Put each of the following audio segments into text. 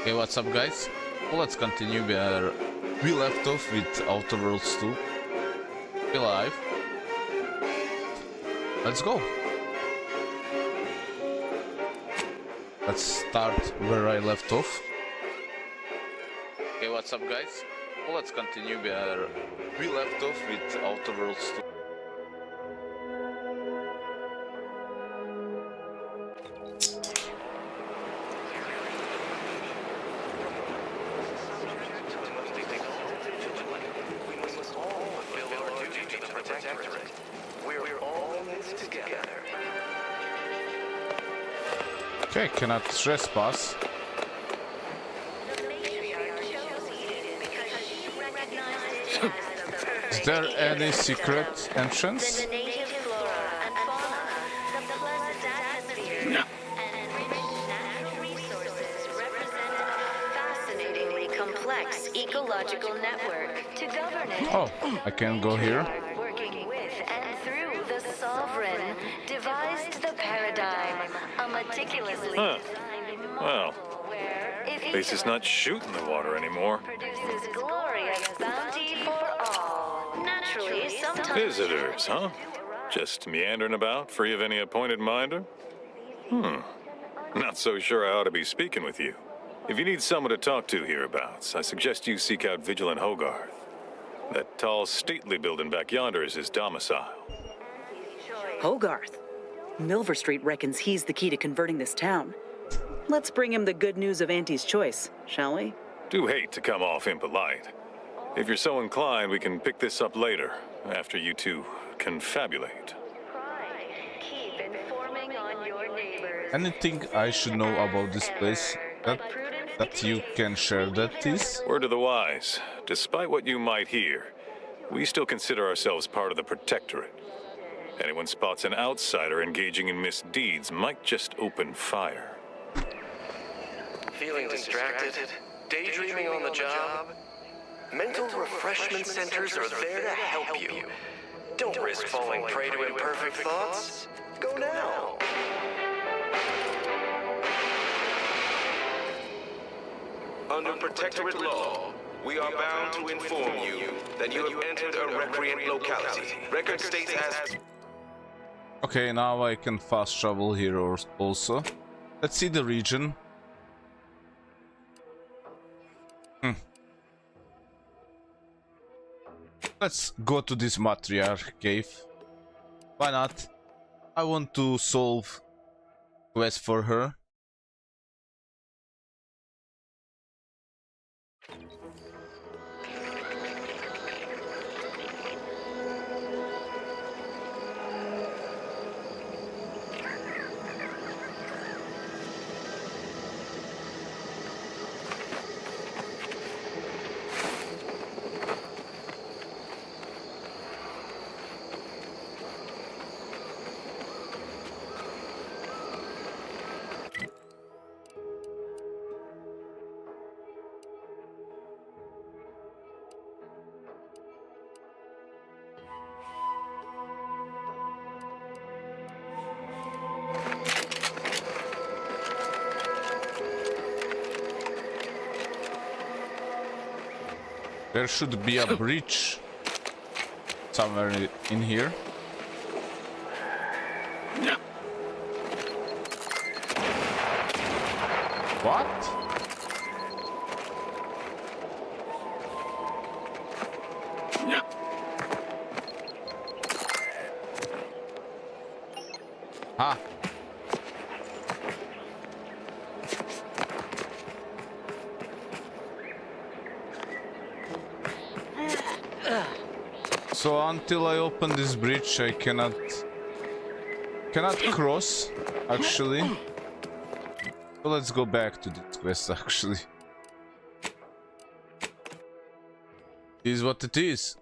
Hey, what's up, guys? Well, let's continue where we left off with Outer Worlds 2. Be live. Let's go. Let's start where I left off. Hey, what's up, guys? Well, let's continue where we left off with Outer Worlds 2. Okay, cannot trespass. Is there any secret entrance? Complex ecological network to govern it. Oh, I can go here. Working with and through the sovereign, devised the paradigm, a meticulously designed Well, where if at least it's not shooting the water anymore. produces glorious bounty for all. Naturally, sometimes Visitors, huh? Just meandering about, free of any appointed minder? Not so sure I ought to be speaking with you. If you need someone to talk to hereabouts, I suggest you seek out Vigilant Hogarth. That tall, stately building back yonder is his domicile. Hogarth. Milver Street reckons he's the key to converting this town. Let's bring him the good news of Auntie's choice, shall we? Do hate to come off impolite. If you're so inclined, we can pick this up later, after you two confabulate. keep informing on your neighbors. Anything I should know about this place that you can share that is? Word to the wise, despite what you might hear, we still consider ourselves part of the Protectorate. Anyone spots an outsider engaging in misdeeds might just open fire. Feeling distracted? Daydreaming on the job? Mental refreshment centers are there to help you. Don't risk falling prey to imperfect thoughts. Go now. Under Protectorate law, we are bound to inform you that you have entered a recreant locality. Record states as... Okay, now I can fast travel here also. Let's see the region. Let's go to this matriarch cave. Why not? I want to solve quest for her. There should be a bridge somewhere in here. What? Ah. So until I open this bridge, I cannot cross, actually. So let's go back to this quest, actually. This is what it is.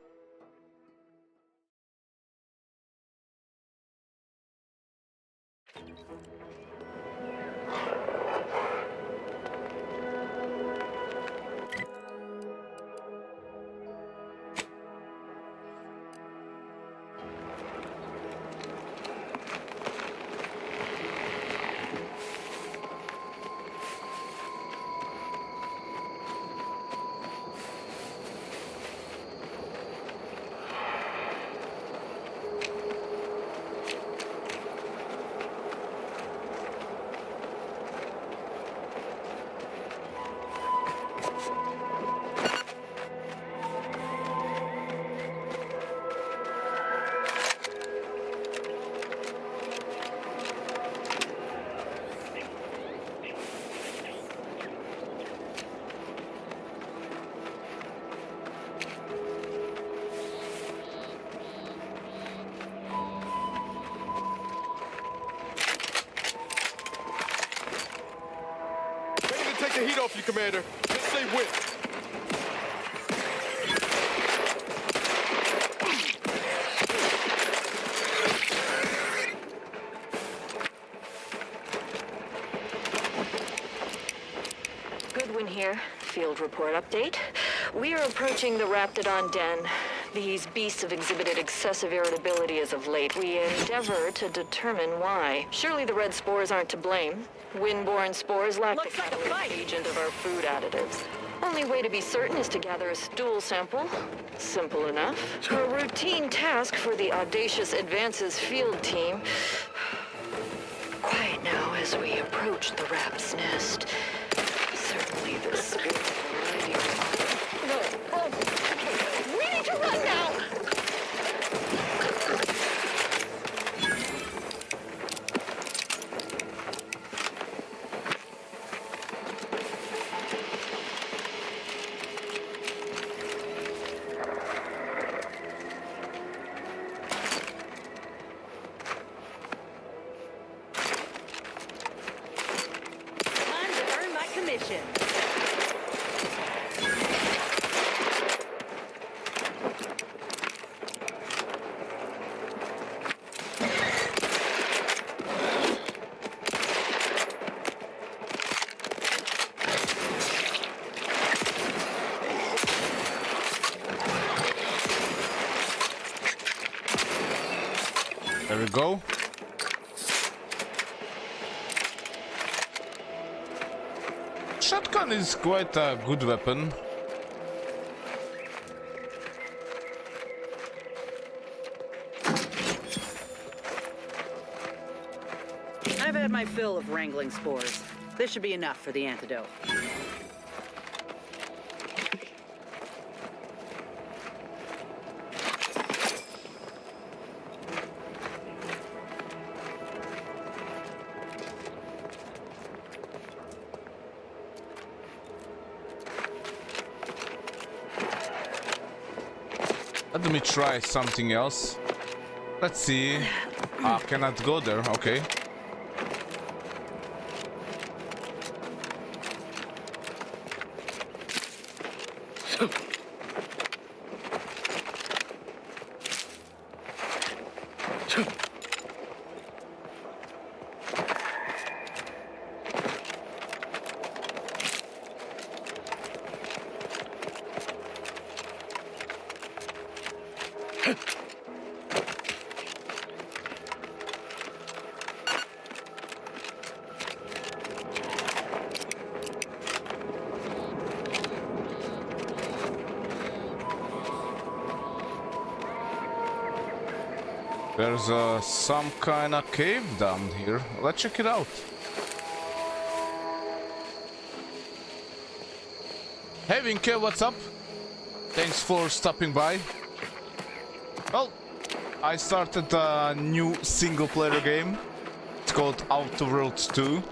can take the heat off you, Commander. Just say when. Goodwin here. Field report update. We are approaching the Raptidon Den. These beasts have exhibited excessive irritability as of late. We endeavor to determine why. Surely the red spores aren't to blame. Windborne spores lack the catalytic agent of our food additives. Only way to be certain is to gather a stool sample. Simple enough. A routine task for the Audacious Advances field team. Quiet now as we approach the rap's nest. Certainly the spirit already. No. Oh, okay. We need to run now! Time to earn my commission. There we go. Shotgun is quite a good weapon. I've had my fill of wrangling spores. This should be enough for the antidote. Let me try something else. Let's see. Ah, cannot go there. Okay. There's some kind of cave down here. Let's check it out. Hey Vinke, what's up? Thanks for stopping by. Well, I started a new single-player game. It's called Outer Worlds 2.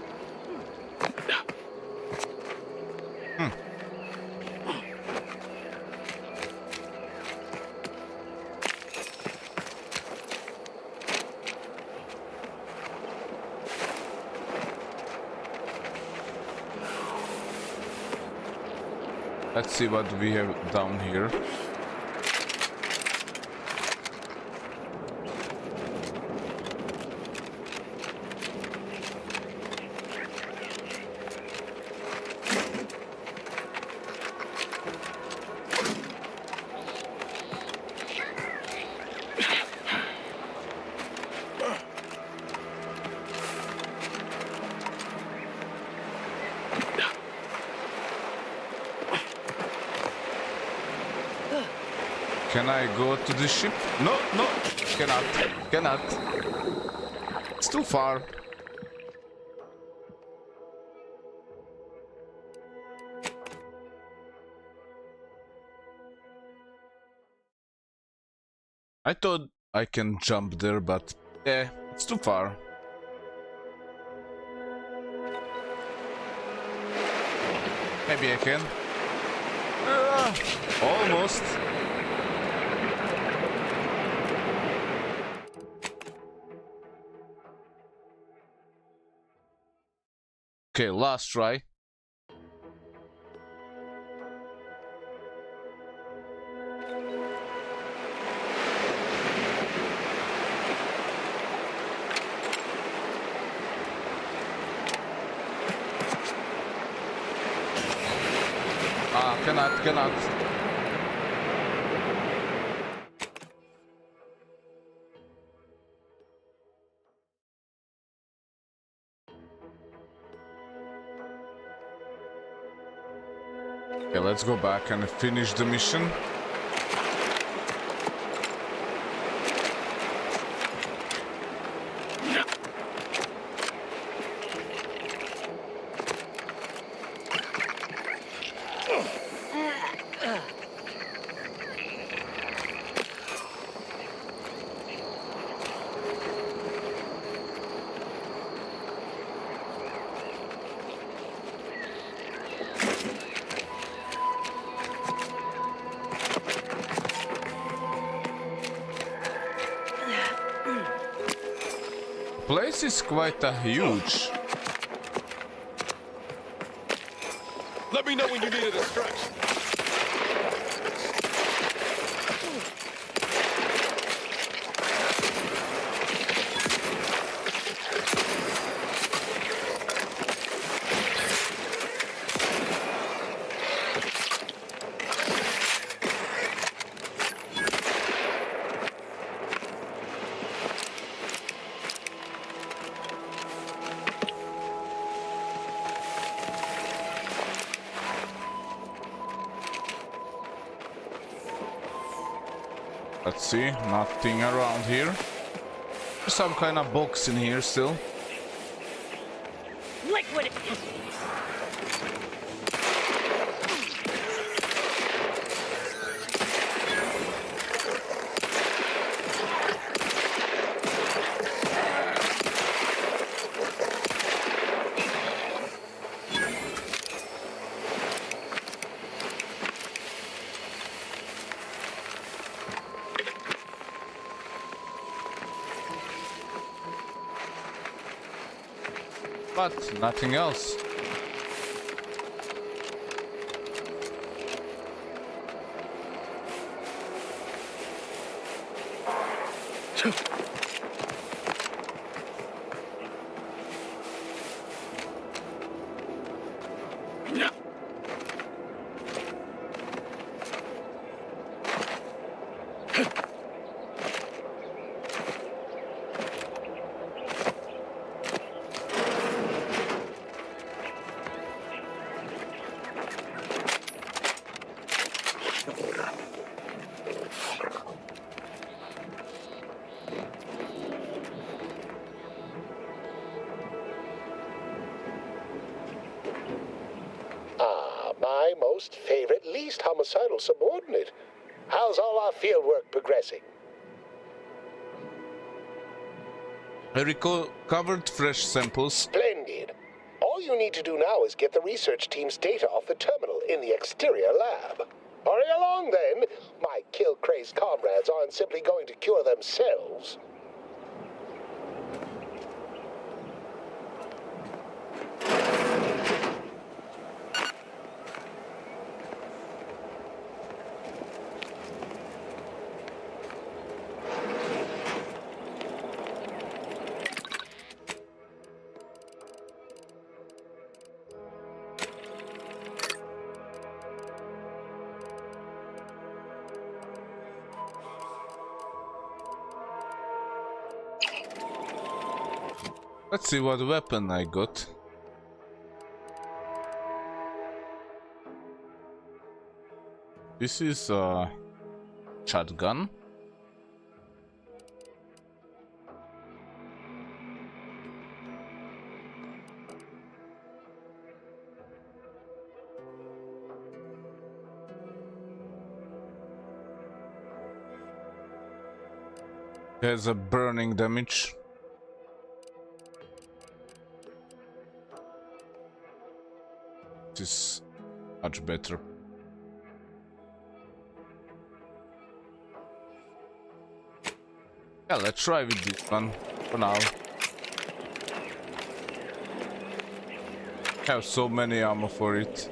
Let's see what we have down here. Can I go to the ship? No, no, cannot. It's too far. I thought I can jump there, but it's too far. Maybe I can. Almost. Okay, last try. Cannot. Okay, let's go back and finish the mission. Place is quite huge. Let me know when you need a distraction. Let's see, nothing around here. Some kind of box in here still. Liquid. But nothing else. My most favorite, least homicidal subordinate. How's all our fieldwork progressing? I recovered fresh samples. Splendid. All you need to do now is get the research team's data off the terminal in the exterior lab. Hurry along, then. My kill-crazed comrades aren't simply going to cure themselves. Let's see what weapon I got. This is a shotgun. There's a burning damage. This is much better. Yeah, let's try with this one for now. I have so many ammo for it.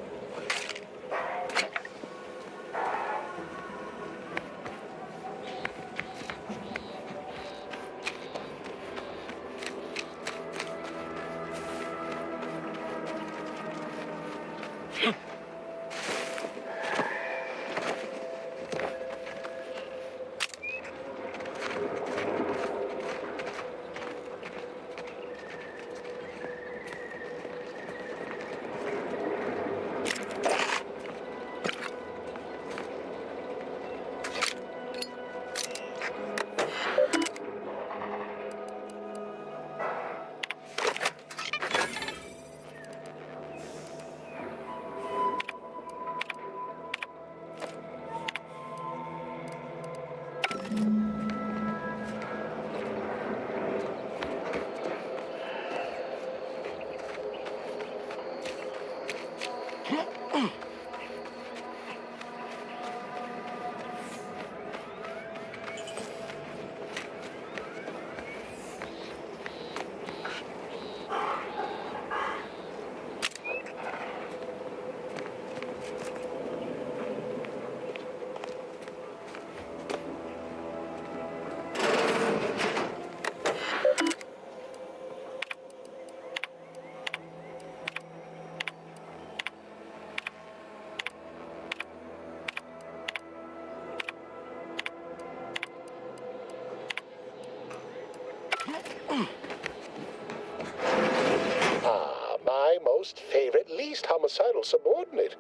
My most favorite, least homicidal subordinate.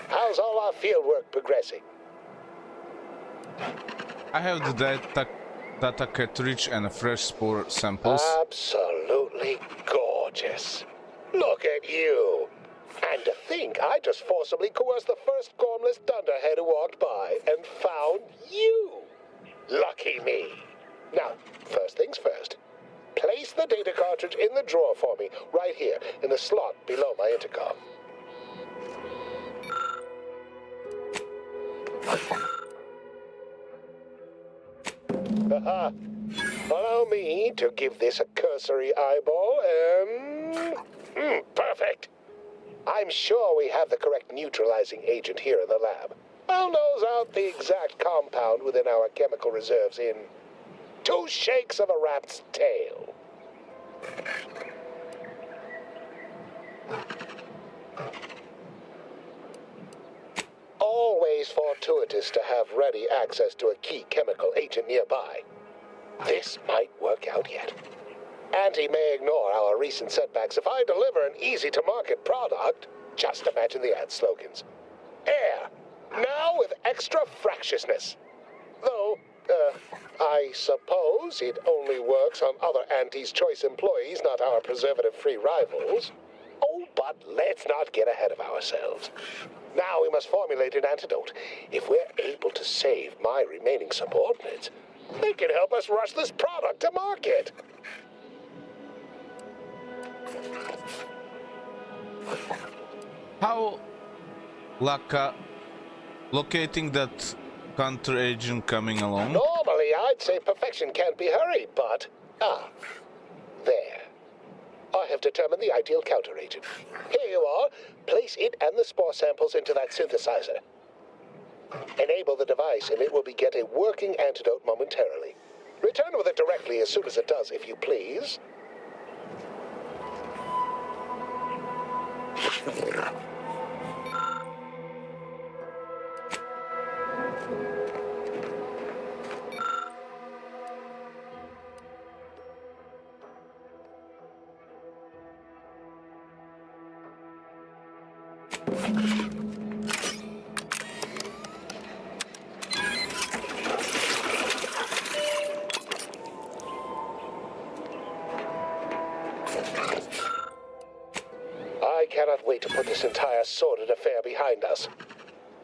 How's all our fieldwork progressing? I have the data cartridge and fresh spore samples. Absolutely gorgeous. Look at you. And to think I just forcibly coerced the first gormless dunderhead who walked by and found you. Lucky me. Now, first things first. Place the data cartridge in the drawer for me, right here, in the slot below my intercom. Allow me to give this a cursory eyeball, and... perfect! I'm sure we have the correct neutralizing agent here in the lab. I'll nose out the exact compound within our chemical reserves in 2 shakes of a rat's tail. Always fortuitous to have ready access to a key chemical agent nearby. This might work out yet. Auntie may ignore our recent setbacks if I deliver an easy-to-market product. Just imagine the ad slogans. Air, now with extra fractiousness. Though, I suppose it only works on other Auntie's Choice employees, not our preservative-free rivals. Oh, but let's not get ahead of ourselves. Now we must formulate an antidote. If we're able to save my remaining subordinates, they can help us rush this product to market. How locating that counter-agent coming along? Normally, I'd say perfection can't be hurried, but... there. I have determined the ideal counter-agent. Here you are. Place it and the spore samples into that synthesizer. Enable the device, and it will begin a working antidote momentarily. Return with it directly as soon as it does, if you please. I cannot wait to put this entire sordid affair behind us.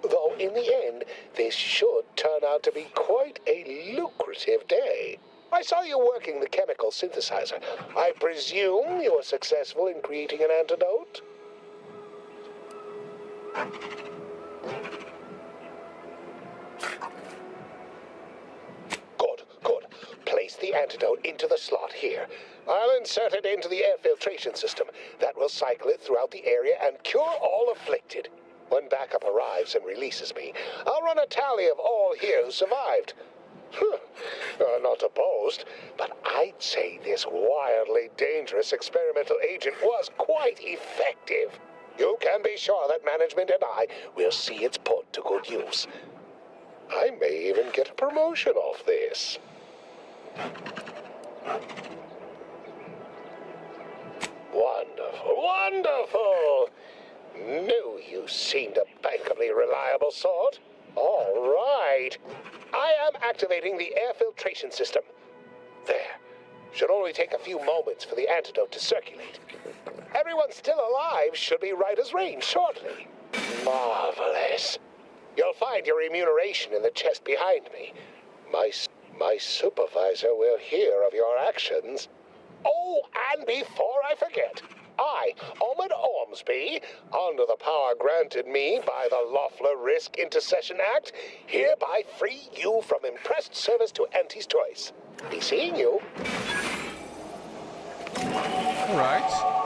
Though, in the end, this should turn out to be quite a lucrative day. I saw you working the chemical synthesizer. I presume you were successful in creating an antidote? Good. Place the antidote into the slot here. I'll insert it into the air filtration system. That will cycle it throughout the area and cure all afflicted. When backup arrives and releases me, I'll run a tally of all here who survived. Not to boast, but I'd say this wildly dangerous experimental agent was quite effective. You can be sure that management and I will see it's put to good use. I may even get a promotion off this. Wonderful! Knew you seemed a bankably reliable sort. All right. I am activating the air filtration system. There. Should only take a few moments for the antidote to circulate. Everyone still alive should be right as rain shortly. Marvelous. You'll find your remuneration in the chest behind me. My supervisor will hear of your actions. Oh, and before I forget, I, Ahmed Ormsby, under the power granted me by the Loeffler Risk Intercession Act, hereby free you from impressed service to Auntie's Choice. Be seeing you. All right.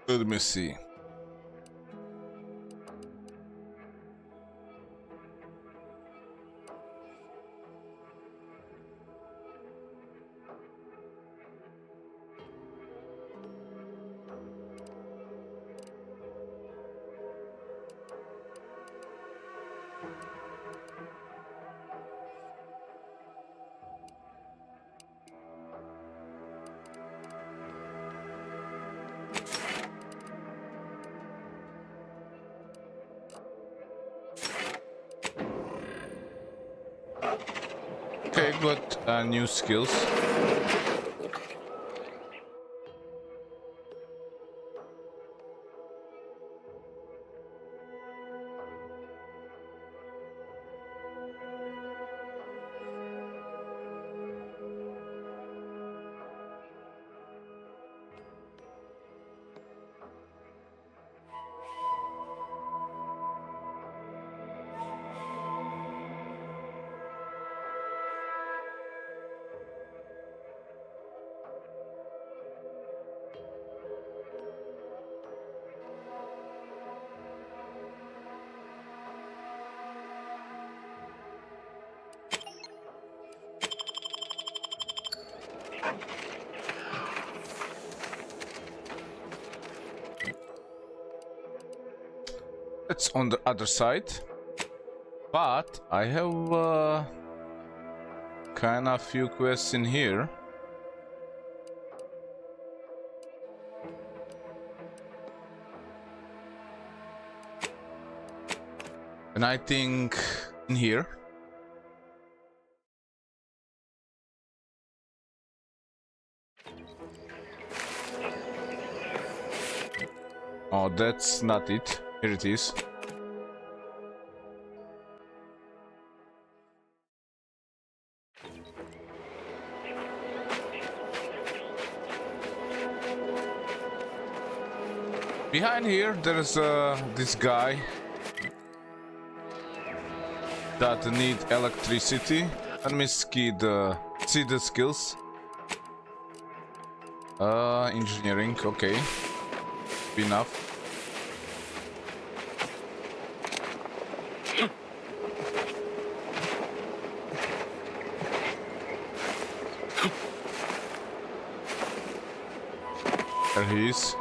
Let me see. Okay, got new skills. It's on the other side, but I have kind of few quests in here. And I think in here. Oh, that's not it. Here it is. Behind here, there's this guy that need electricity. Let me see the skills. Engineering, okay. Enough. There he is.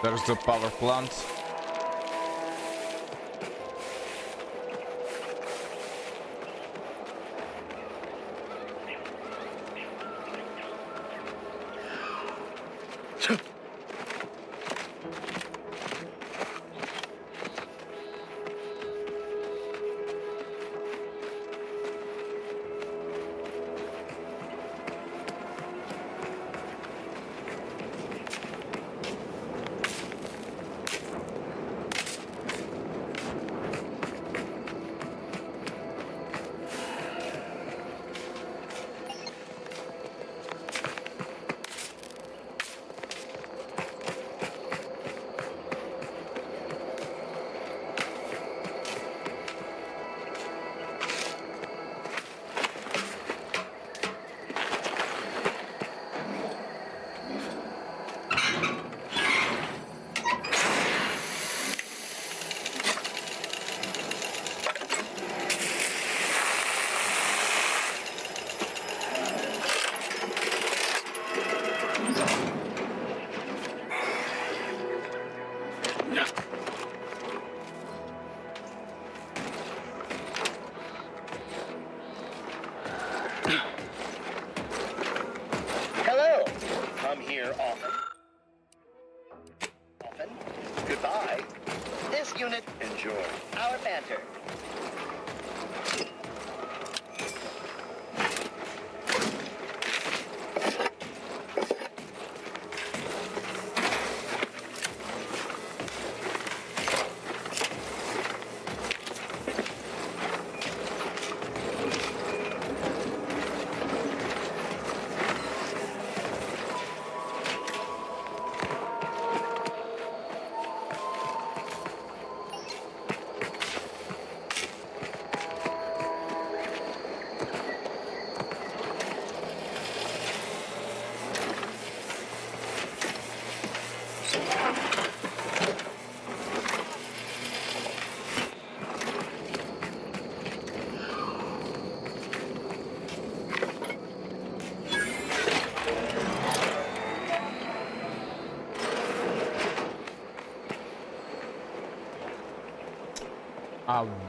There's the power plant. Hello. Come here often. Often. Goodbye. This unit, enjoy our banter.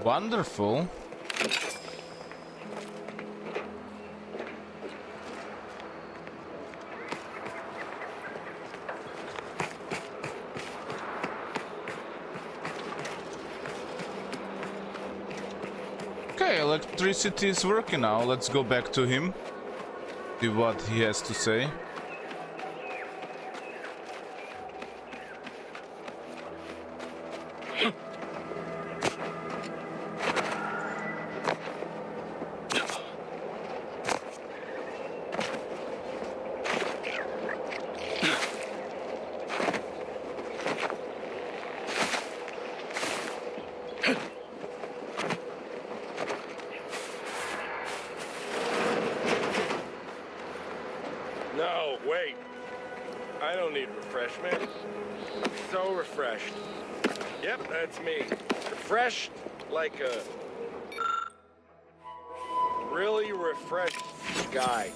Wonderful. Okay, electricity is working now. Let's go back to him. See what he has to say. No, wait. I don't need refreshment. So refreshed. Yep, that's me. Refreshed like a really refreshed guy.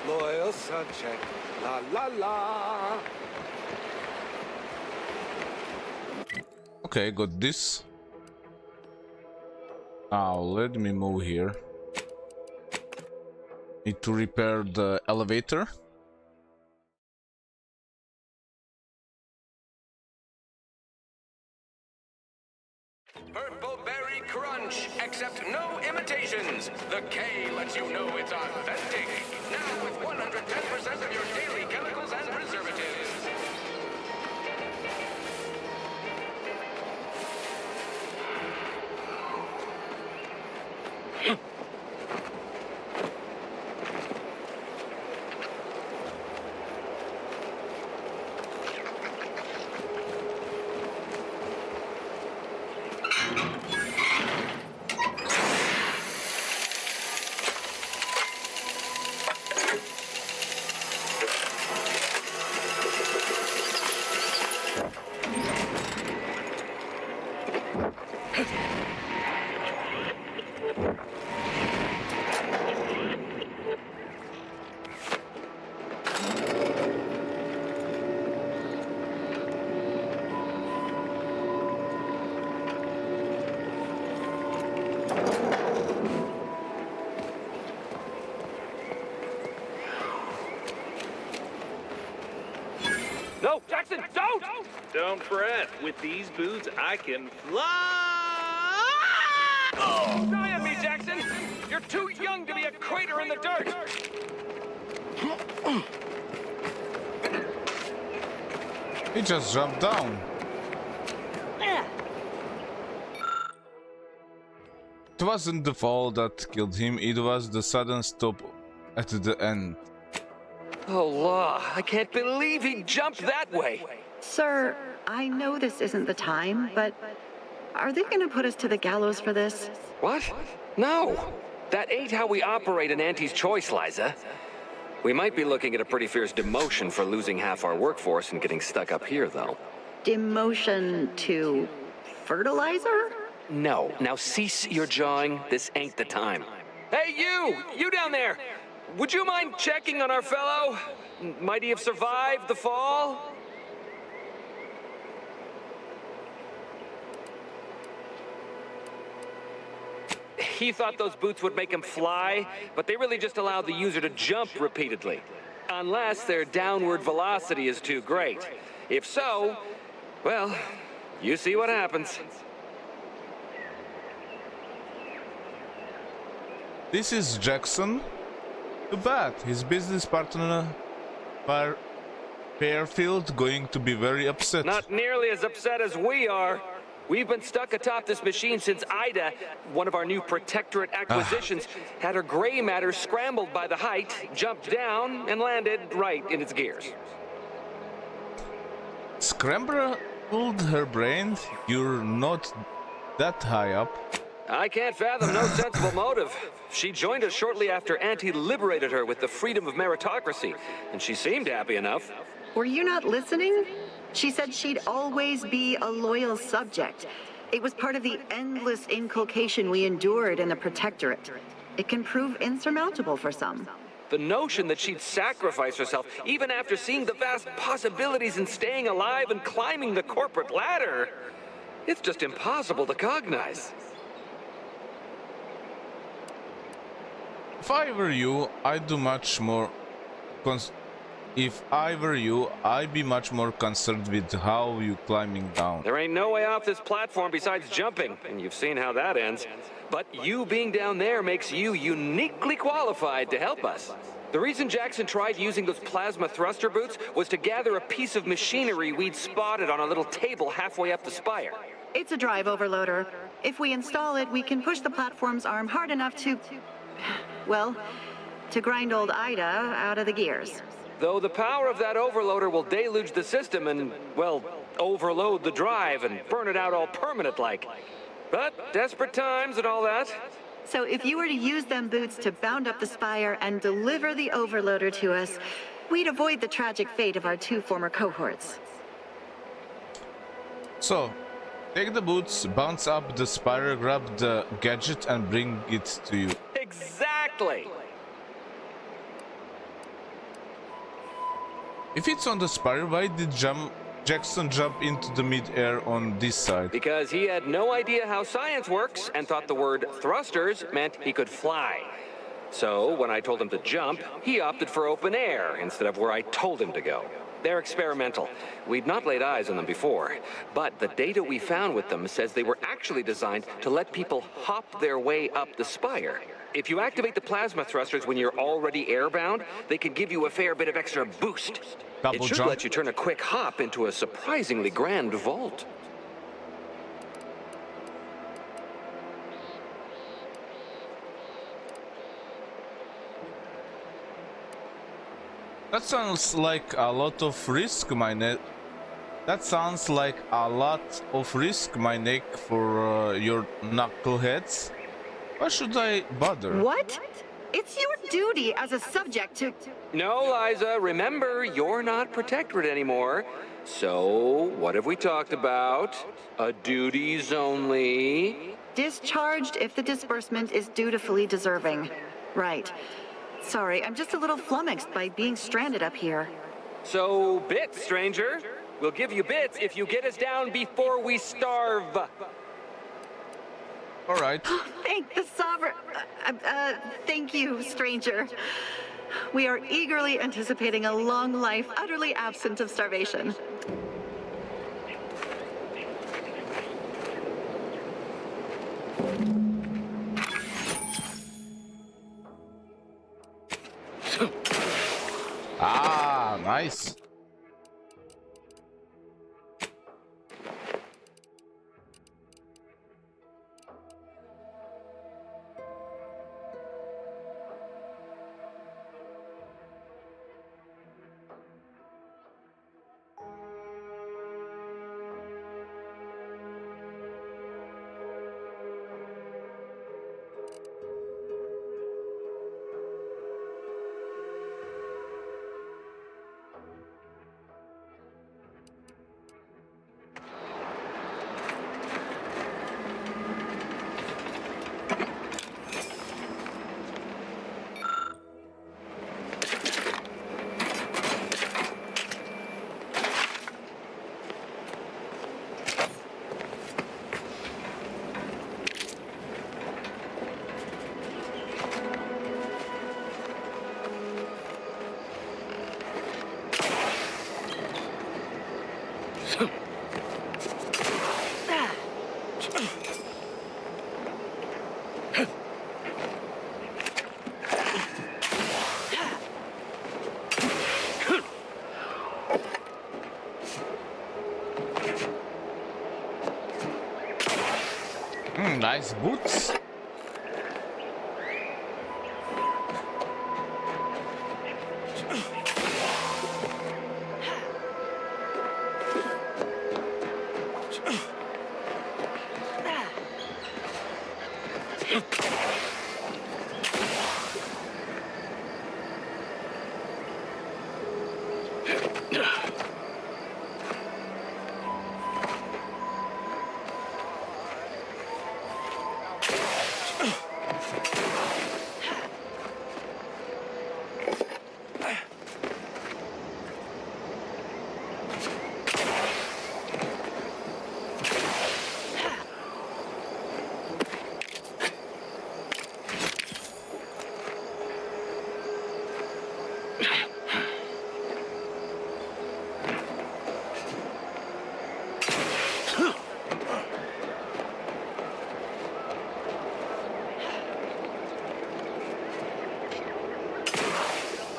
Loyal subject, la la la. Okay, got this. Now let me move here. Need to repair the elevator. Purple Berry Crunch. Accept no imitations. The K lets you know it's authentic. Now with 110% of your daily chemicals and preservatives. No, Jackson, don't! Don't fret. With these boots, I can fly! Oh, die on me, Jackson! You're too young to be a crater in the dirt! He just jumped down. It wasn't the fall that killed him, it was the sudden stop at the end. Oh, Law, I can't believe he jumped that way! Sir, I know this isn't the time, but are they gonna put us to the gallows for this? What? No! That ain't how we operate in Auntie's Choice, Liza. We might be looking at a pretty fierce demotion for losing half our workforce and getting stuck up here, though. Demotion to fertilizer? No. Now cease your jawing. This ain't the time. Hey, you down there! Would you mind checking on our fellow? Might he have survived the fall? He thought those boots would make him fly, but they really just allow the user to jump repeatedly. Unless their downward velocity is too great. If so, well, you see what happens. This is Jackson. Too bad. His business partner, Fairfield, going to be very upset. Not nearly as upset as we are. We've been stuck atop this machine since Ida, one of our new Protectorate acquisitions, had her gray matter scrambled by the height, jumped down, and landed right in its gears. Scrambler pulled her brain? You're not that high up. I can't fathom no sensible motive. She joined us shortly after Auntie liberated her with the freedom of meritocracy, and she seemed happy enough. Were you not listening? She said she'd always be a loyal subject. It was part of the endless inculcation we endured in the Protectorate. It can prove insurmountable for some. The notion that she'd sacrifice herself, even after seeing the vast possibilities in staying alive and climbing the corporate ladder, it's just impossible to cognize. If I were you, I'd do much more. If I were you, I'd be much more concerned with how you climbing down. There ain't no way off this platform besides jumping, and you've seen how that ends. But you being down there makes you uniquely qualified to help us. The reason Jackson tried using those plasma thruster boots was to gather a piece of machinery we'd spotted on a little table halfway up the spire. It's a drive overloader. If we install it, we can push the platform's arm hard enough to... well, to grind old Ida out of the gears. Though the power of that overloader will deluge the system and, well, overload the drive and burn it out all permanent-like. But desperate times and all that. So if you were to use them boots to bound up the spire and deliver the overloader to us, we'd avoid the tragic fate of our two former cohorts. So, take the boots, bounce up the spire, grab the gadget and bring it to you. Exactly! If it's on the spire, why did Jackson jump into the mid-air on this side? Because he had no idea how science works and thought the word thrusters meant he could fly. So when I told him to jump, he opted for open air instead of where I told him to go. They're experimental. We'd not laid eyes on them before, but the data we found with them says they were actually designed to let people hop their way up the spire. If you activate the plasma thrusters when you're already airbound, they can give you a fair bit of extra boost. It should let you turn a quick hop into a surprisingly grand vault. That sounds like a lot of risk, my neck. That sounds like a lot of risk, my neck, for your knuckleheads. Why should I bother? What? It's your duty as a subject to... No, Liza, remember, you're not Protectorate anymore. So, what have we talked about? A duties only. Discharged if the disbursement is dutifully deserving. Right. Sorry, I'm just a little flummoxed by being stranded up here. So, bits, stranger. We'll give you bits if you get us down before we starve. All right. Thank the Sovereign. Thank you, stranger. We are eagerly anticipating a long life utterly absent of starvation. Ah, nice. Nice boots.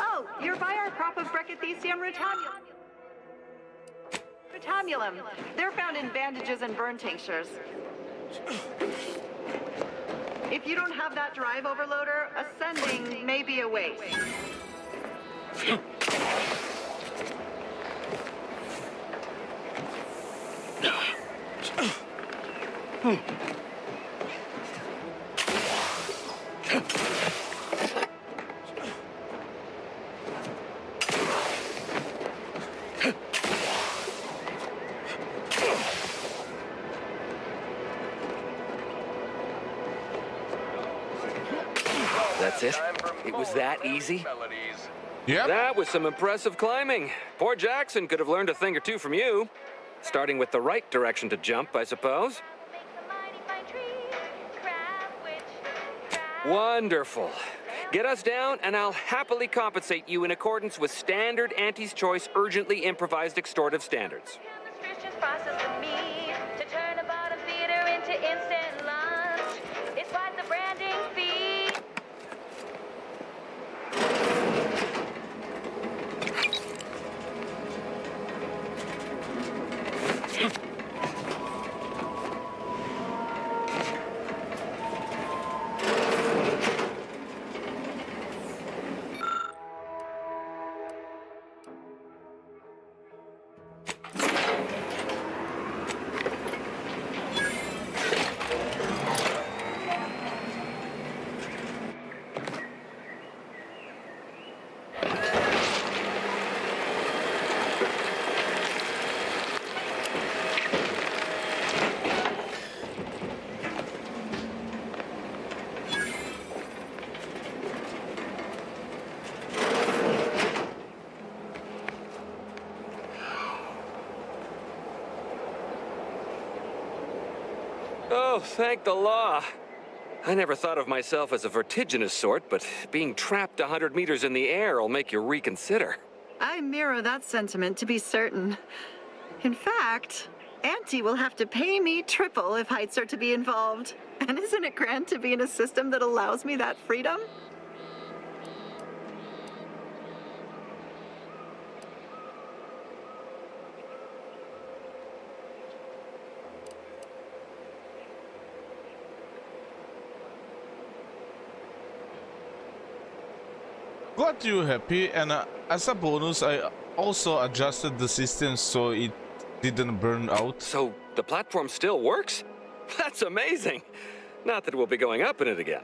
Oh, you're by our crop of Brachythecium rutamulum. They're found in bandages and burn tinctures. If you don't have that drive overloader, ascending may be a waste. That's it? It was that easy? Yep. That was some impressive climbing. Poor Jackson could have learned a thing or two from you. Starting with the right direction to jump, I suppose. Wonderful. Get us down, and I'll happily compensate you in accordance with standard Auntie's Choice urgently improvised extortive standards. Oh, thank the law. I never thought of myself as a vertiginous sort, but being trapped 100 meters in the air will make you reconsider. I mirror that sentiment, to be certain. In fact, Auntie will have to pay me triple if heights are to be involved. And isn't it grand to be in a system that allows me that freedom? Glad you're happy, and as a bonus, I also adjusted the system so it didn't burn out. So the platform still works? That's amazing. Not that we'll be going up in it again.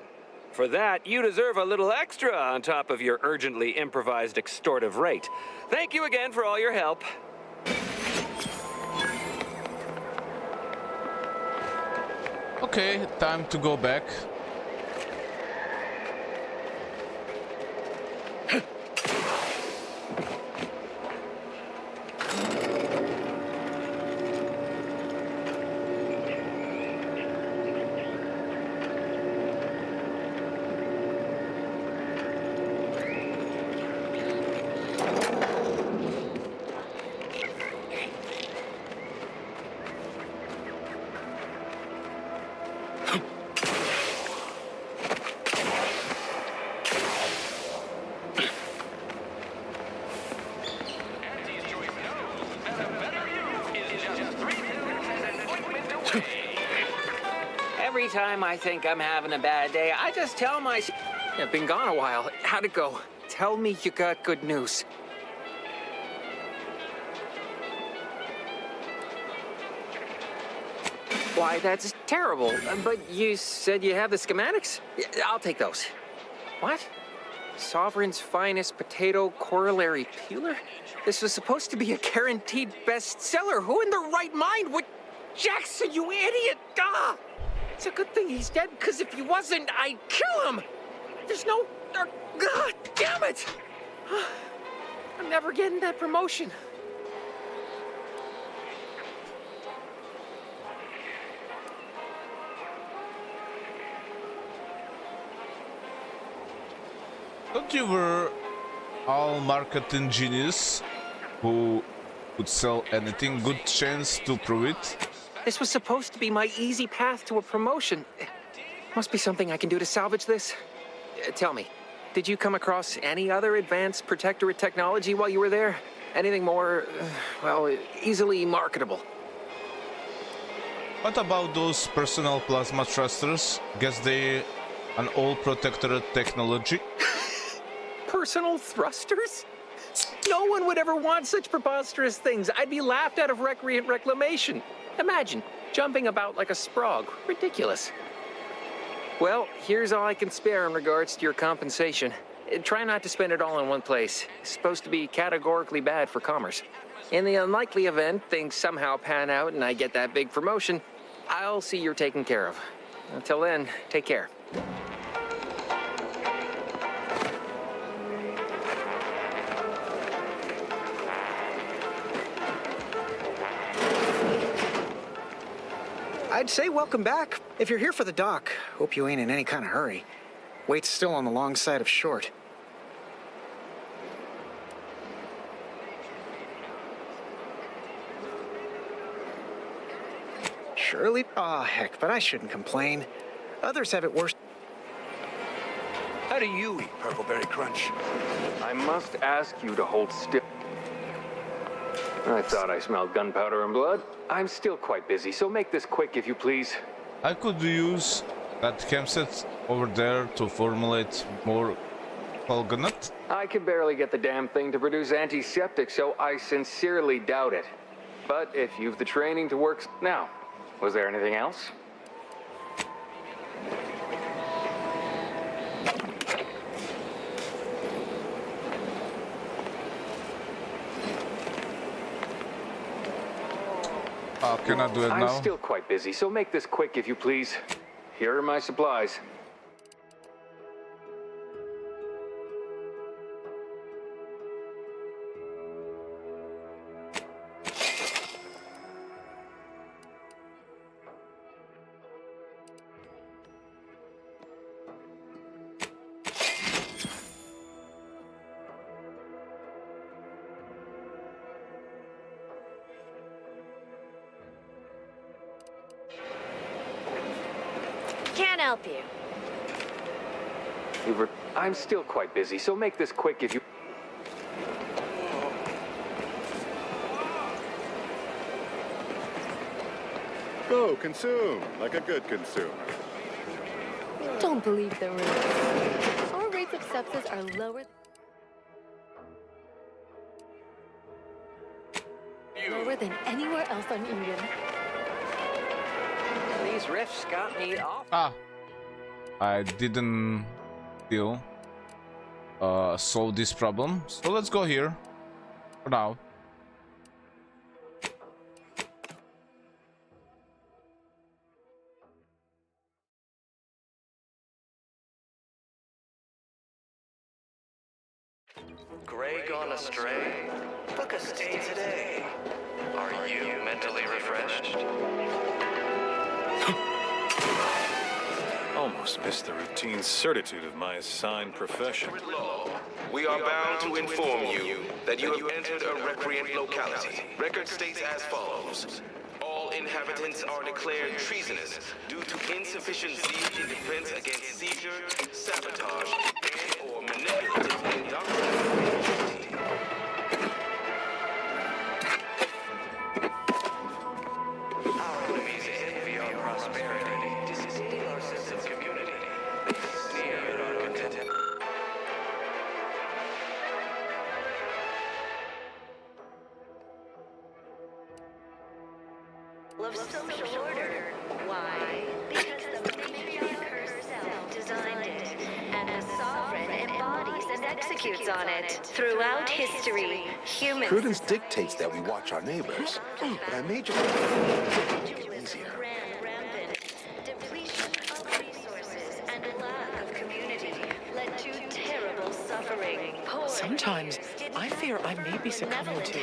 For that, you deserve a little extra on top of your urgently improvised extortive rate. Thank you again for all your help. Okay, time to go back. Anytime I think I'm having a bad day, I just tell myself... I've been gone a while. How'd it go? Tell me you got good news. Why, that's terrible. But you said you have the schematics? I'll take those. What? Sovereign's finest potato corollary peeler? This was supposed to be a guaranteed bestseller. Who in their right mind would... Jackson, you idiot! Ah! It's a good thing he's dead, because if he wasn't, I'd kill him! There's no... God damn it! I'm never getting that promotion. Thought you were all marketing genius who could sell anything. Good chance to prove it. This was supposed to be my easy path to a promotion. Must be something I can do to salvage this. Tell me, did you come across any other advanced protectorate technology while you were there? Anything more, well, easily marketable? What about those personal plasma thrusters? Guess they an old protectorate technology? Personal thrusters? No one would ever want such preposterous things. I'd be laughed out of recreant reclamation. Imagine, jumping about like a sprog. Ridiculous. Well, here's all I can spare in regards to your compensation. Try not to spend it all in one place. It's supposed to be categorically bad for commerce. In the unlikely event things somehow pan out and I get that big promotion, I'll see you're taken care of. Until then, take care. I'd say welcome back. If you're here for the dock, hope you ain't in any kind of hurry. Wait's still on the long side of short. Surely? Aw, heck, but I shouldn't complain. Others have it worse. How do you eat Purpleberry Crunch? I must ask you to hold still. I thought I smelled gunpowder and blood. I'm still quite busy, so make this quick if you please. I could use that chemset over there to formulate more Colganut. I can barely get the damn thing to produce antiseptic, so I sincerely doubt it. But if you've the training to work... Now, was there anything else? Can I do it now? I'm still quite busy, so make this quick if you please. Here are my supplies. Can't help you. I'm still quite busy, so make this quick if you... Go, consume, like a good consumer. Don't believe the rumors. Our rates of sepsis are lower than anywhere else on Eden. These riffs got me off. I didn't still solve this problem, so let's go here for now. Gray gone astray? Book a stay today. Are you mentally refreshed? Almost missed the routine certitude of my assigned profession. We are bound to inform you that you have entered a recreant locality. Record states as follows. All inhabitants are declared treasonous due to insufficient zeal in defense against seizure, sabotage, and/or manipulative indoctrination. Our enemies envy our prosperity, disdain of social order. Why? Because the matriarch herself designed it, and the sovereign embodies and executes on it. Throughout history, humans... Prudence dictates that we watch our neighbors. But I made you easier. Rampant depletion of resources and lack of community led to terrible suffering. Sometimes I fear I may be succumbing to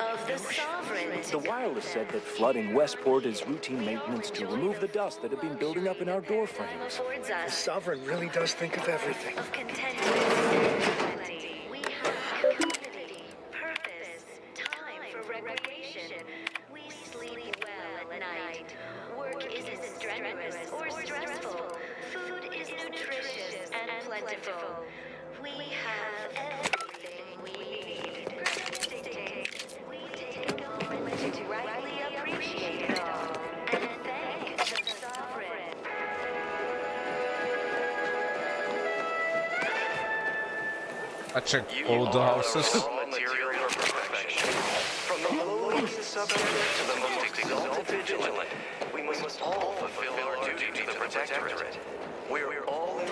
of the sovereign. The wireless said that flooding Westport is routine maintenance to remove the dust that had been building up in our door frames. The sovereign really does think of everything. Of contentment and plenty. We have community, purpose, time for recreation. We sleep well at night. Work isn't strenuous or stressful. Food is nutritious and plentiful. We have everything we need. We take a moment to rightly appreciate it all and thank the sovereign. I checked all the houses. From the lowliest subject to the most exalted vigilant, we must all fulfill our duty to the Protectorate. We're all in...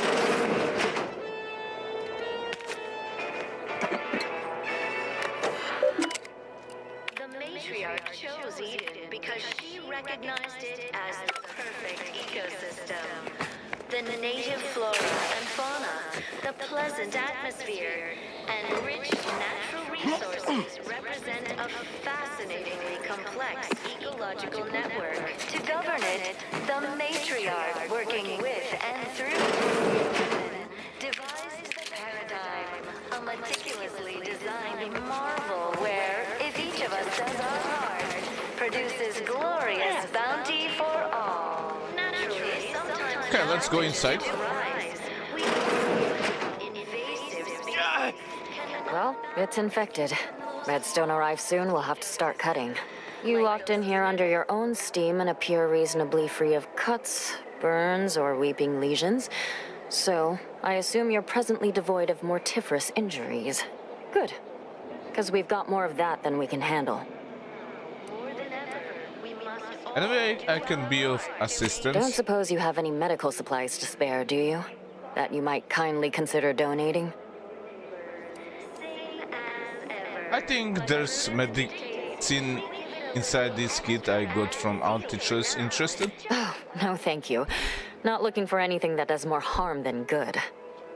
The matriarch chose Eden because she recognized it as the perfect ecosystem. The native flora and fauna, the pleasant atmosphere, and rich natural resources represent a fascinatingly complex ecological network. To govern it, the matriarch, working with and through human, devised the paradigm, a meticulously designed marvel where, if each of us does our part, produces glorious bounty for all. Naturally, sometimes... Okay, let's go inside. Well, it's infected. Redstone arrives soon, we'll have to start cutting. You locked in here under your own steam and appear reasonably free of cuts, burns, or weeping lesions. So, I assume you're presently devoid of mortiferous injuries. Good. Because we've got more of that than we can handle. Anyway, I can be of assistance. Don't suppose you have any medical supplies to spare, do you? That you might kindly consider donating? I think there's medicine inside this kit I got from Auntie Choice. Interested? Oh, no thank you. Not looking for anything that does more harm than good.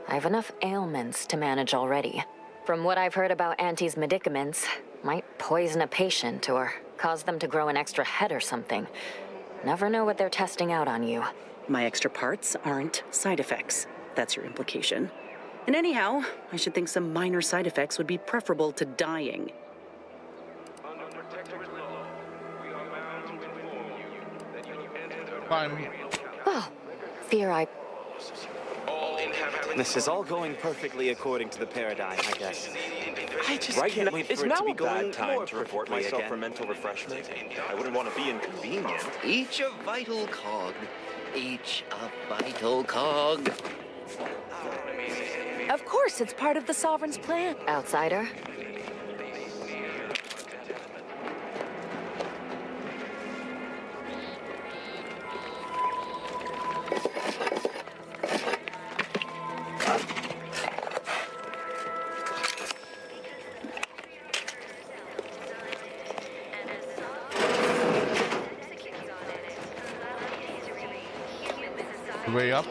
I have enough ailments to manage already. From what I've heard about Auntie's medicaments, might poison a patient or cause them to grow an extra head or something. Never know what they're testing out on you. My extra parts aren't side effects. That's your implication. And anyhow, I should think some minor side effects would be preferable to dying. Fine. Well, fear I... This is all going perfectly according to the paradigm, I guess. I just right can't now, wait it's for it now to be a bad going time more to report myself myself for mental refreshment. I wouldn't want to be inconvenient. Each a vital cog. Each a vital cog. Of course, it's part of the Sovereign's plan. Outsider? Way up.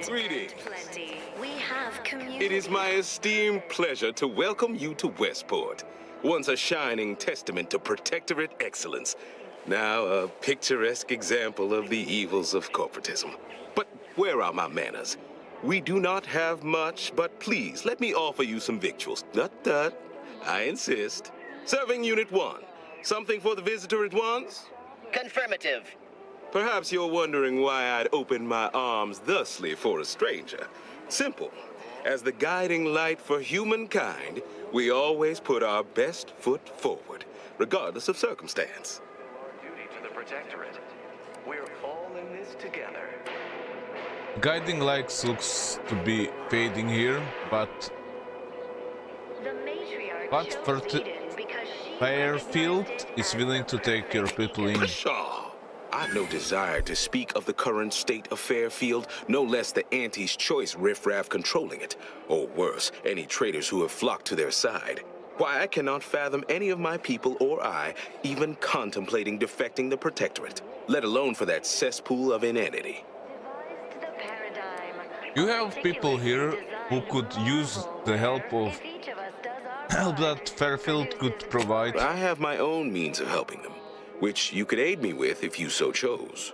Greetings. We have community. It is my esteemed pleasure to welcome you to Westport, once a shining testament to Protectorate excellence, now a picturesque example of the evils of corporatism. But where are my manners? We do not have much, but please let me offer you some victuals. Tut. I insist. Serving Unit 1. Something for the visitor at once? Confirmative. Perhaps you're wondering why I'd open my arms thusly for a stranger. Simple. As the guiding light for humankind, we always put our best foot forward, regardless of circumstance. Duty to the Protectorate. We're all in this together. Guiding lights looks to be fading here, but Fairfield is willing to take your people in. Pshaw! I've no desire to speak of the current state of Fairfield, no less the Auntie's Choice riffraff controlling it, or worse, any traitors who have flocked to their side. Why, I cannot fathom any of my people or I even contemplating defecting the Protectorate, let alone for that cesspool of inanity. You have people here who could use the help that Fairfield could provide. I have my own means of helping them, which you could aid me with if you so chose.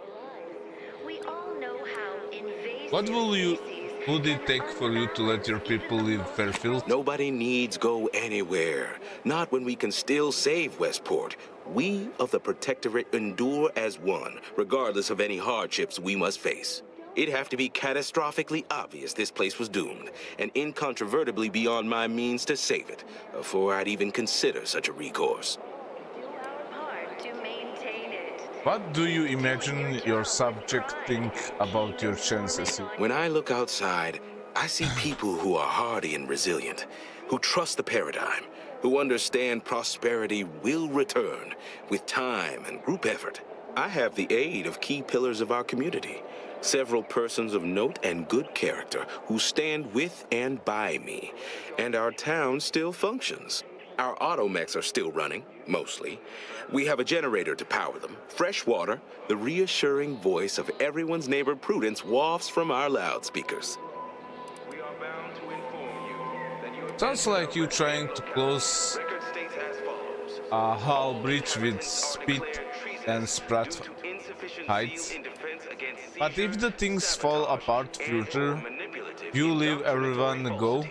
What would it take for you to let your people leave Fairfield? Nobody needs go anywhere. Not when we can still save Westport. We of the Protectorate endure as one, regardless of any hardships we must face. It'd have to be catastrophically obvious this place was doomed, and incontrovertibly beyond my means to save it, before I'd even consider such a recourse. What do you imagine your subject think about your chances? When I look outside, I see people who are hardy and resilient, who trust the paradigm, who understand prosperity will return with time and group effort. I have the aid of key pillars of our community, several persons of note and good character who stand with and by me, and our town still functions. Our automechs are still running, mostly. We have a generator to power them, fresh water, the reassuring voice of everyone's neighbor Prudence wafts from our loudspeakers. Sounds like you trying to close a Hull Bridge with Spit and Spratt Heights. But if the things fall apart further, you leave everyone go?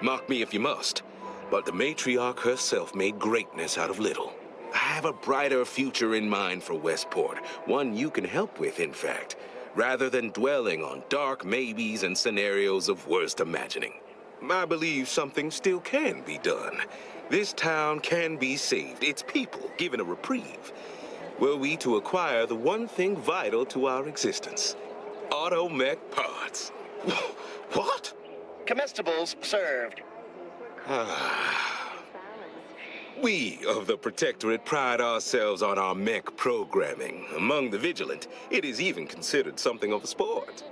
Mock me if you must, but the matriarch herself made greatness out of little. I have a brighter future in mind for Westport, one you can help with, in fact, rather than dwelling on dark maybes and scenarios of worst imagining. I believe something still can be done. This town can be saved, its people given a reprieve, were we to acquire the one thing vital to our existence: automech parts. What? Comestibles served. We of the Protectorate pride ourselves on our mech programming. Among the vigilant, it is even considered something of a sport.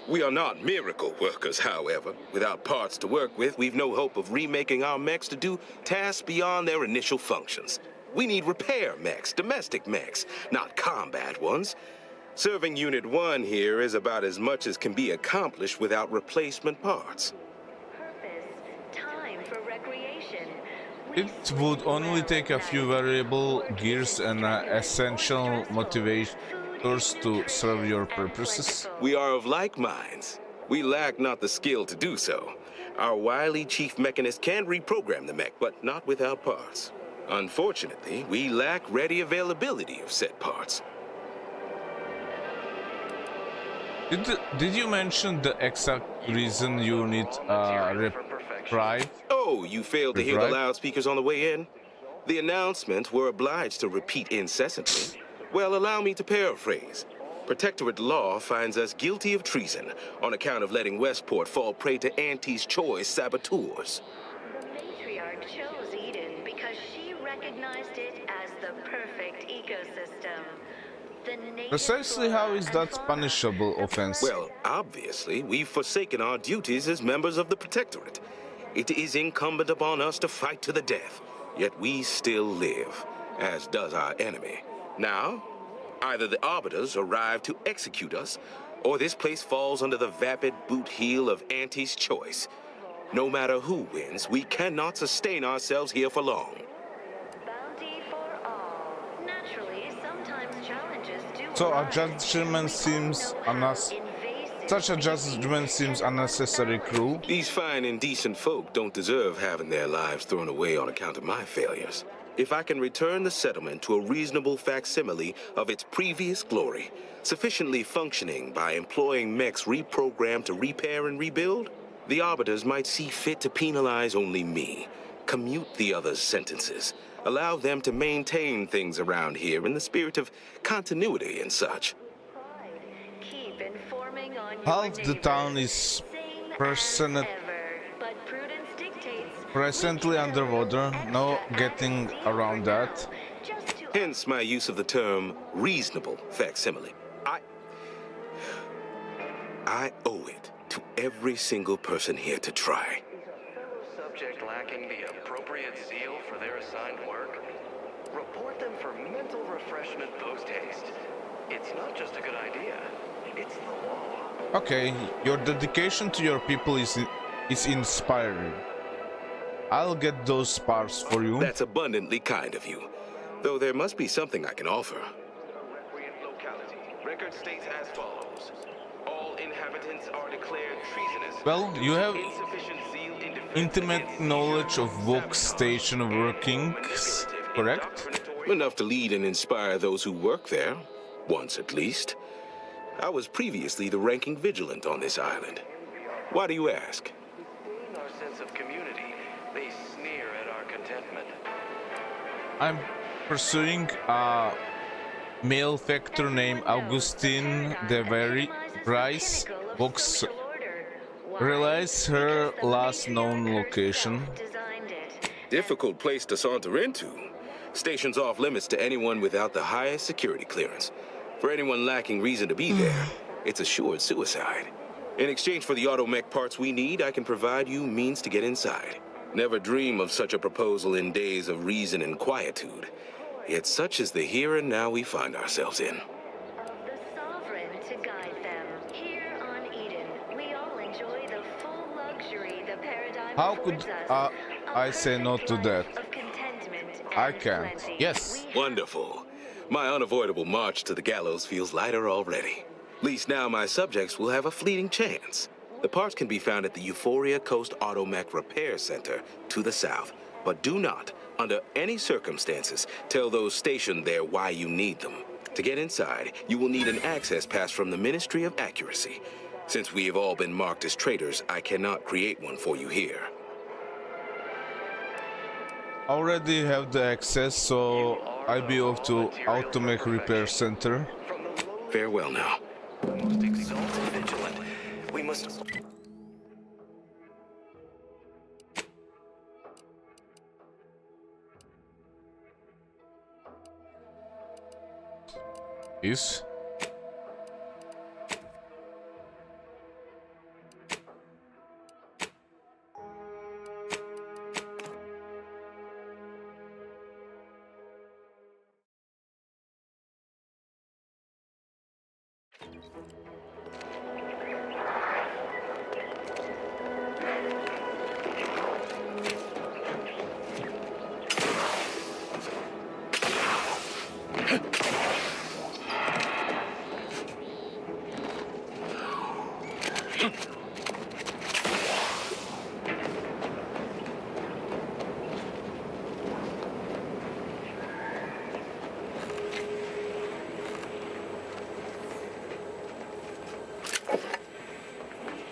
We are not miracle workers, however. Without parts to work with, we've no hope of remaking our mechs to do tasks beyond their initial functions. We need repair mechs, domestic mechs, not combat ones. Serving Unit 1 here is about as much as can be accomplished without replacement parts. It would only take a few variable gears and essential motivators to serve your purposes. We are of like minds. We lack not the skill to do so. Our wily chief mechanist can reprogram the mech, but not without parts. Unfortunately, we lack ready availability of said parts. Did you mention the exact reason you need reprieve? Oh, you failed to hear the loudspeakers on the way in? The announcement we're obliged to repeat incessantly. Well, allow me to paraphrase. Protectorate law finds us guilty of treason on account of letting Westport fall prey to Auntie's Choice saboteurs. The matriarch chose Eden because she recognized it as the perfect ecosystem. Precisely how is that punishable offense? Well, obviously, we've forsaken our duties as members of the Protectorate. It is incumbent upon us to fight to the death, yet we still live, as does our enemy. Now, either the Arbiters arrive to execute us, or this place falls under the vapid boot heel of Auntie's Choice. No matter who wins, we cannot sustain ourselves here for long. Bounty for all. Naturally, sometimes challenges do. So a judgment seems Such a judgment seems unnecessary, cruel. These fine and decent folk don't deserve having their lives thrown away on account of my failures. if I can return the settlement to a reasonable facsimile of its previous glory, sufficiently functioning by employing mechs reprogrammed to repair and rebuild, the Arbiters might see fit to penalize only me, commute the others' sentences, allow them to maintain things around here in the spirit of continuity and such. Half the town is presently underwater, no getting around that. Hence my use of the term reasonable facsimile. I owe it to every single person here to try. Subject lacking the appropriate zeal for their assigned work, report them for mental refreshment post-haste. It's not just a good idea, it's the law. Okay, your dedication to your people is inspiring. I'll get those parts for you. That's abundantly kind of you. Though there must be something I can offer. Record states as follows. All inhabitants are declared treasonous. Well, you have intimate knowledge of Vox station workings, correct? Enough to lead and inspire those who work there, once at least. I was previously the ranking vigilant on this island. Why do you ask? In our sense of community, they sneer at our contentment. I'm pursuing a malefactor named Augustine de Bryce. Vox realize her last known location. Difficult place to saunter into. Station's off limits to anyone without the highest security clearance. For anyone lacking reason to be there, it's assured suicide. In exchange for the automech parts we need, I can provide you means to get inside. Never dream of such a proposal in days of reason and quietude. Yet such is the here and now we find ourselves in. The Sovereign to guide them. Here on Eden, we all enjoy the full luxury the paradigm How could I say no to that? I can't. Yes. Wonderful. My unavoidable march to the gallows feels lighter already. At least now my subjects will have a fleeting chance. The parts can be found at the Euphoria Coast Automech Repair Center to the south. But do not, under any circumstances, tell those stationed there why you need them. To get inside, you will need an access pass from the Ministry of Accuracy. Since we have all been marked as traitors, I cannot create one for you here. Already have the access, so I'll be off to Automech Repair Center. Farewell now. Most exalted vigilant. We must... Is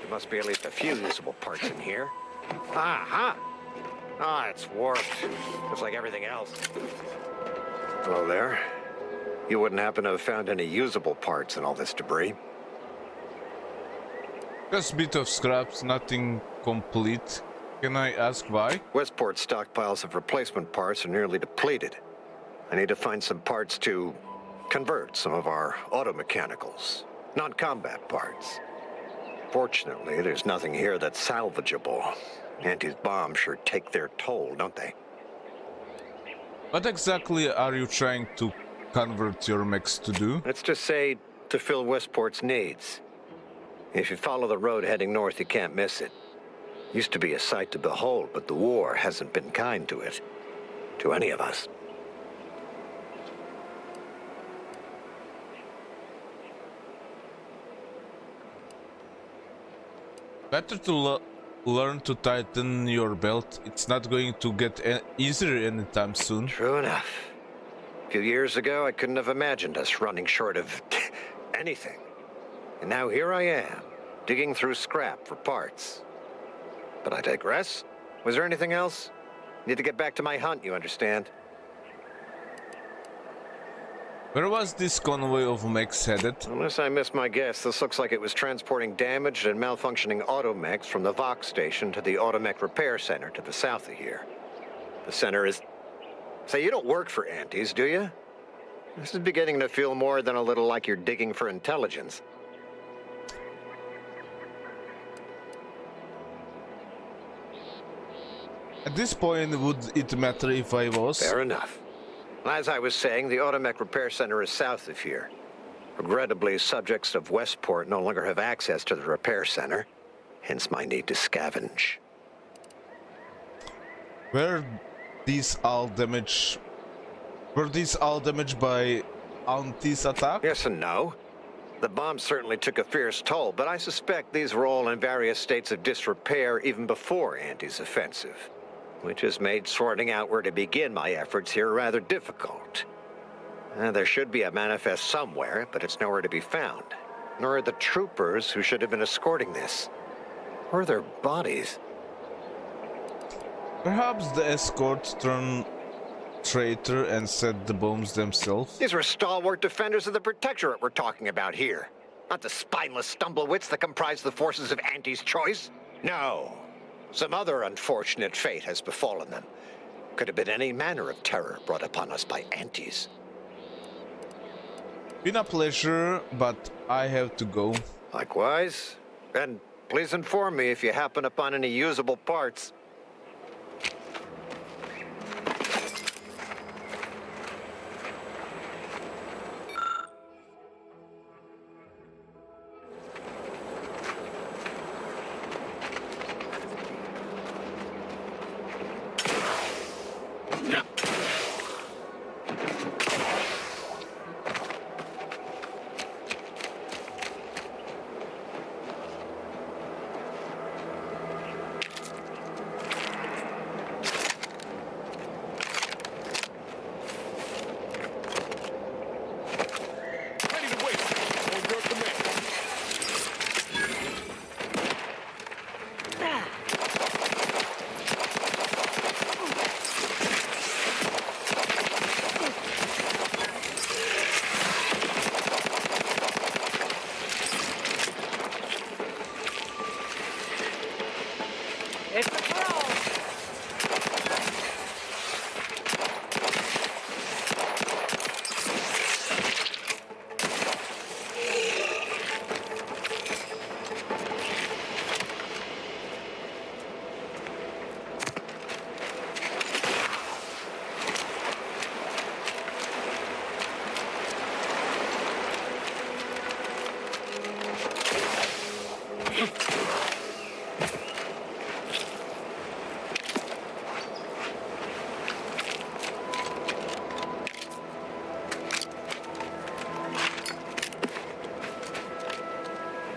There must be at least a few usable parts in here. Aha! Ah, it's warped. Just like everything else. Hello there. You wouldn't happen to have found any usable parts in all this debris? just a bit of scraps, nothing complete. Can I ask why? Westport's stockpiles of replacement parts are nearly depleted. I need to find some parts to convert some of our automechanicals, non-combat parts. Fortunately, there's nothing here that's salvageable. Auntie's bombs sure take their toll, don't they? What exactly are you trying to convert your mechs to do? Let's just say to fill Westport's needs. If you follow the road heading north, you can't miss it. Used to be a sight to behold, but the war hasn't been kind to it. To any of us. Better to learn to tighten your belt. It's not going to get easier anytime soon. True enough. A few years ago, I couldn't have imagined us running short of anything. And now here I am, digging through scrap for parts. But I digress. Was there anything else? Need to get back to my hunt, you understand? Where was this convoy of mechs headed? Unless I missed my guess, this looks like it was transporting damaged and malfunctioning automechs from the Vox station to the Automech Repair Center to the south of here. The center is... Say, you don't work for Antes, do you? This is beginning to feel more than a little like you're digging for intelligence. At this point, would it matter if I was? Fair enough. As I was saying, the Automech Repair Center is south of here. Regrettably, subjects of Westport no longer have access to the repair center, hence my need to scavenge. Were these all damaged by Auntie's attack? Yes and no. The bomb certainly took a fierce toll, but I suspect these were all in various states of disrepair even before Auntie's offensive, which has made sorting out where to begin my efforts here rather difficult. There should be a manifest somewhere, but it's nowhere to be found. Nor are the troopers who should have been escorting this. Or their bodies. Perhaps the escorts turned traitor and set the bombs themselves? These were stalwart defenders of the Protectorate we're talking about here. Not the spineless stumblewits that comprise the forces of Auntie's choice. No. Some other unfortunate fate has befallen them. Could have been any manner of terror brought upon us by Antes. Been a pleasure, but I have to go. Likewise. And please inform me if you happen upon any usable parts.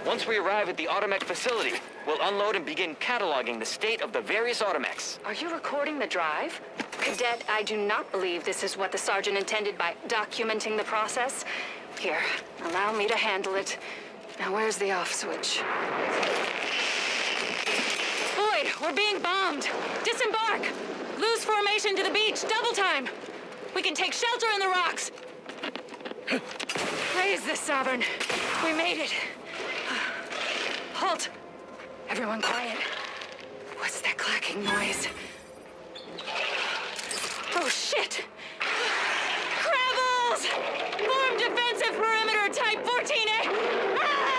Once we arrive at the Automech facility, we'll unload and begin cataloging the state of the various Automechs. Are you recording the drive? Cadet, I do not believe this is what the Sergeant intended by documenting the process. Here, allow me to handle it. Now where's the off switch? Boyd, we're being bombed! Disembark! Lose formation to the beach, double time! We can take shelter in the rocks! Praise the Sovereign. We made it. Halt! Everyone quiet. What's that clacking noise? Oh, shit! Crabbles! Form defensive perimeter type 14A! Ah!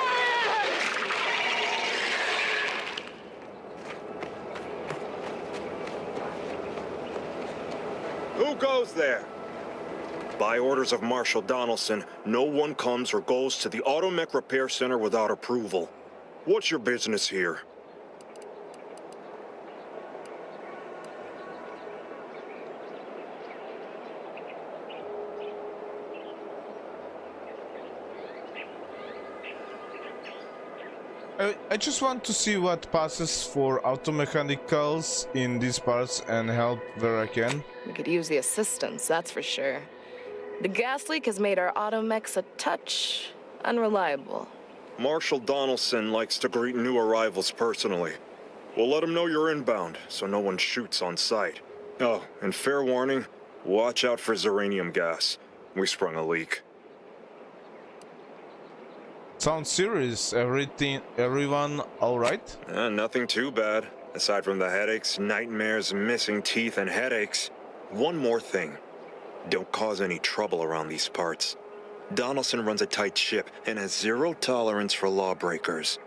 Who goes there? By orders of Marshal Donaldson, no one comes or goes to the Automech Repair Center without approval. What's your business here? I just want to see what passes for auto mechanicals in these parts and help where I can. We could use the assistance, that's for sure. The gas leak has made our automechs a touch unreliable. Marshal Donaldson likes to greet new arrivals personally. We'll let him know you're inbound, so no one shoots on sight. Oh, and fair warning, watch out for Zeranium gas. We sprung a leak. Sounds serious. Everyone alright? Nothing too bad, aside from the headaches, nightmares, missing teeth, and headaches. One more thing. Don't cause any trouble around these parts. Donaldson runs a tight ship and has zero tolerance for lawbreakers.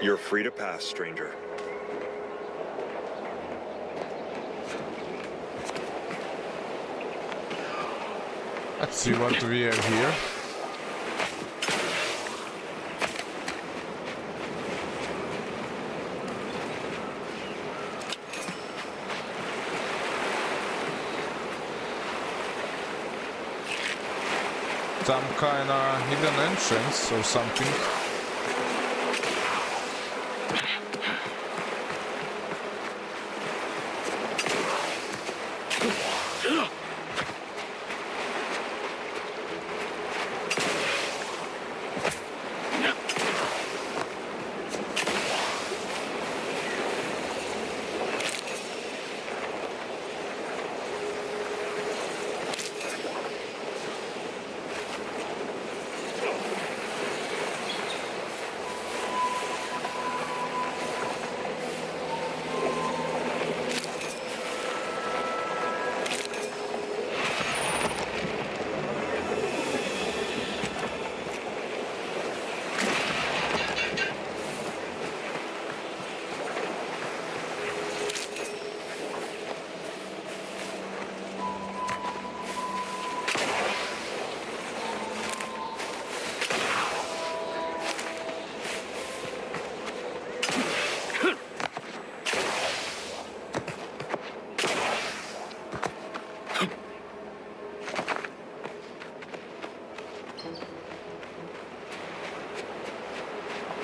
You're free to pass, stranger. Let's see what we have here. Some kind of hidden entrance or something.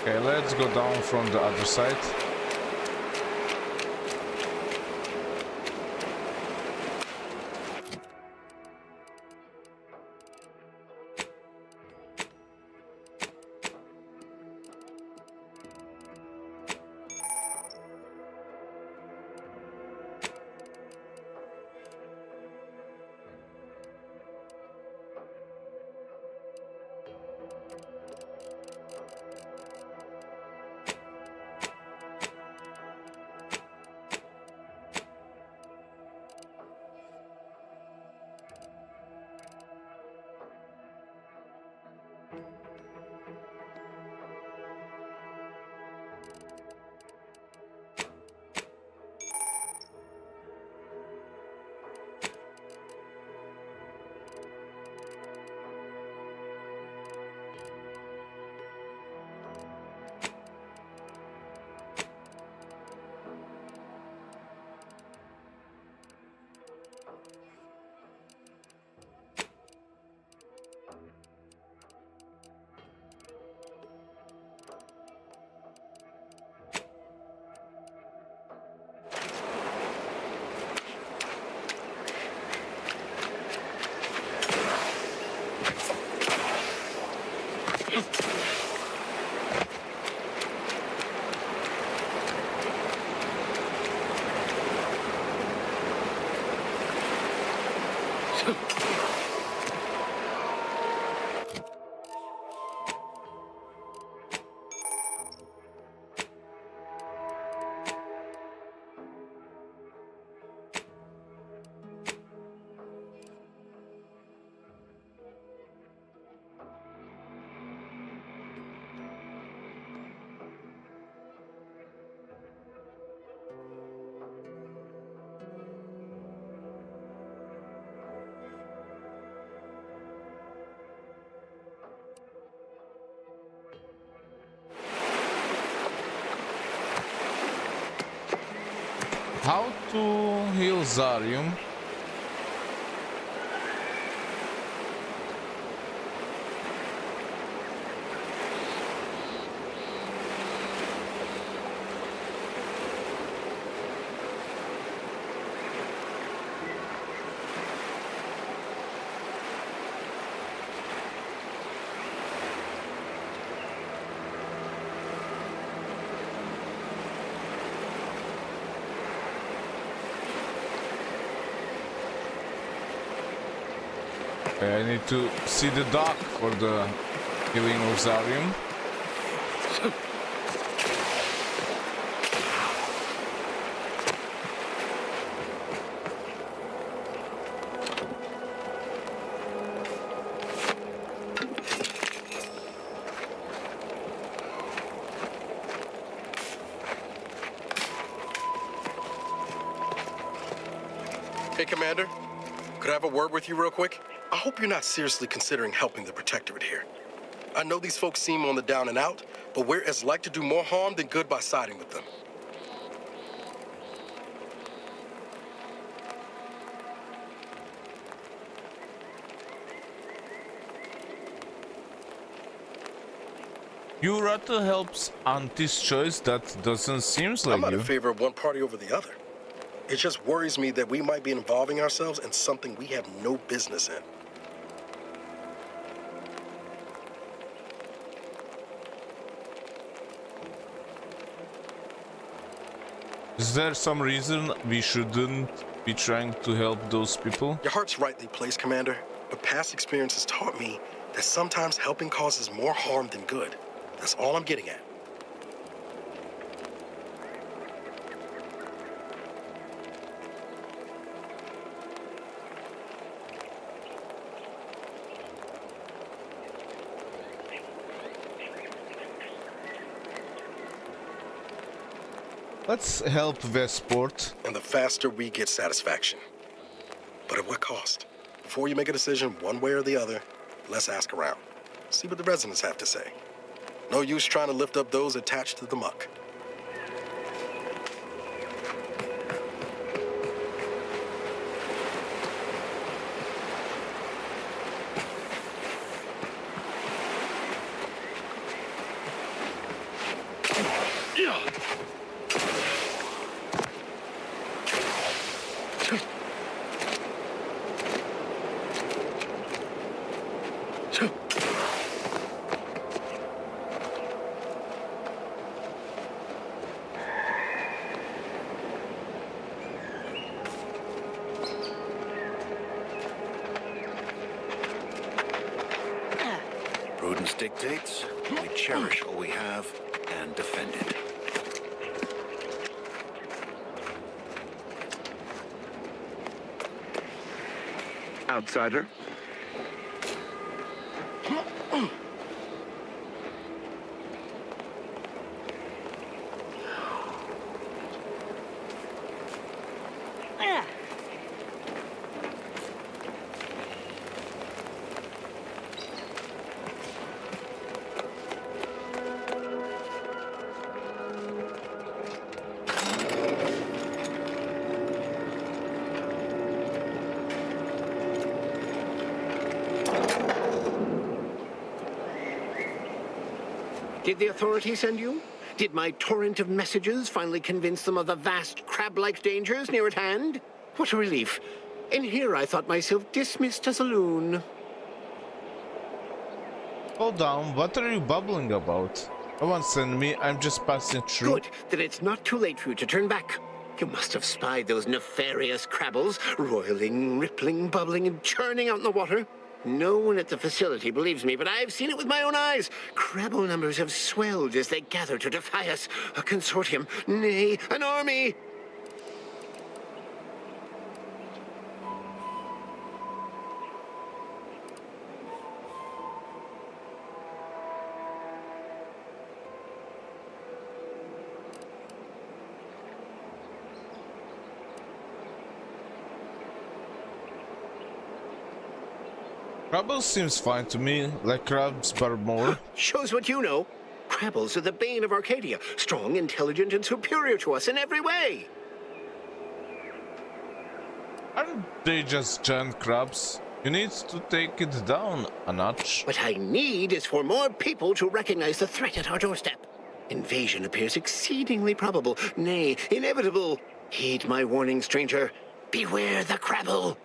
Okay, let's go down from the other side. How to heal Zarium? I need to see the dock for the healing Rosarium. Hey, Commander. Could I have a word with you real quick? I hope you're not seriously considering helping the Protectorate here. I know these folks seem on the down and out, but we're as like to do more harm than good by siding with them. You rather helps Auntie's choice. That doesn't seem like I'm not you. in favor of one party over the other. It just worries me that we might be involving ourselves in something we have no business in. Is there some reason we shouldn't be trying to help those people? Your heart's rightly placed, Commander, but past experience has taught me that sometimes helping causes more harm than good. That's all I'm getting at. Let's help Westport. And the faster we get satisfaction. But at what cost? Before you make a decision one way or the other, let's ask around. See what the residents have to say. No use trying to lift up those attached to the muck. Prudence dictates we cherish what we have and defend it. Outsider. Did the authorities send you? Did my torrent of messages finally convince them of the vast crab-like dangers near at hand? What a relief. In here I thought myself dismissed as a loon. Hold on, what are you bubbling about? No one send me, I'm just passing through. Good, that it's not too late for you to turn back. You must have spied those nefarious crabbles, roiling, rippling, bubbling, and churning out in the water. No one at the facility believes me, but I've seen it with my own eyes. Crabble numbers have swelled as they gather to defy us. A consortium, nay, an army. Crabbles seems fine to me, like crabs but more. Shows what you know. Crabbles are the bane of Arcadia. Strong, intelligent, and superior to us in every way. Aren't they just giant crabs? You need to take it down a notch. What I need is for more people to recognize the threat at our doorstep. Invasion appears exceedingly probable, nay, inevitable. Heed my warning, stranger. Beware the crabble.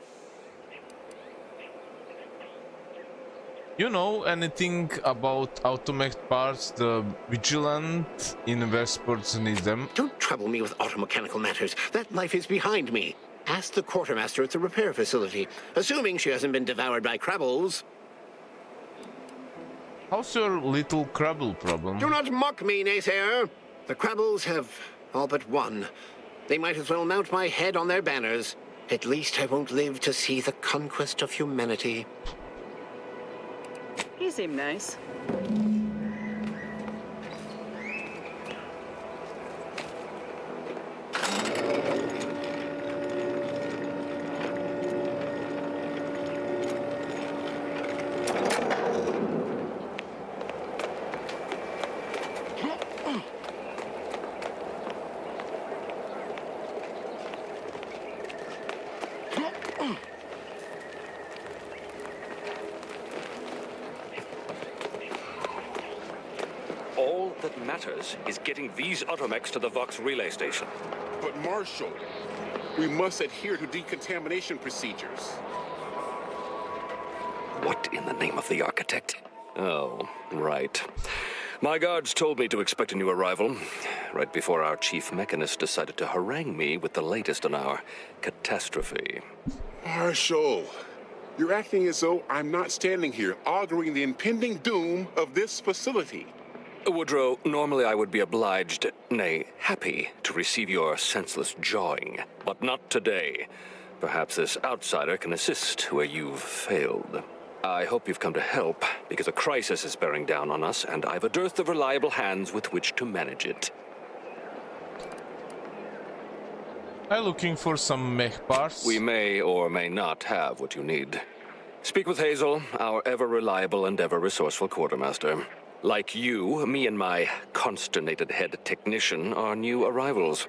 You know anything about automech parts? The Vigilant in Westport need them. Don't trouble me with automechanical matters. That life is behind me. Ask the quartermaster at the repair facility, assuming she hasn't been devoured by Krabbles. How's your little Krabble problem? Do not mock me, naysayer. The Krabbles have all but won. They might as well mount my head on their banners. At least I won't live to see the conquest of humanity. He seemed nice. All that matters is getting these automechs to the Vox relay station. But Marshal, we must adhere to decontamination procedures. What in the name of the architect? Oh, right. My guards told me to expect a new arrival, right before our chief mechanist decided to harangue me with the latest on our catastrophe. Marshal, you're acting as though I'm not standing here auguring the impending doom of this facility. Woodrow, normally I would be obliged, nay, happy, to receive your senseless jawing, but not today. Perhaps this outsider can assist where you've failed. I hope you've come to help, because a crisis is bearing down on us, and I've a dearth of reliable hands with which to manage it. I'm looking for some mech parts. We may or may not have what you need. Speak with Hazel, our ever-reliable and ever-resourceful quartermaster. Like you, me and my consternated head technician are new arrivals,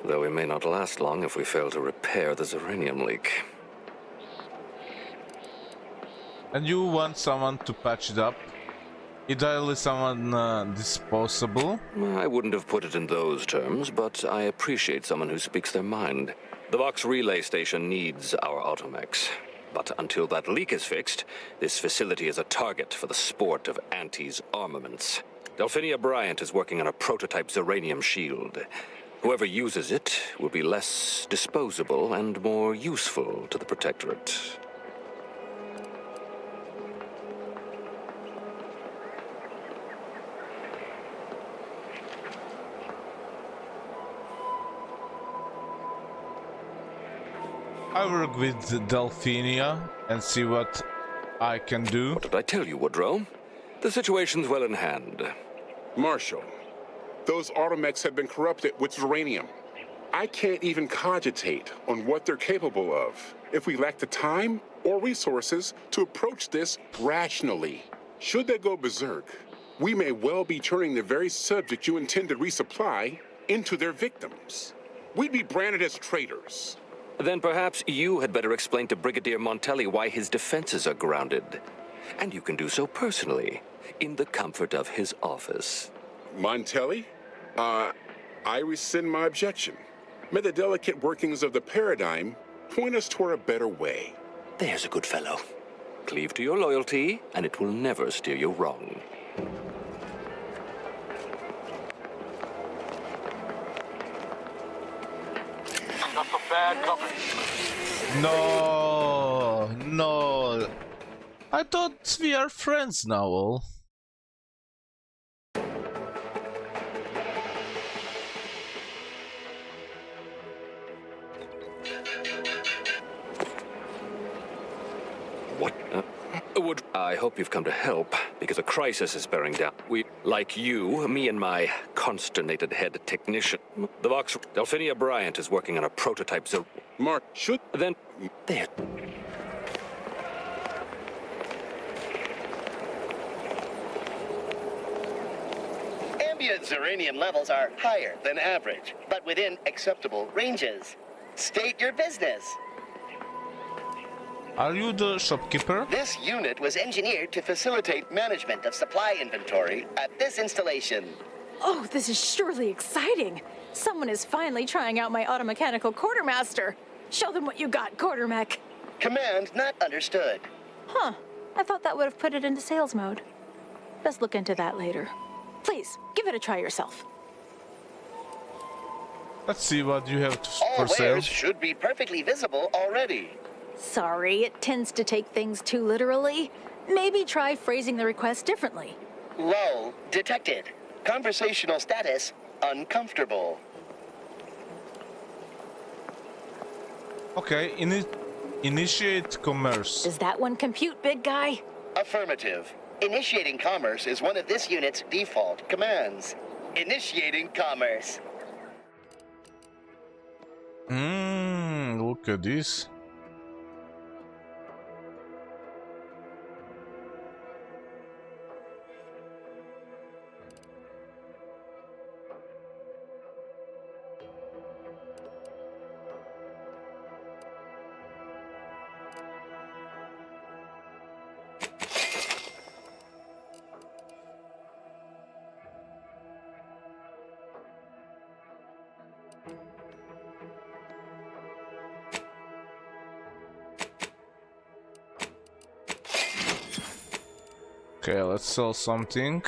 though we may not last long if we fail to repair the Zeranium leak. And you want someone to patch it up? Ideally someone disposable? I wouldn't have put it in those terms, but I appreciate someone who speaks their mind. The Vox relay station needs our automechs. But until that leak is fixed, this facility is a target for the sport of Auntie's armaments. Delphinia Bryant is working on a prototype Zeranium shield. Whoever uses it will be less disposable and more useful to the Protectorate. I work with Delphinia and see what I can do. What did I tell you, Woodrow? The situation's well in hand. Marshal, those automechs have been corrupted with Zeranium. I can't even cogitate on what they're capable of if we lack the time or resources to approach this rationally. Should they go berserk, we may well be turning the very subject you intend to resupply into their victims. We'd be branded as traitors. Then perhaps you had better explain to Brigadier Montelli why his defenses are grounded. And you can do so personally, in the comfort of his office. Montelli? I rescind my objection. May the delicate workings of the paradigm point us toward a better way. There's a good fellow. Cleave to your loyalty, and it will never steer you wrong. Got some bad company. No, no. I thought we are friends now, all. What? I hope you've come to help, because a crisis is bearing down. Like you, me and my consternated head technician. The Vox... Delphinia Bryant is working on a prototype Mark, should... Then... There. Ambient Zeranium levels are higher than average, but within acceptable ranges. State your business. Are you the shopkeeper? This unit was engineered to facilitate management of supply inventory at this installation. Oh, this is surely exciting. Someone is finally trying out my automechanical quartermaster. Show them what you got, Quartermech. Command not understood. Huh. I thought that would have put it into sales mode. Let's look into that later. Please, give it a try yourself. Let's see what you have All for sale. wares should be perfectly visible already. Sorry, it tends to take things too literally. Maybe try phrasing the request differently. Lull detected. Conversational status uncomfortable. Okay, initiate commerce. Does that one compute, big guy? Affirmative. Initiating commerce is one of this unit's default commands. Initiating commerce. Look at this. Okay, let's sell something.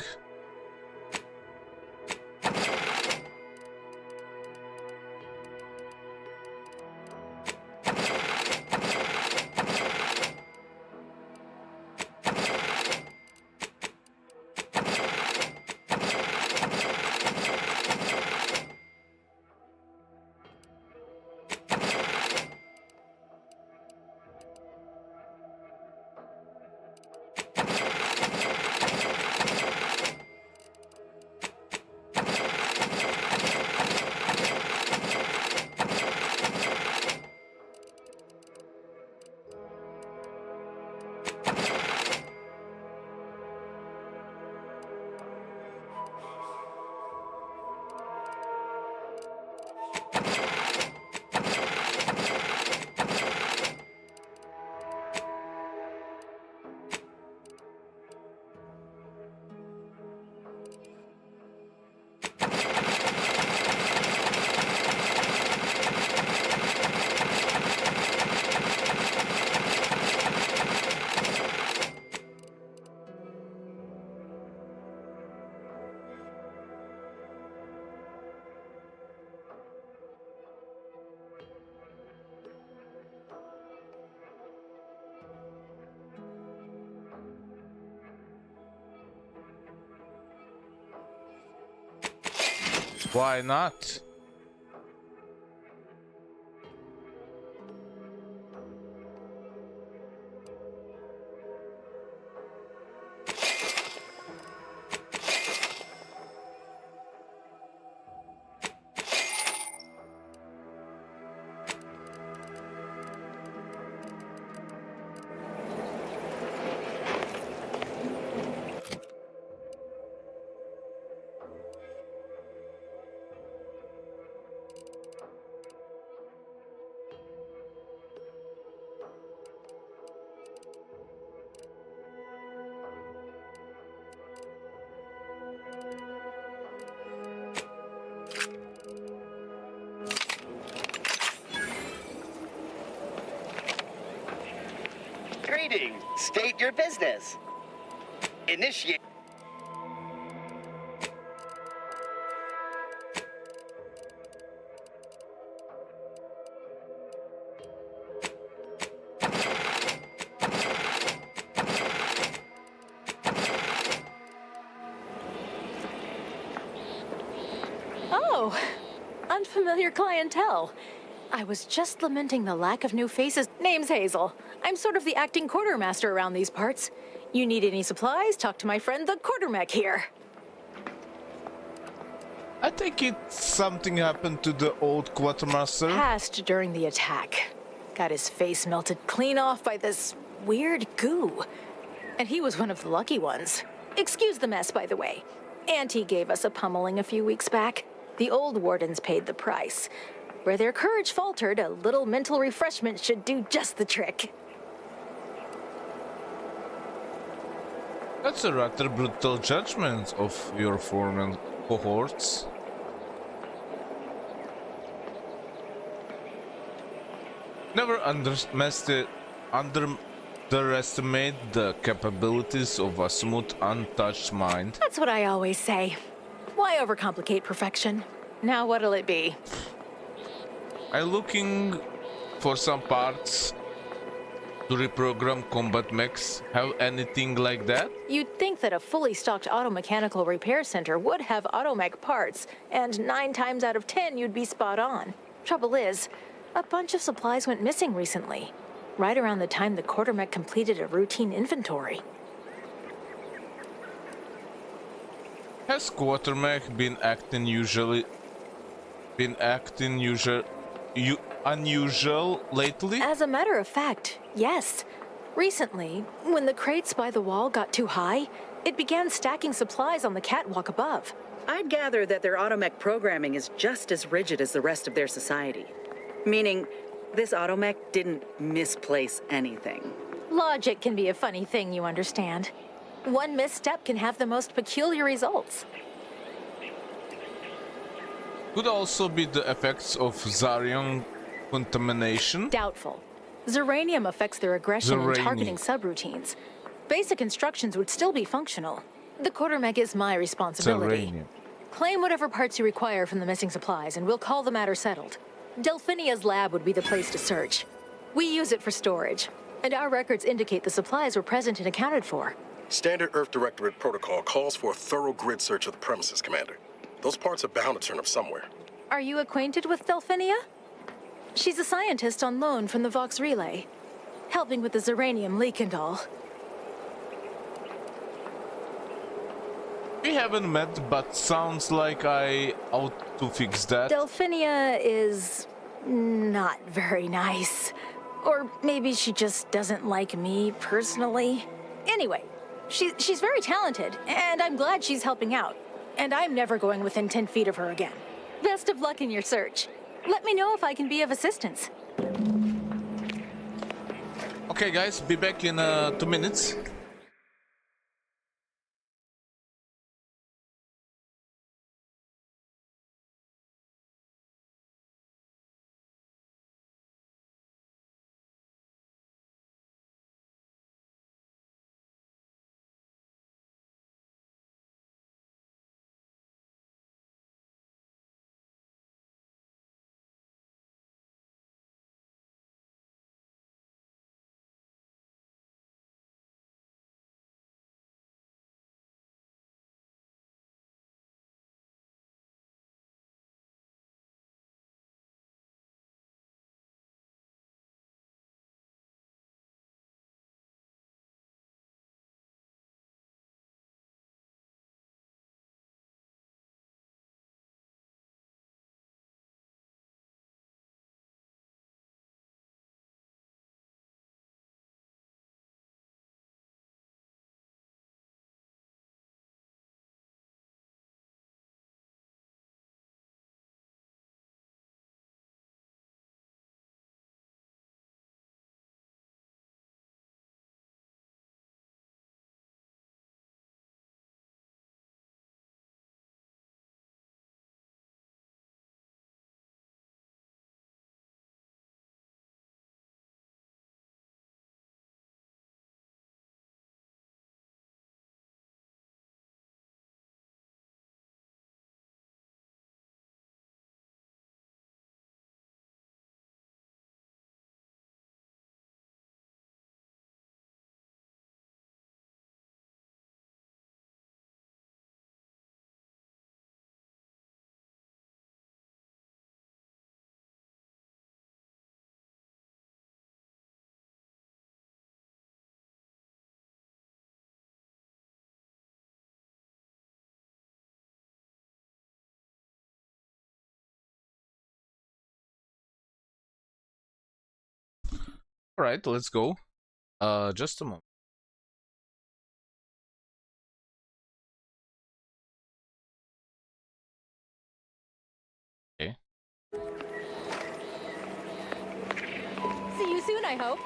Why not? Greetings. State your business. Initiate. Oh, unfamiliar clientele. I was just lamenting the lack of new faces. Name's Hazel. I'm sort of the acting quartermaster around these parts. You need any supplies? Talk to my friend the quartermech here. I think something happened to the old quartermaster. Passed during the attack. Got his face melted clean off by this weird goo. And he was one of the lucky ones. Excuse the mess, by the way. Auntie gave us a pummeling a few weeks back. The old wardens paid the price. Where their courage faltered, a little mental refreshment should do just the trick. That's a rather brutal judgment of your former cohorts. Never underestimate the capabilities of a smooth, untouched mind. That's what I always say. Why overcomplicate perfection? Now what'll it be? I'm looking for some parts to reprogram combat mechs. Have anything like that? You'd think that a fully stocked auto-mechanical repair center would have automech parts, and 9 times out of 10 you'd be spot on. Trouble is, a bunch of supplies went missing recently, right around the time the quartermech completed a routine inventory. Has Quartermech been acting unusual lately? As a matter of fact, yes. Recently, when the crates by the wall got too high, it began stacking supplies on the catwalk above. I'd gather that their automech programming is just as rigid as the rest of their society. Meaning, this automech didn't misplace anything. Logic can be a funny thing, you understand. One misstep can have the most peculiar results. Could also be the effects of Zarion contamination. Doubtful. Zeranium affects their aggression and targeting subroutines. Basic instructions would still be functional. The quartermech is my responsibility. Claim whatever parts you require from the missing supplies, and we'll call the matter settled. Delphinia's lab would be the place to search. We use it for storage, and our records indicate the supplies were present and accounted for. Standard Earth Directorate protocol calls for a thorough grid search of the premises, Commander. Those parts are bound to turn up somewhere. Are you acquainted with Delphinia? She's a scientist on loan from the Vox Relay, helping with the Zeranium leak and all. We haven't met, but sounds like I ought to fix that. Delphinia is not very nice. Or maybe she just doesn't like me personally. Anyway, she's very talented, and I'm glad she's helping out. And I'm never going within 10 feet of her again. Best of luck in your search. Let me know if I can be of assistance. Okay guys, be back in 2 minutes. Alright, let's go. Just a moment. Okay. See you soon, I hope.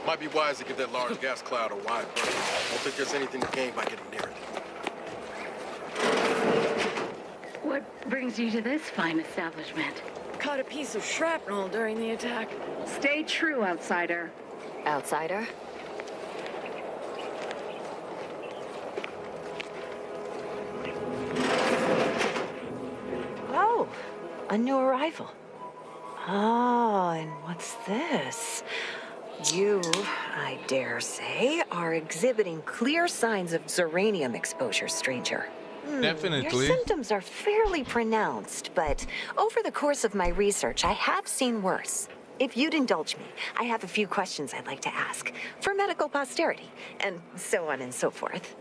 Might be wise to give that large gas cloud a wide berth. Don't think there's anything to gain by getting near it. What brings you to this fine establishment? Caught a piece of shrapnel during the attack. Stay true, outsider. Outsider? Oh, a new arrival. Oh, and what's this? You, I dare say, are exhibiting clear signs of Zeranium exposure, stranger. Definitely. Your symptoms are fairly pronounced, but over the course of my research, I have seen worse. If you'd indulge me, I have a few questions I'd like to ask for medical posterity, and so on and so forth.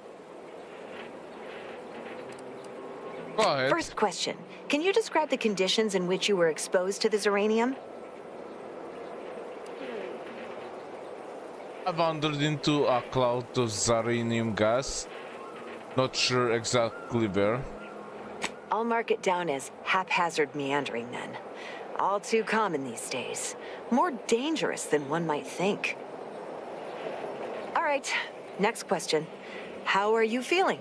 Go ahead. First question, can you describe the conditions in which you were exposed to the Zeranium? I wandered into a cloud of Zeranium gas. Not sure exactly where. I'll mark it down as haphazard meandering then. All too common these days. More dangerous than one might think. All right, next question. How are you feeling?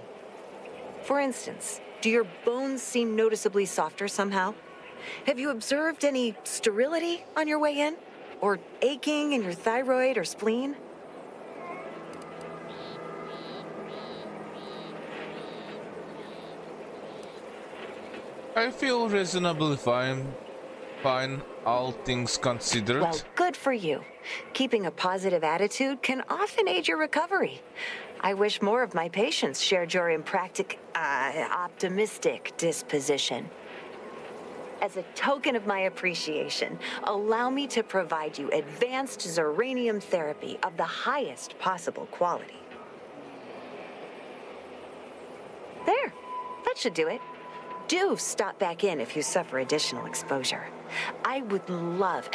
For instance, do your bones seem noticeably softer somehow? Have you observed any sterility on your way in? Or aching in your thyroid or spleen? I feel reasonably fine, all things considered. Well, good for you. Keeping a positive attitude can often aid your recovery. I wish more of my patients shared your optimistic disposition. As a token of my appreciation, allow me to provide you advanced Zeranium therapy of the highest possible quality. There, that should do it. Do stop back in if you suffer additional exposure. I would love,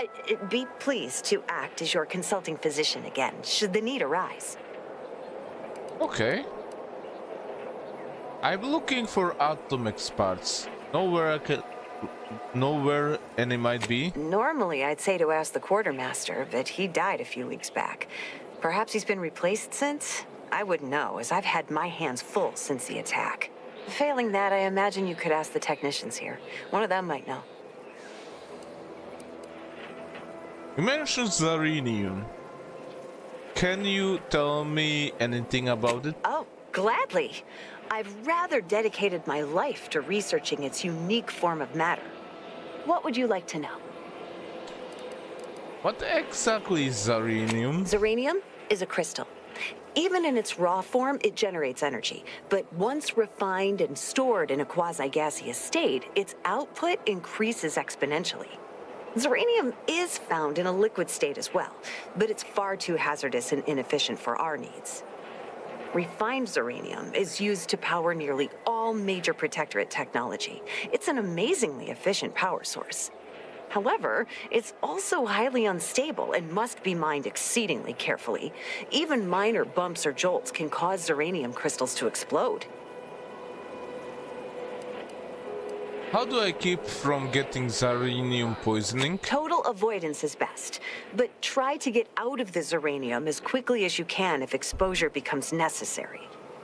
be pleased to act as your consulting physician again, should the need arise. Okay. I'm looking for Atomex parts. Nowhere any might be. Normally, I'd say to ask the quartermaster, but he died a few weeks back. Perhaps he's been replaced since? I wouldn't know, as I've had my hands full since the attack. Failing that, I imagine you could ask the technicians here. One of them might know. You mentioned Zeranium. Can you tell me anything about it? Oh, gladly. I've rather dedicated my life to researching its unique form of matter. What would you like to know? What exactly is Zeranium? Zeranium is a crystal. Even in its raw form, it generates energy. But once refined and stored in a quasi-gaseous state, its output increases exponentially. Zeranium is found in a liquid state as well, but it's far too hazardous and inefficient for our needs. Refined Zeranium is used to power nearly all major Protectorate technology. It's an amazingly efficient power source. However, it's also highly unstable and must be mined exceedingly carefully. Even minor bumps or jolts can cause Zeranium crystals to explode. How do I keep from getting Zeranium poisoning? Total avoidance is best, but try to get out of the Zeranium as quickly as you can if exposure becomes necessary.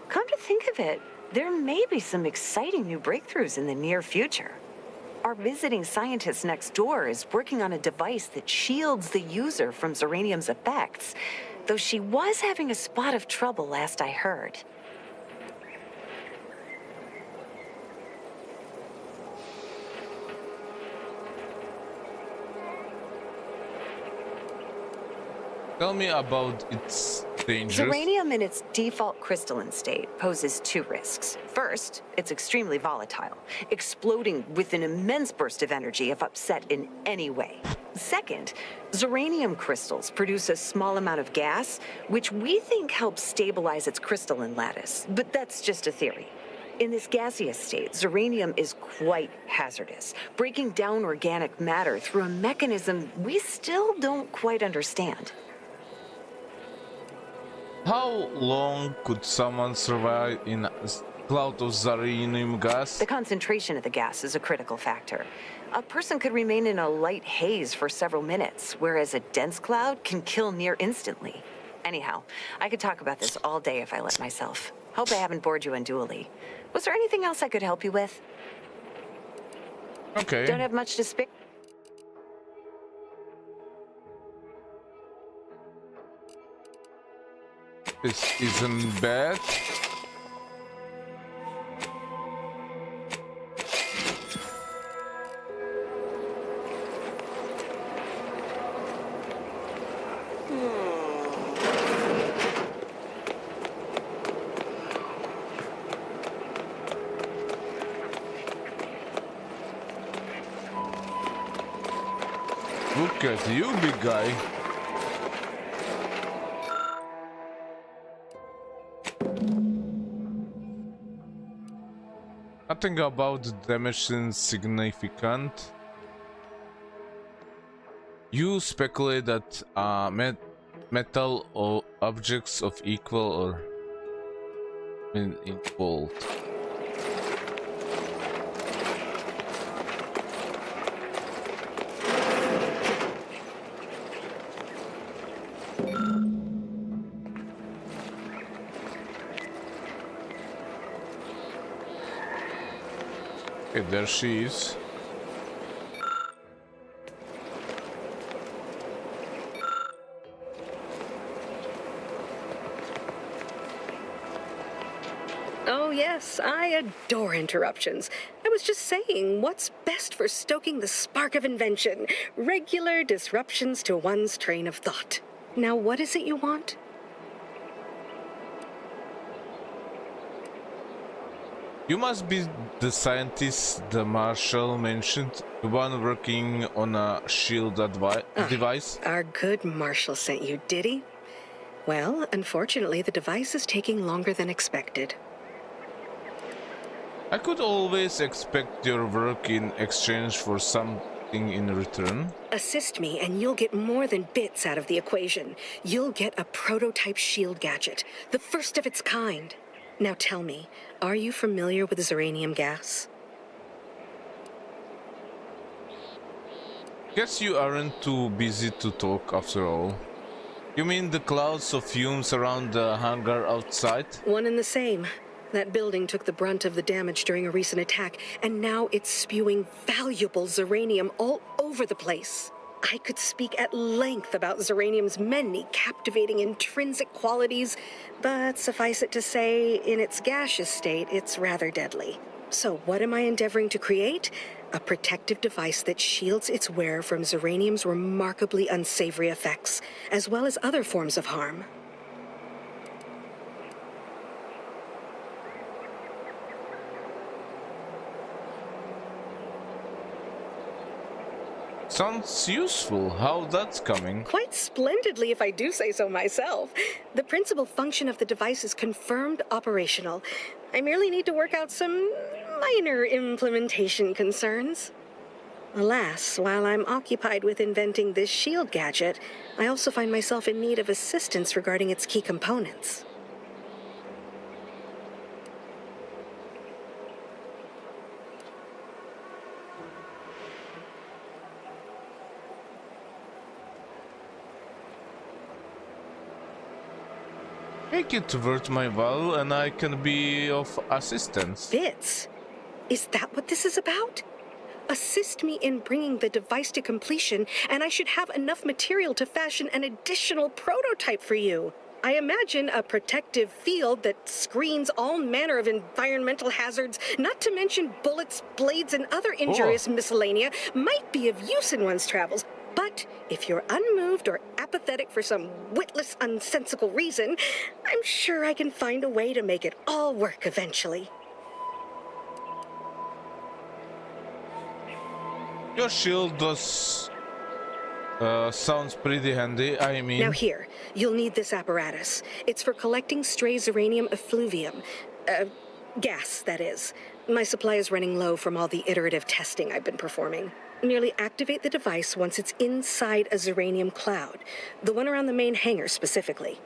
Come to think of it, there may be some exciting new breakthroughs in the near future. Our visiting scientist next door is working on a device that shields the user from Zeranium's effects, though she was having a spot of trouble last I heard. Tell me about its dangers. Zeranium in its default crystalline state poses two risks. First, it's extremely volatile, exploding with an immense burst of energy if upset in any way. Second, Zeranium crystals produce a small amount of gas, which we think helps stabilize its crystalline lattice, but that's just a theory. In this gaseous state, Zeranium is quite hazardous, breaking down organic matter through a mechanism we still don't quite understand. How long could someone survive in a cloud of Zeranium gas? The concentration of the gas is a critical factor. A person could remain in a light haze for several minutes, whereas a dense cloud can kill near instantly. Anyhow, I could talk about this all day if I let myself. Hope I haven't bored you unduly. Was there anything else I could help you with? Okay. Don't have much to spare. This isn't bad. Look at you, big guy. Nothing about the damage is significant. You speculate that metal or objects of equal or involved. Okay, there she is. Oh yes, I adore interruptions. I was just saying, what's best for stoking the spark of invention? Regular disruptions to one's train of thought. Now what is it you want? You must be the scientist the Marshal mentioned, the one working on a shield device. Our good Marshal sent you, did he? Well, unfortunately, the device is taking longer than expected. I could always expect your work in exchange for something in return. Assist me, and you'll get more than bits out of the equation. You'll get a prototype shield gadget, the first of its kind. Now tell me, are you familiar with Zeranium gas? Guess you aren't too busy to talk after all. You mean the clouds of fumes around the hangar outside? One and the same. That building took the brunt of the damage during a recent attack, and now it's spewing valuable Zeranium all over the place. I could speak at length about Zeranium's many captivating intrinsic qualities, but suffice it to say, in its gaseous state, it's rather deadly. So what am I endeavoring to create? A protective device that shields its wearer from Zeranium's remarkably unsavory effects, as well as other forms of harm. Sounds useful. How that's coming? Quite splendidly, if I do say so myself. The principal function of the device is confirmed operational. I merely need to work out some minor implementation concerns. Alas, while I'm occupied with inventing this shield gadget, I also find myself in need of assistance regarding its key components. Make it worth my while and I can be of assistance. Bits? Is that what this is about? Assist me in bringing the device to completion, and I should have enough material to fashion an additional prototype for you. I imagine a protective field that screens all manner of environmental hazards, not to mention bullets, blades, and other injurious miscellanea, might be of use in one's travels. But if you're unmoved or apathetic for some witless, unsensical reason, I'm sure I can find a way to make it all work eventually. Your shield does sounds pretty handy, I mean... Now here, you'll need this apparatus. It's for collecting stray Zeranium effluvium. Gas, that is. My supply is running low from all the iterative testing I've been performing. Merely activate the device once it's inside a Zeranium cloud, the one around the main hangar specifically.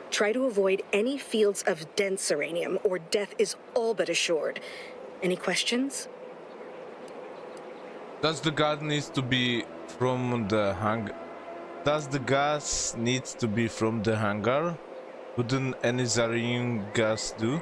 Try to avoid any fields of dense Zeranium, or death is all but assured. Any questions? Does the guard need to be from the Does the gas need to be from the hangar? Wouldn't any Zarian gas do?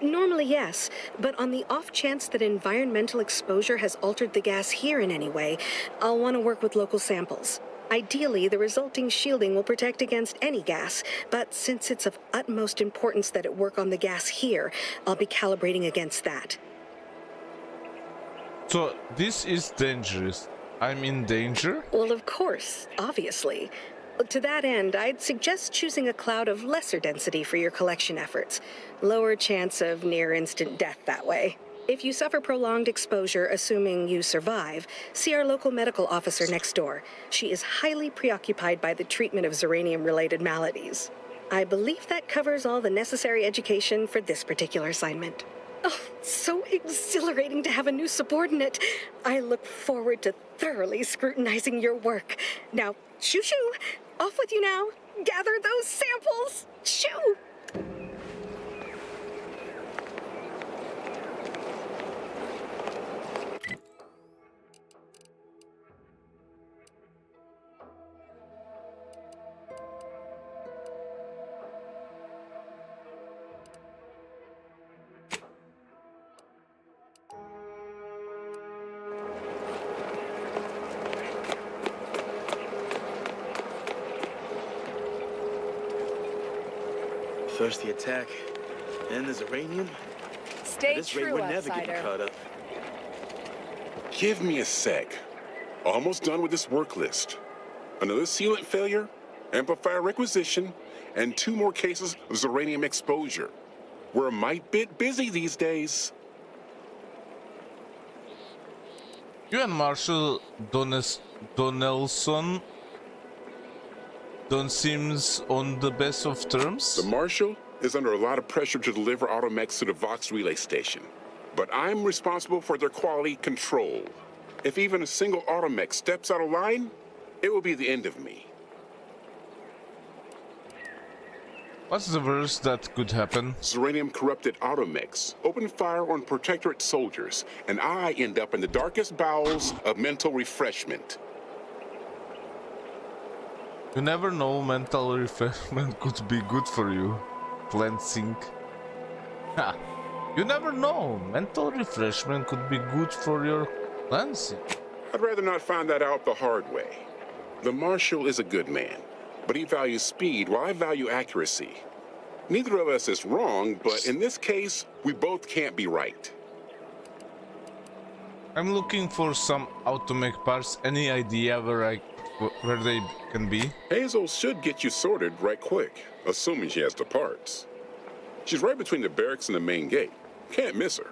Normally, yes, but on the off chance that environmental exposure has altered the gas here in any way, I'll want to work with local samples. Ideally, the resulting shielding will protect against any gas, but since it's of utmost importance that it work on the gas here, I'll be calibrating against that. So, this is dangerous. I'm in danger? Well, of course, obviously. To that end, I'd suggest choosing a cloud of lesser density for your collection efforts. Lower chance of near-instant death that way. If you suffer prolonged exposure, assuming you survive, see our local medical officer next door. She is highly preoccupied by the treatment of Zeranium-related maladies. I believe that covers all the necessary education for this particular assignment. Oh, so exhilarating to have a new subordinate. I look forward to thoroughly scrutinizing your work. Now, shoo-shoo! Off with you now! Gather those samples! Shoo! First the attack, then there's uranium. Stay At this rate, true, we're never outsider. getting caught up. Give me a sec. Almost done with this work list. Another sealant failure, amplifier requisition, and 2 more cases of Zeranium exposure. We're a mite bit busy these days. You and Marshall Donelson don't seem on the best of terms. The Marshal is under a lot of pressure to deliver automechs to the Vox relay station. But I'm responsible for their quality control. If even a single automech steps out of line, it will be the end of me. What's the worst that could happen? Zeranium-corrupted automechs open fire on Protectorate soldiers, and I end up in the darkest bowels of mental refreshment. You never know, mental refreshment could be good for you. Cleansing. Ha! You never know, mental refreshment could be good for your cleansing. I'd rather not find that out the hard way. The Marshal is a good man, but he values speed while I value accuracy. Neither of us is wrong, but in this case, we both can't be right. I'm looking for some automech parts. Any idea where they can be? Hazel should get you sorted right quick, assuming she has the parts. She's right between the barracks and the main gate. Can't miss her.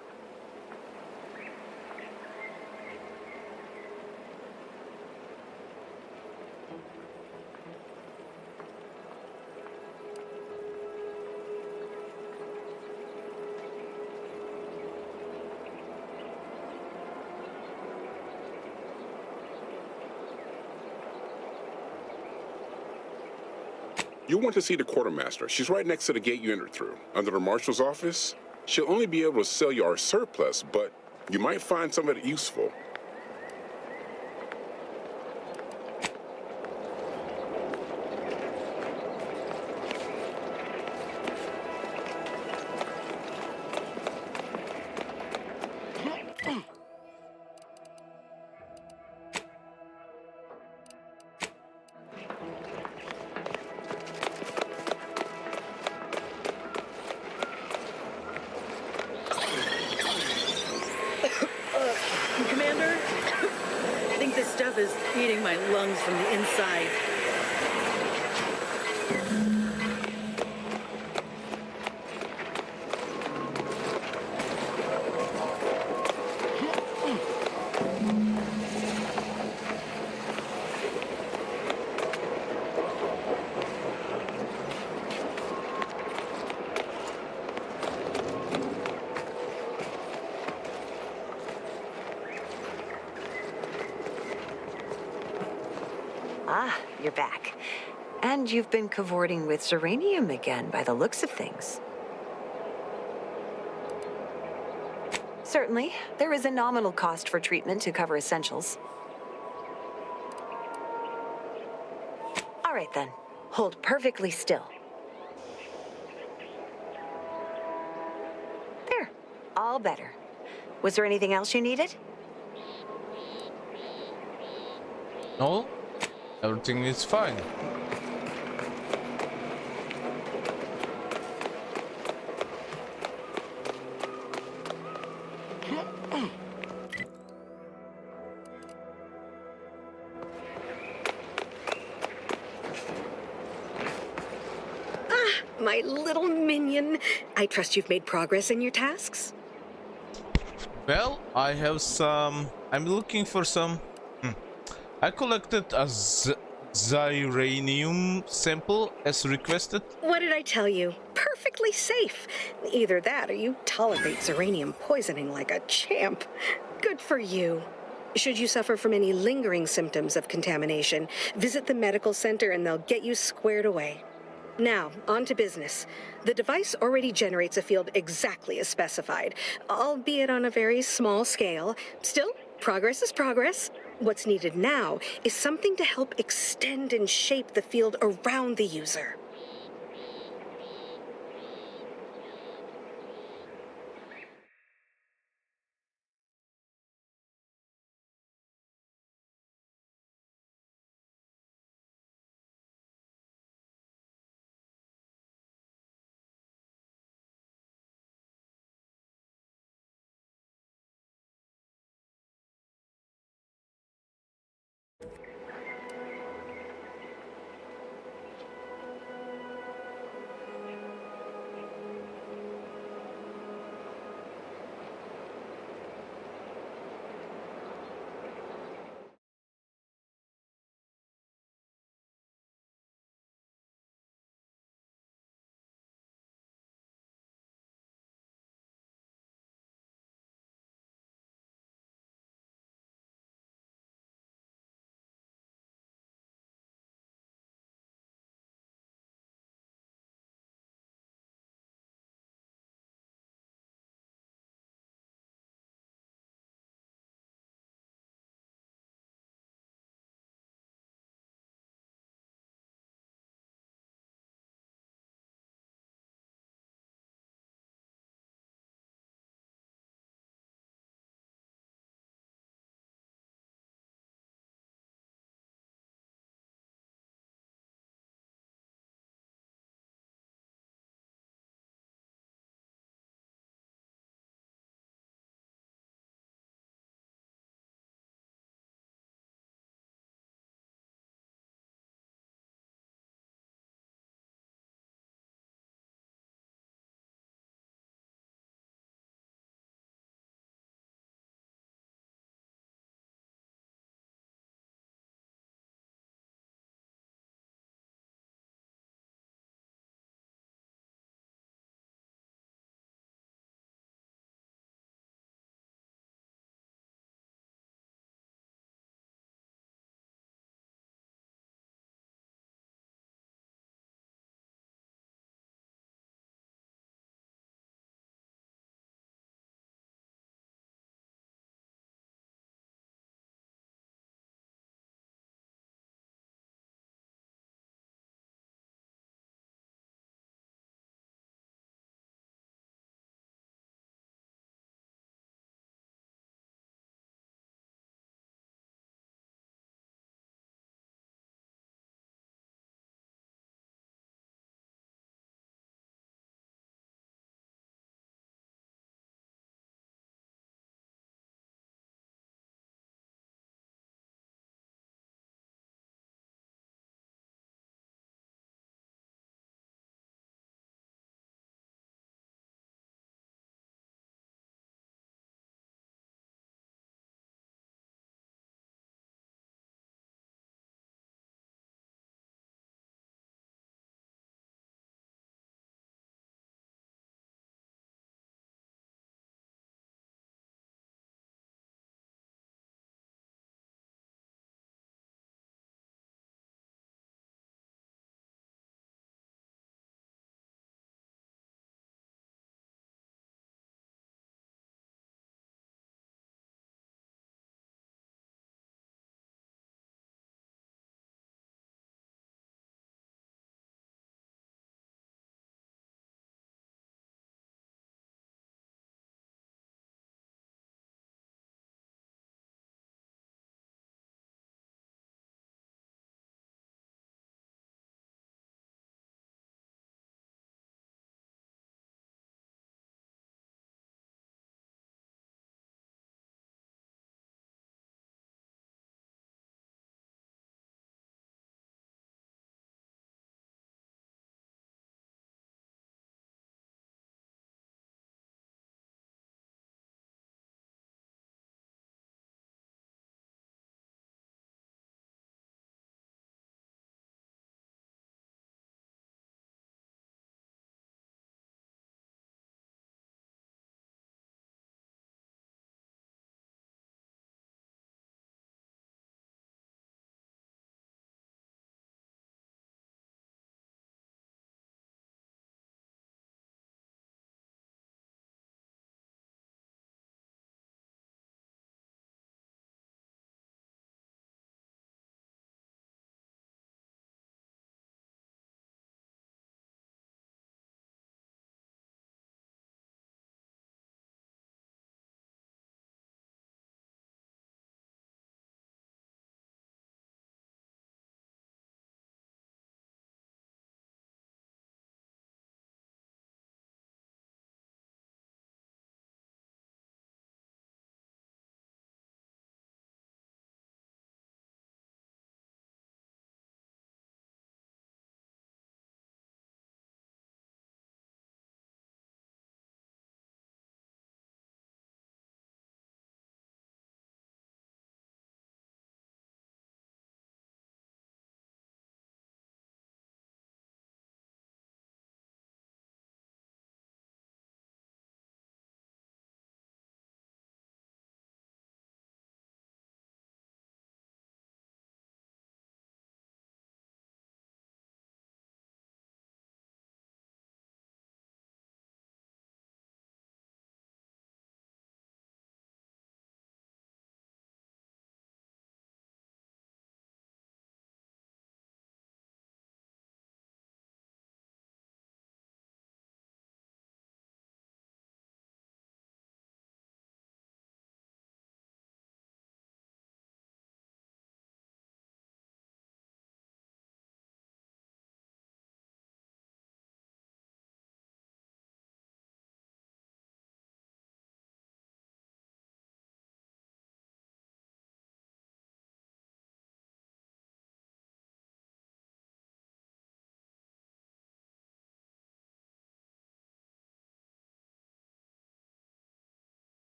You want to see the quartermaster. She's right next to the gate you entered through. Under the marshal's office, she'll only be able to sell you our surplus, but you might find some of it useful. Commander, I think this stuff is eating my lungs from the inside. Ah, you're back. And you've been cavorting with Zeranium again, by the looks of things. Certainly, there is a nominal cost for treatment to cover essentials. All right then. Hold perfectly still. There. All better. Was there anything else you needed? No, everything is fine. My little minion. I trust you've made progress in your tasks? Well, I have some... I'm looking for some... I collected a Xyranium sample as requested. What did I tell you? Perfectly safe. Either that or you tolerate Xyranium poisoning like a champ. Good for you. Should you suffer from any lingering symptoms of contamination, visit the medical center and they'll get you squared away. Now, on to business. The device already generates a field exactly as specified, albeit on a very small scale. Still, progress is progress. What's needed now is something to help extend and shape the field around the user.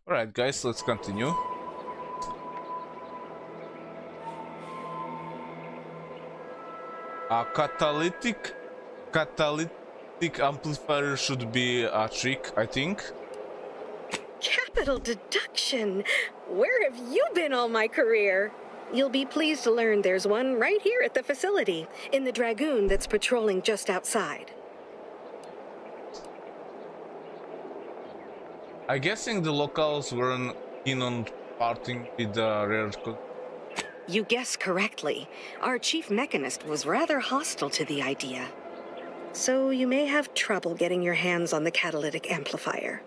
Alright guys, let's continue. A catalytic amplifier should be a trick, I think. Capital deduction! Where have you been all my career? You'll be pleased to learn there's one right here at the facility, in the Dragoon that's patrolling just outside. I'm guessing the locals weren't keen on parting with the rare. You guessed correctly. Our chief mechanist was rather hostile to the idea. So you may have trouble getting your hands on the catalytic amplifier.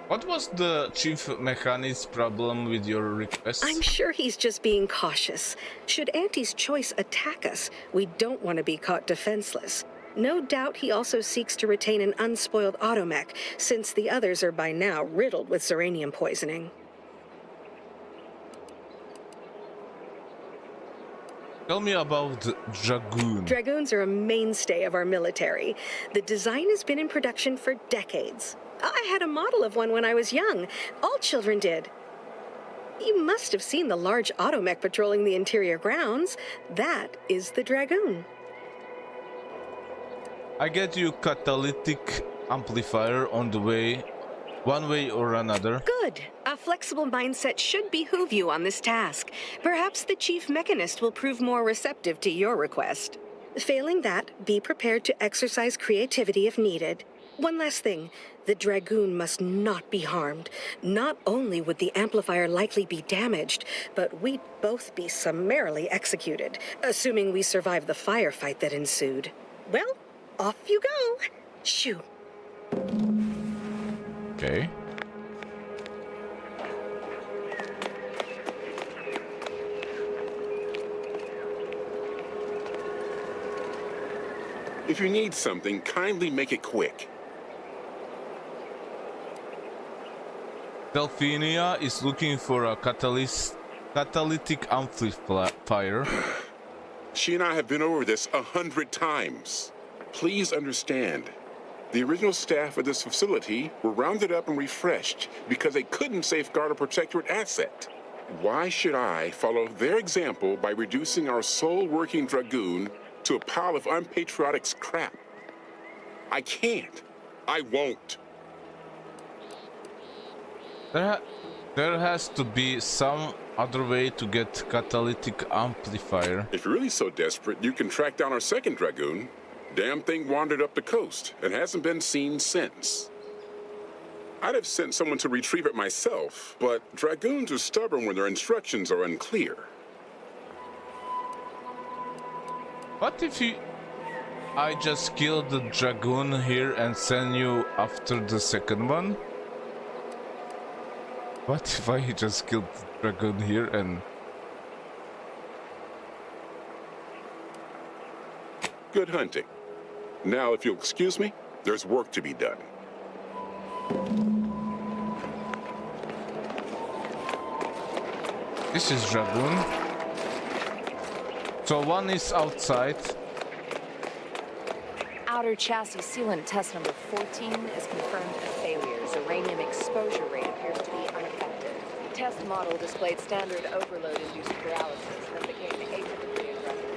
What was the chief mechanist's problem with your request? I'm sure he's just being cautious. Should Auntie's choice attack us, we don't want to be caught defenseless. No doubt he also seeks to retain an unspoiled automech, since the others are by now riddled with Zeranium poisoning. Tell me about the Dragoon. Dragoons are a mainstay of our military. The design has been in production for decades. I had a model of one when I was young. All children did. You must have seen the large automech patrolling the interior grounds. That is the Dragoon. I get you catalytic amplifier on the way, one way or another. Good. A flexible mindset should behoove you on this task. Perhaps the chief mechanist will prove more receptive to your request. Failing that, be prepared to exercise creativity if needed. One last thing. The Dragoon must not be harmed. Not only would the amplifier likely be damaged, but we'd both be summarily executed, assuming we survive the firefight that ensued. Well, off you go. Shoo. Okay. If you need something, kindly make it quick. Delphinia is looking for a catalytic amplifier. She and I have been over this 100 times. Please understand, the original staff of this facility were rounded up and refreshed because they couldn't safeguard a protectorate asset. Why should I follow their example by reducing our sole working Dragoon to a pile of unpatriotic scrap? I can't. I won't. There has to be some other way to get catalytic amplifier. If you're really so desperate, you can track down our second Dragoon. Damn thing wandered up the coast and hasn't been seen since. I'd have sent someone to retrieve it myself, but Dragoons are stubborn when their instructions are unclear. What if I just kill the Dragoon here and send you after the second one? What if I just killed the Dragoon here and... Good hunting. Now, if you'll excuse me, there's work to be done. This is Dragoon. So one is outside. Outer chassis sealant test number 14 is confirmed a failure. Uranium exposure rate appears to be unaffected. Test model displayed standard overload-induced paralysis that became atypically aggressive.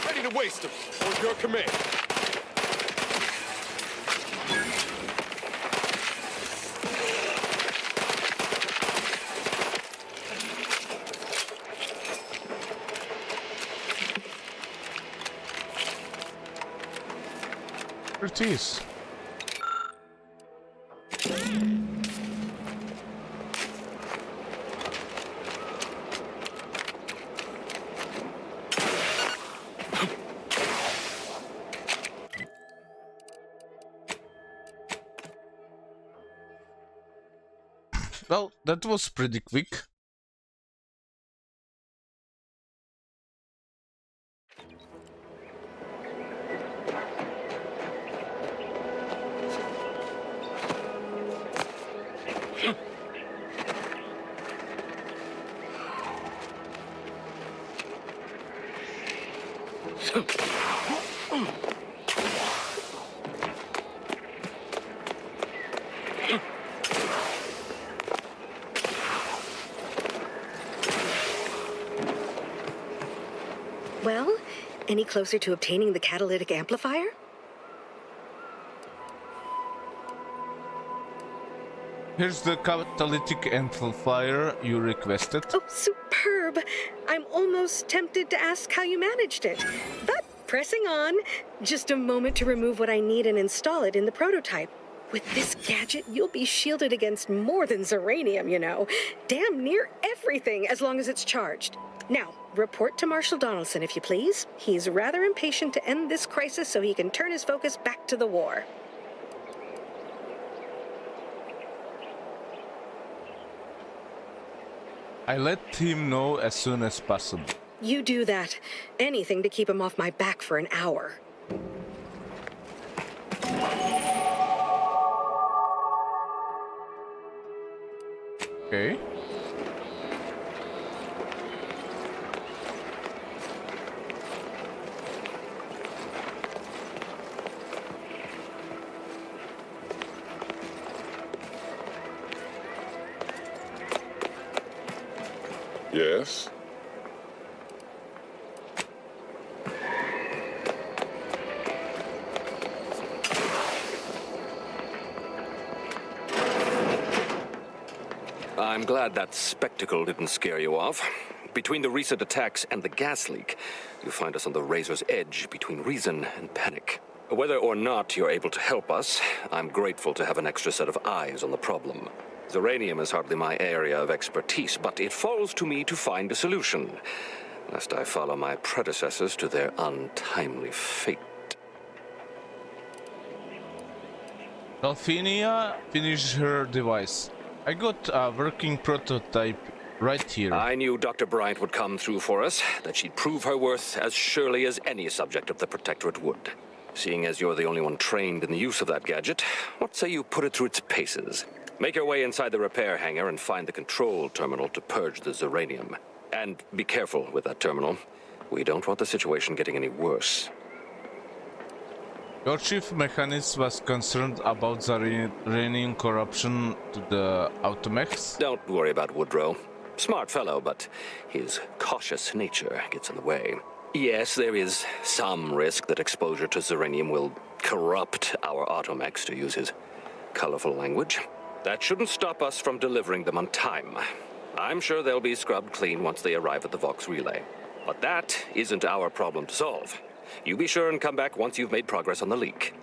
Ready to waste them. Or your command. it is. Well, that was pretty quick. Well, any closer to obtaining the catalytic amplifier? Here's the catalytic amplifier you requested. Oh, superb! I'm almost tempted to ask how you managed it. But pressing on, just a moment to remove what I need and install it in the prototype. With this gadget, you'll be shielded against more than Zeranium, you know. Damn near everything, as long as it's charged. Now, report to Marshal Donaldson, if you please. He's rather impatient to end this crisis so he can turn his focus back to the war. I let him know as soon as possible. You do that. Anything to keep him off my back for an hour. Okay. Yes? I'm glad that spectacle didn't scare you off. Between the recent attacks and the gas leak, you find us on the razor's edge between reason and panic. Whether or not you're able to help us, I'm grateful to have an extra set of eyes on the problem. Zeranium is hardly my area of expertise, but it falls to me to find a solution, lest I follow my predecessors to their untimely fate. Delphinia finished her device. I got a working prototype right here. I knew Dr. Bryant would come through for us, that she'd prove her worth as surely as any subject of the Protectorate would. Seeing as you're the only one trained in the use of that gadget, what say you put it through its paces? Make your way inside the repair hangar and find the control terminal to purge the Zeranium. And be careful with that terminal. We don't want the situation getting any worse. Your chief mechanist was concerned about Zeranium corruption to the automechs? Don't worry about Woodrow. Smart fellow, but his cautious nature gets in the way. Yes, there is some risk that exposure to Zeranium will corrupt our automechs, to use his colorful language. That shouldn't stop us from delivering them on time. I'm sure they'll be scrubbed clean once they arrive at the Vox relay. But that isn't our problem to solve. You be sure and come back once you've made progress on the leak.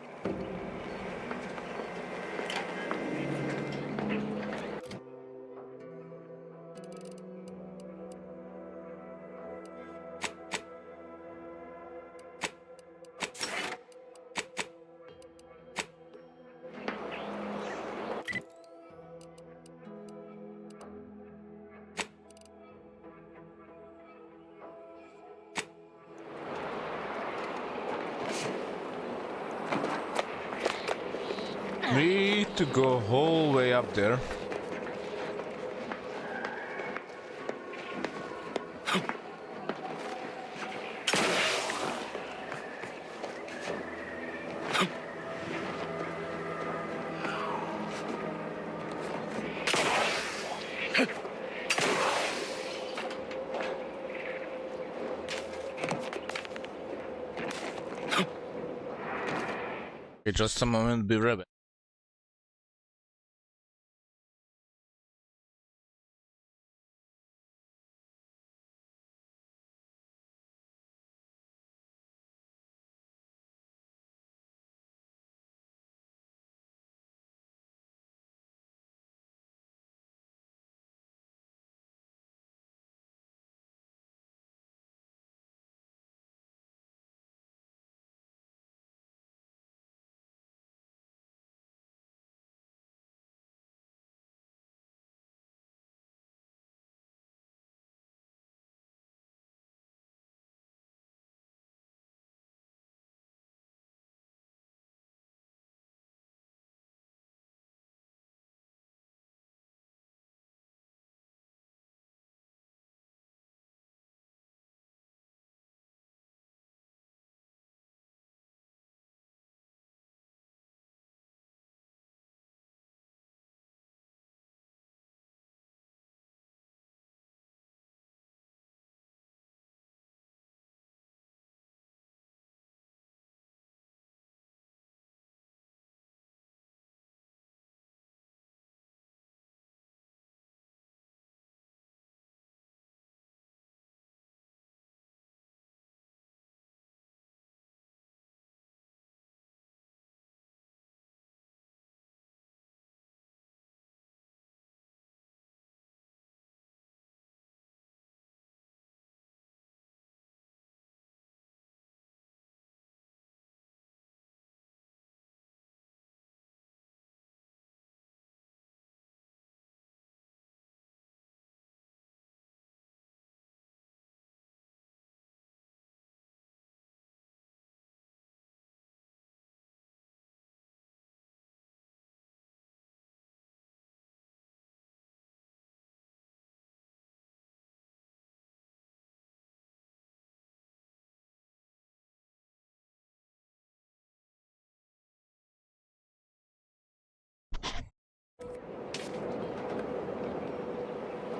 Need to go whole way up there. Okay, just a moment, be right back.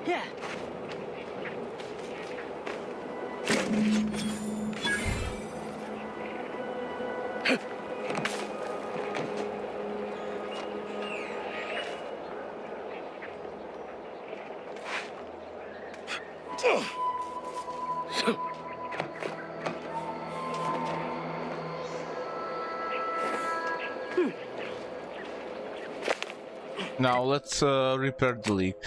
Yeah. Now let's repair the leak.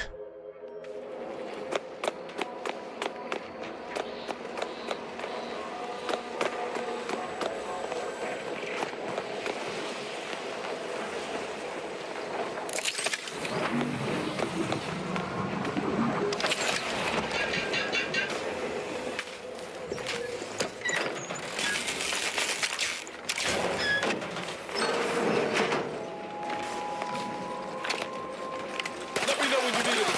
Let me know when you need a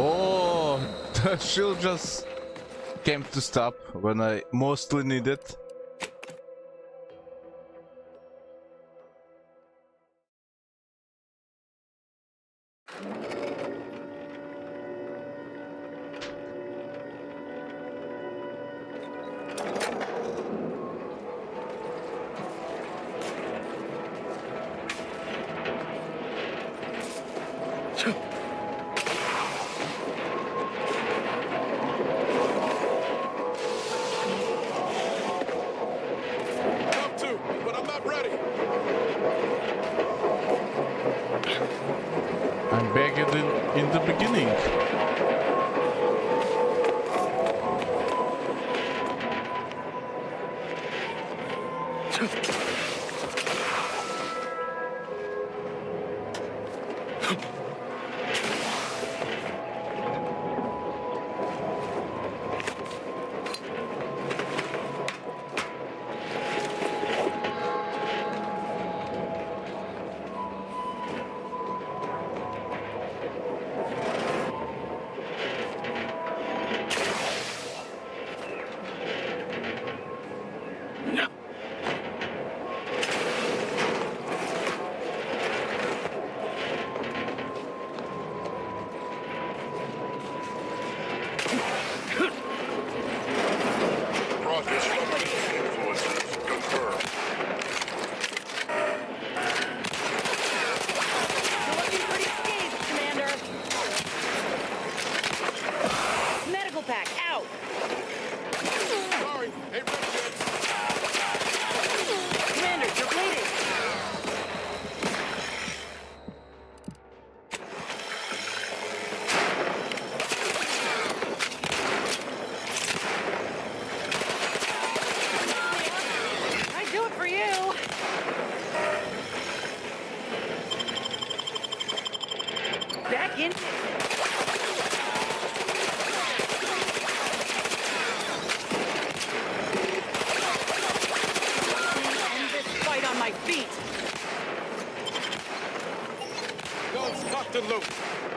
Oh, the shield just came to stop when I mostly need it. I'm back in the beginning.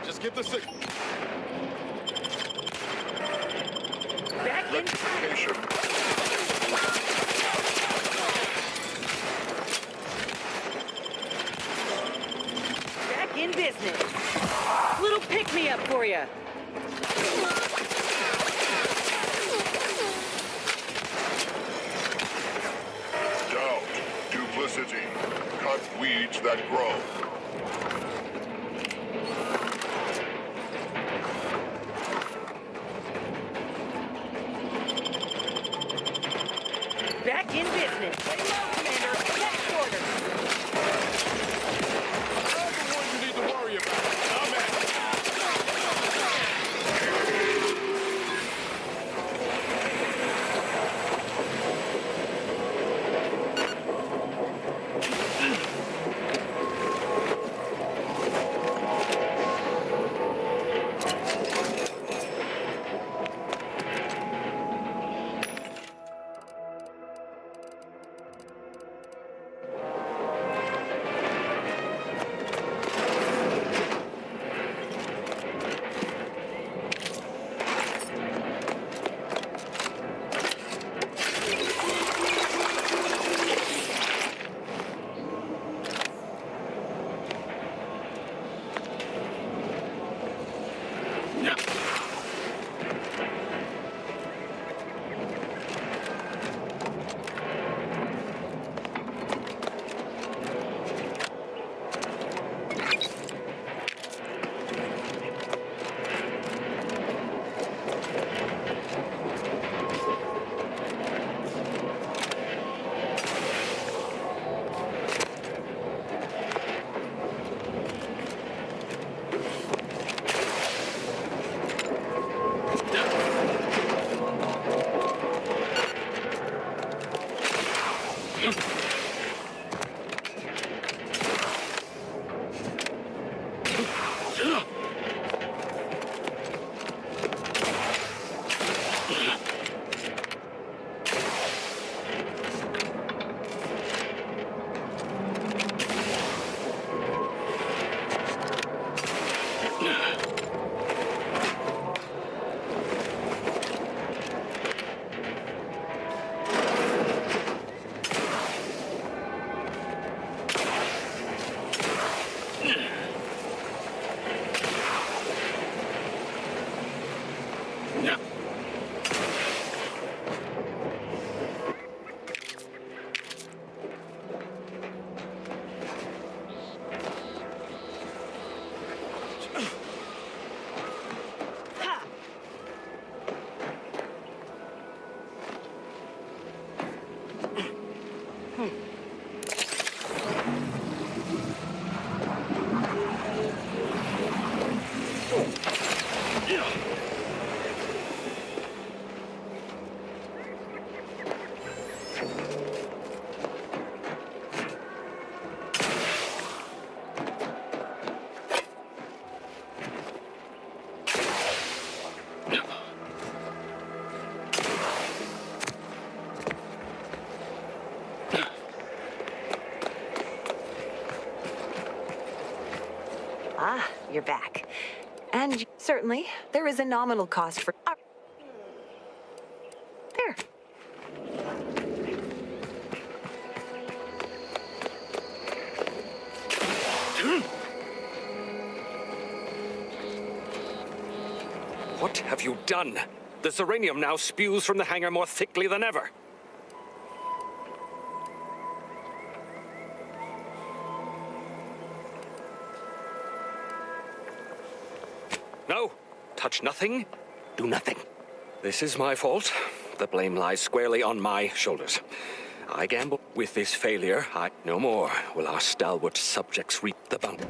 Just give the signal. Back in. Back in business. Little pick-me-up for you. Doubt, duplicity, cut weeds that grow. Back in business. Lay low, Commander. Next order. I'm the one you need to worry about. I'm at. Ah, you're back. And certainly, there is a nominal cost for... There. What have you done? The Zeranium now spews from the hangar more thickly than ever. No, touch nothing, do nothing. This is my fault. The blame lies squarely on my shoulders. I gambled with this failure. No more will our stalwart subjects reap the bounty.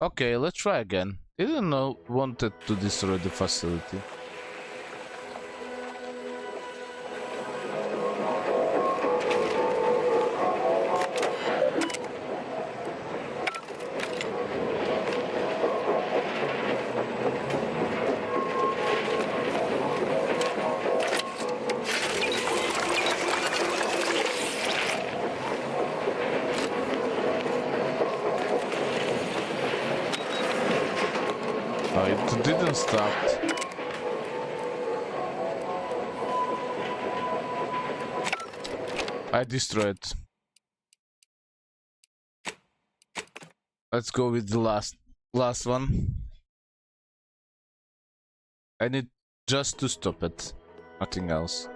Okay, let's try again. Didn't know wanted to destroy the facility. Oh, it didn't stop. I destroyed. Let's go with the last one. I need just to stop it, nothing else.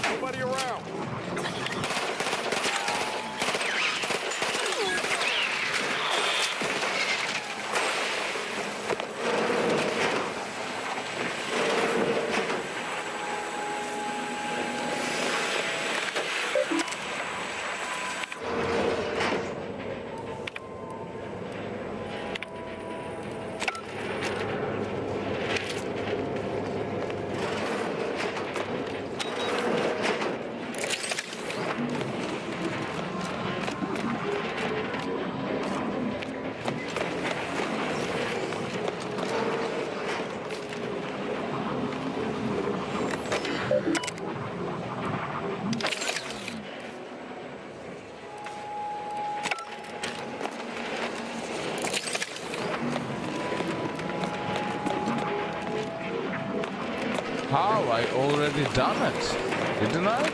Nobody around. How? I already done it, didn't I?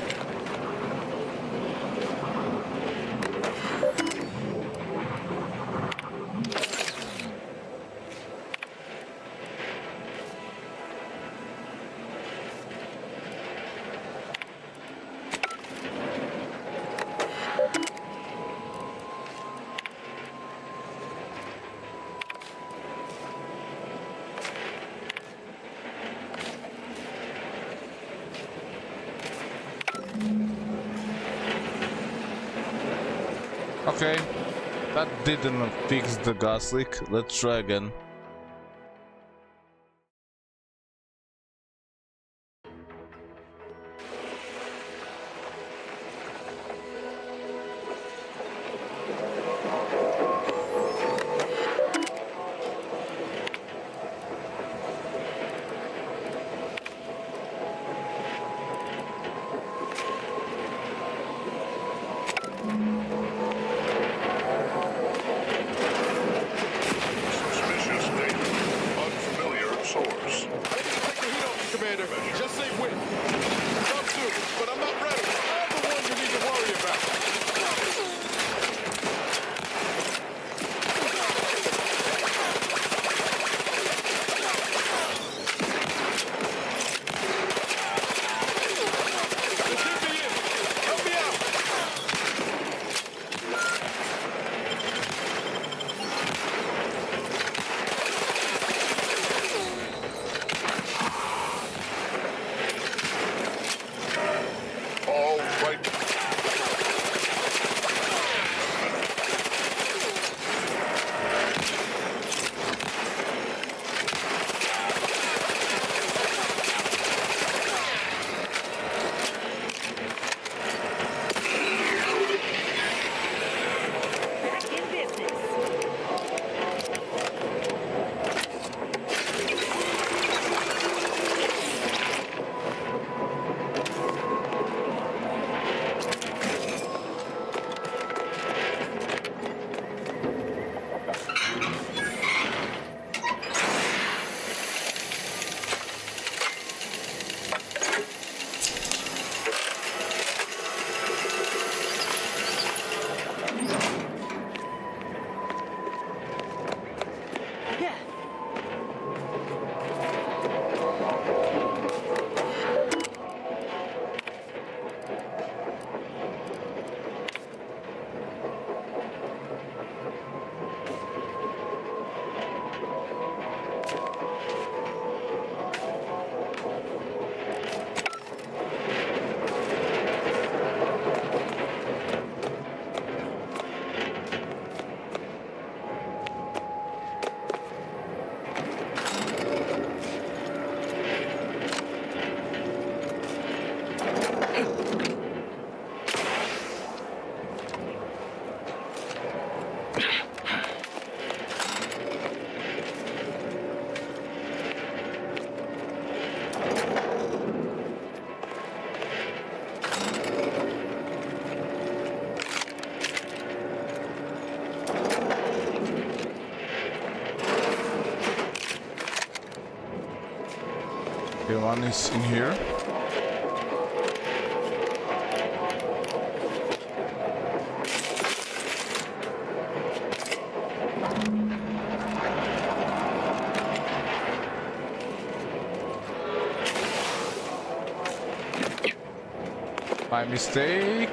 Okay, that didn't fix the gas leak. Let's try again. Suspicious data. Unfamiliar source. Commander, just say when. Come soon, but I'm not ready. I'm the one you need to worry about. Help me out. All right. Okay, one is in here. My mistake.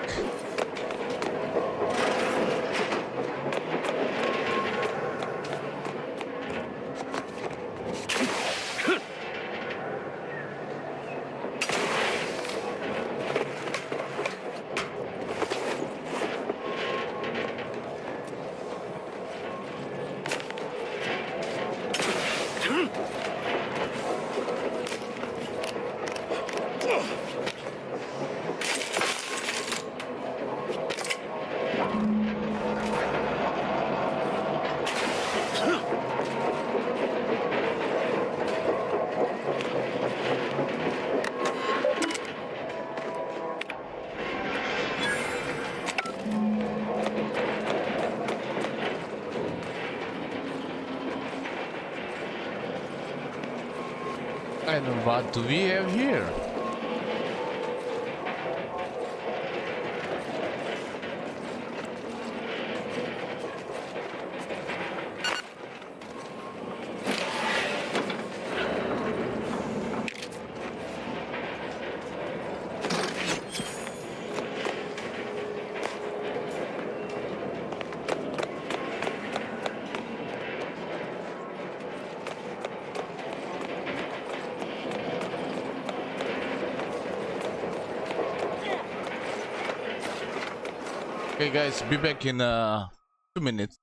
And what do we have here? Okay, guys, be back in 2 minutes.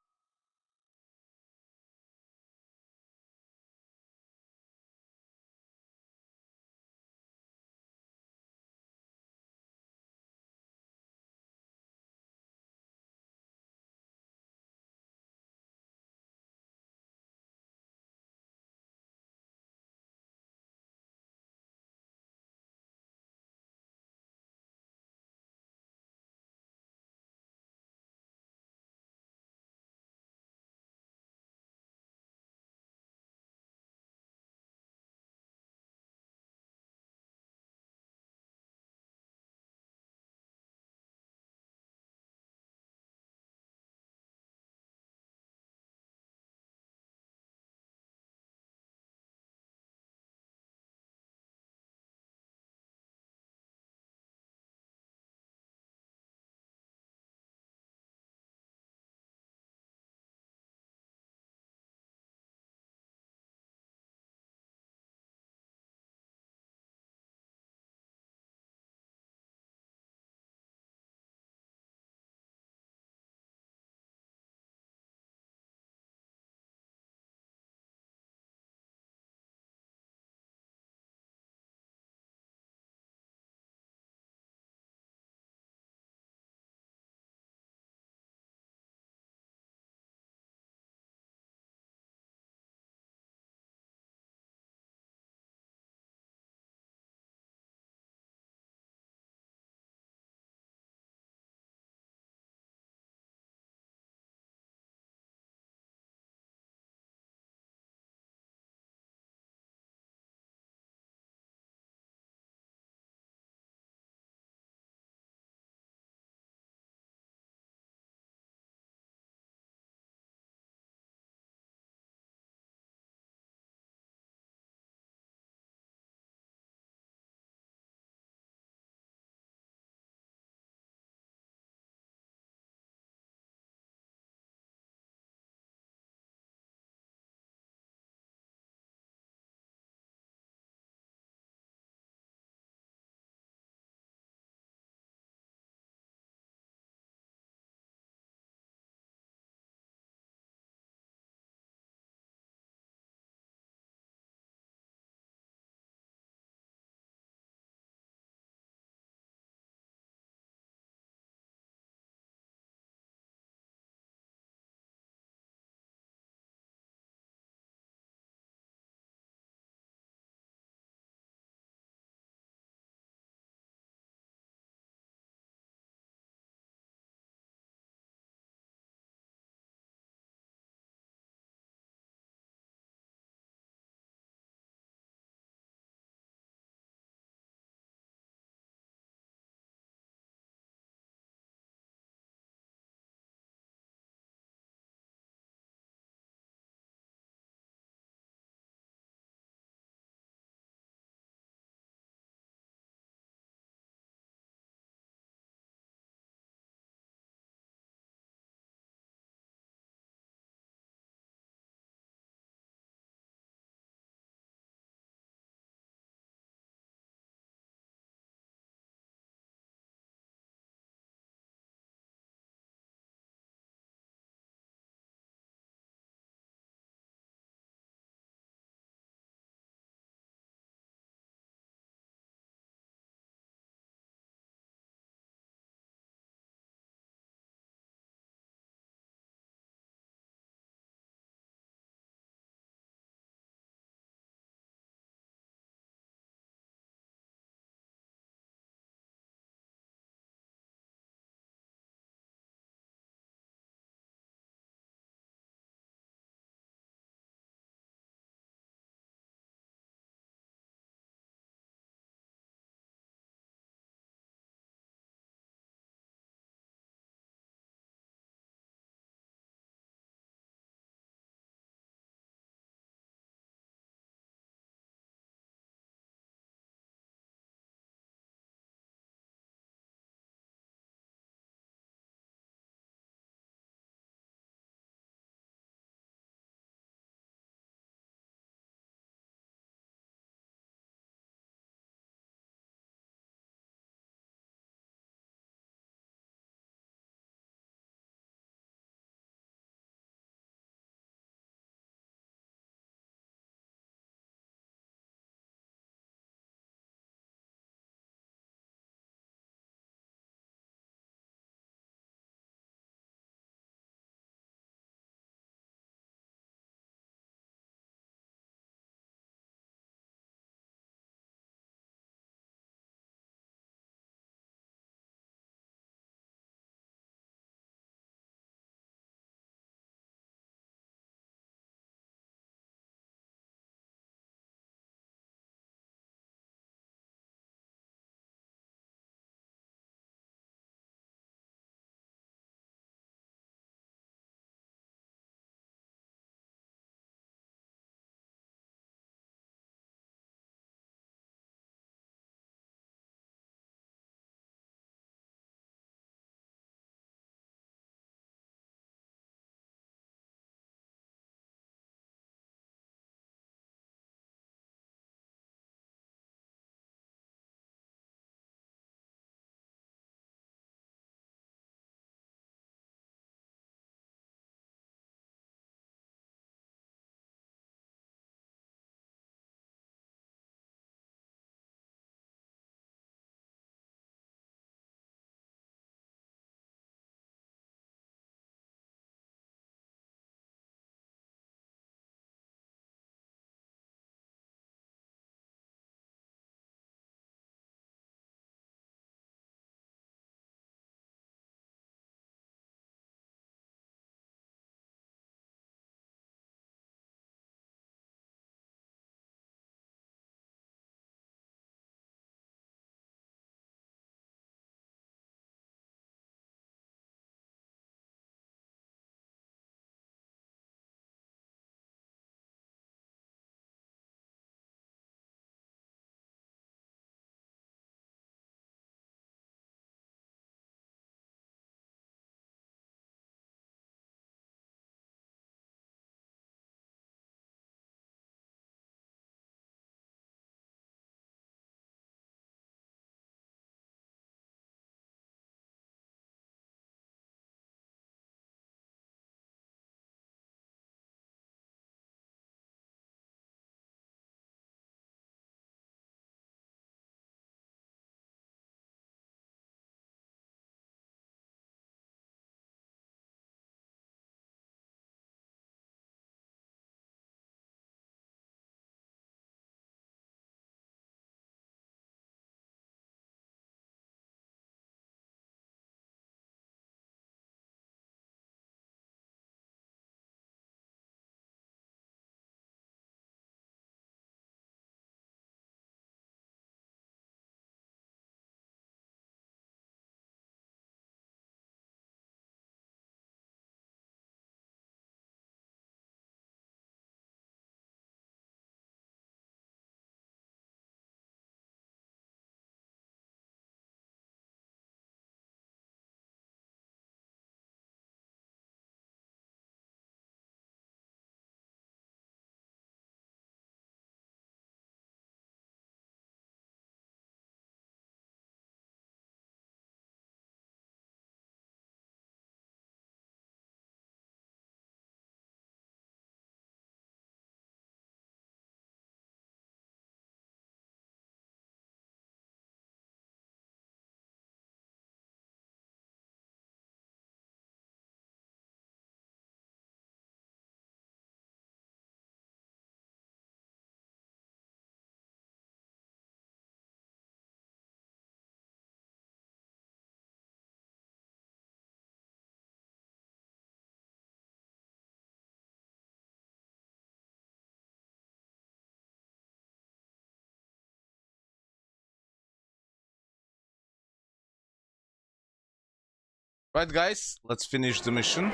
Right, guys, let's finish the mission.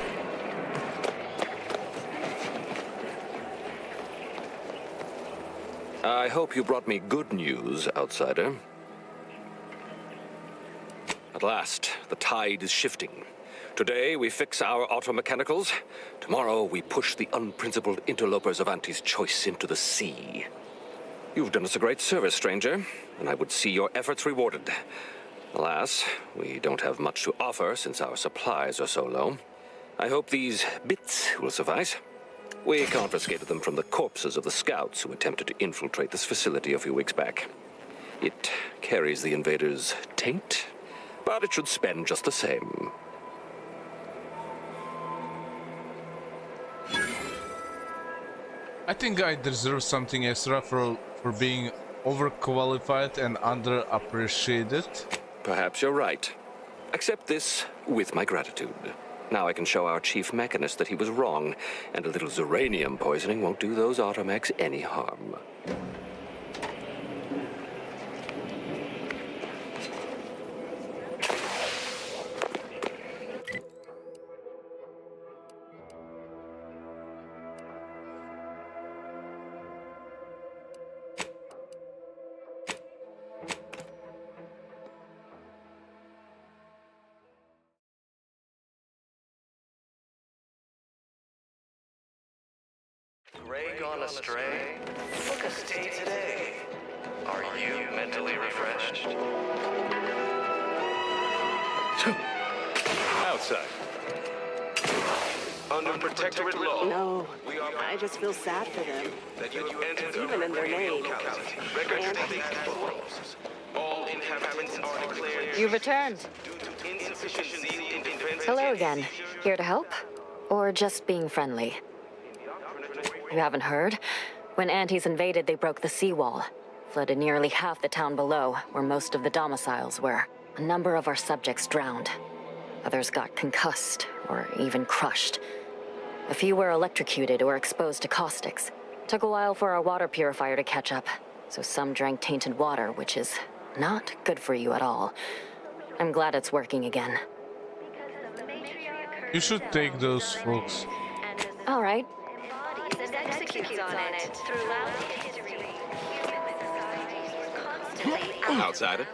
I hope you brought me good news, outsider. At last, the tide is shifting. Today, we fix our automechanicals. Tomorrow, we push the unprincipled interlopers of Auntie's choice into the sea. You've done us a great service, stranger, and I would see your efforts rewarded. Alas, we don't have much to offer since our supplies are so low. I hope these bits will suffice. We confiscated them from the corpses of the scouts who attempted to infiltrate this facility a few weeks back. It carries the invaders' taint, but it should spend just the same. I think I deserve something extra for being overqualified and underappreciated. Perhaps you're right. Accept this with my gratitude. Now I can show our chief mechanist that he was wrong, and a little Zeranium poisoning won't do those automechs any harm. Gray gone astray? Look a day today. Are you mentally refreshed? Outside. Under protectorate law. No, I just feel sad for them. That you entered Even in their name. Record states all inhabitants are declared You've returned. insufficient zeal in defense. Hello again. Here to help? Or just being friendly? You haven't heard? When Antes invaded, they broke the seawall, flooded nearly half the town below, where most of the domiciles were. A number of our subjects drowned. Others got concussed, or even crushed. A few were electrocuted or exposed to caustics. Took a while for our water purifier to catch up, so some drank tainted water, which is not good for you at all. I'm glad it's working again. You should take those folks. All right. And executes on it throughout history. Constantly Outsider.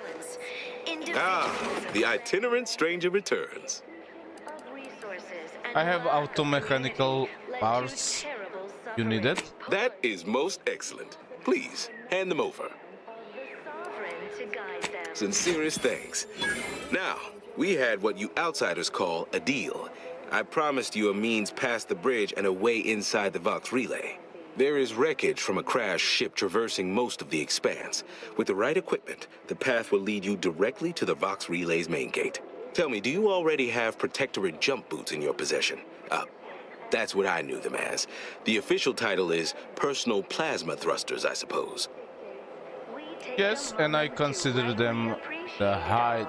The itinerant stranger returns. I have automechanical parts. You need it? That is most excellent. Please, hand them over. Sincerest thanks. Now, we had what you outsiders call a deal. I promised you a means past the bridge and a way inside the Vox Relay. There is wreckage from a crashed ship traversing most of the expanse. With the right equipment, the path will lead you directly to the Vox Relay's main gate. Tell me, do you already have Protectorate jump boots in your possession? That's what I knew them as. The official title is Personal Plasma Thrusters, I suppose. Yes, and I consider them the height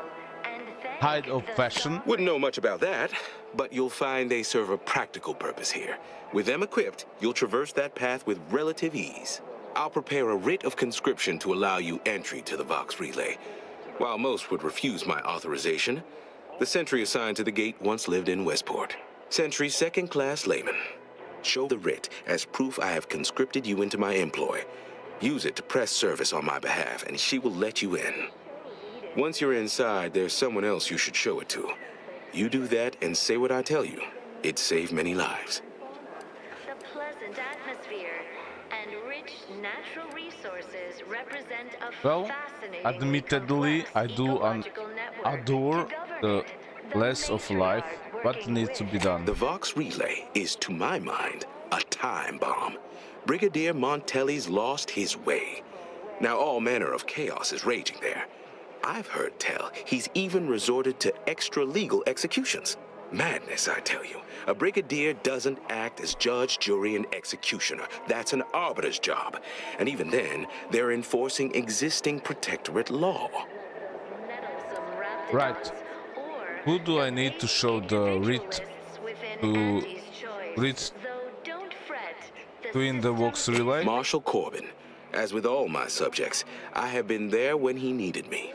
of fashion. Wouldn't know much about that, but you'll find they serve a practical purpose here. With them equipped, you'll traverse that path with relative ease. I'll prepare a writ of conscription to allow you entry to the Vox Relay. While most would refuse my authorization, the sentry assigned to the gate once lived in Westport. Sentry second-class layman. Show the writ as proof I have conscripted you into my employ. Use it to press service on my behalf, and she will let you in. Once you're inside, there's someone else you should show it to. You do that and say what I tell you. It saved many lives. The pleasant atmosphere and rich natural resources represent a Well, fascinating admittedly, I do adore the less of life, but needs to be done. The Vox Relay is, to my mind, a time bomb. Brigadier Montelli's lost his way. Now all manner of chaos is raging there. I've heard tell he's even resorted to extra-legal executions. Madness, I tell you. A brigadier doesn't act as judge, jury, and executioner. That's an arbiter's job. And even then, they're enforcing existing protectorate law. Right. Who do I need to show the writ to in the Vox Relay? Marshal Corbin. As with all my subjects, I have been there when he needed me.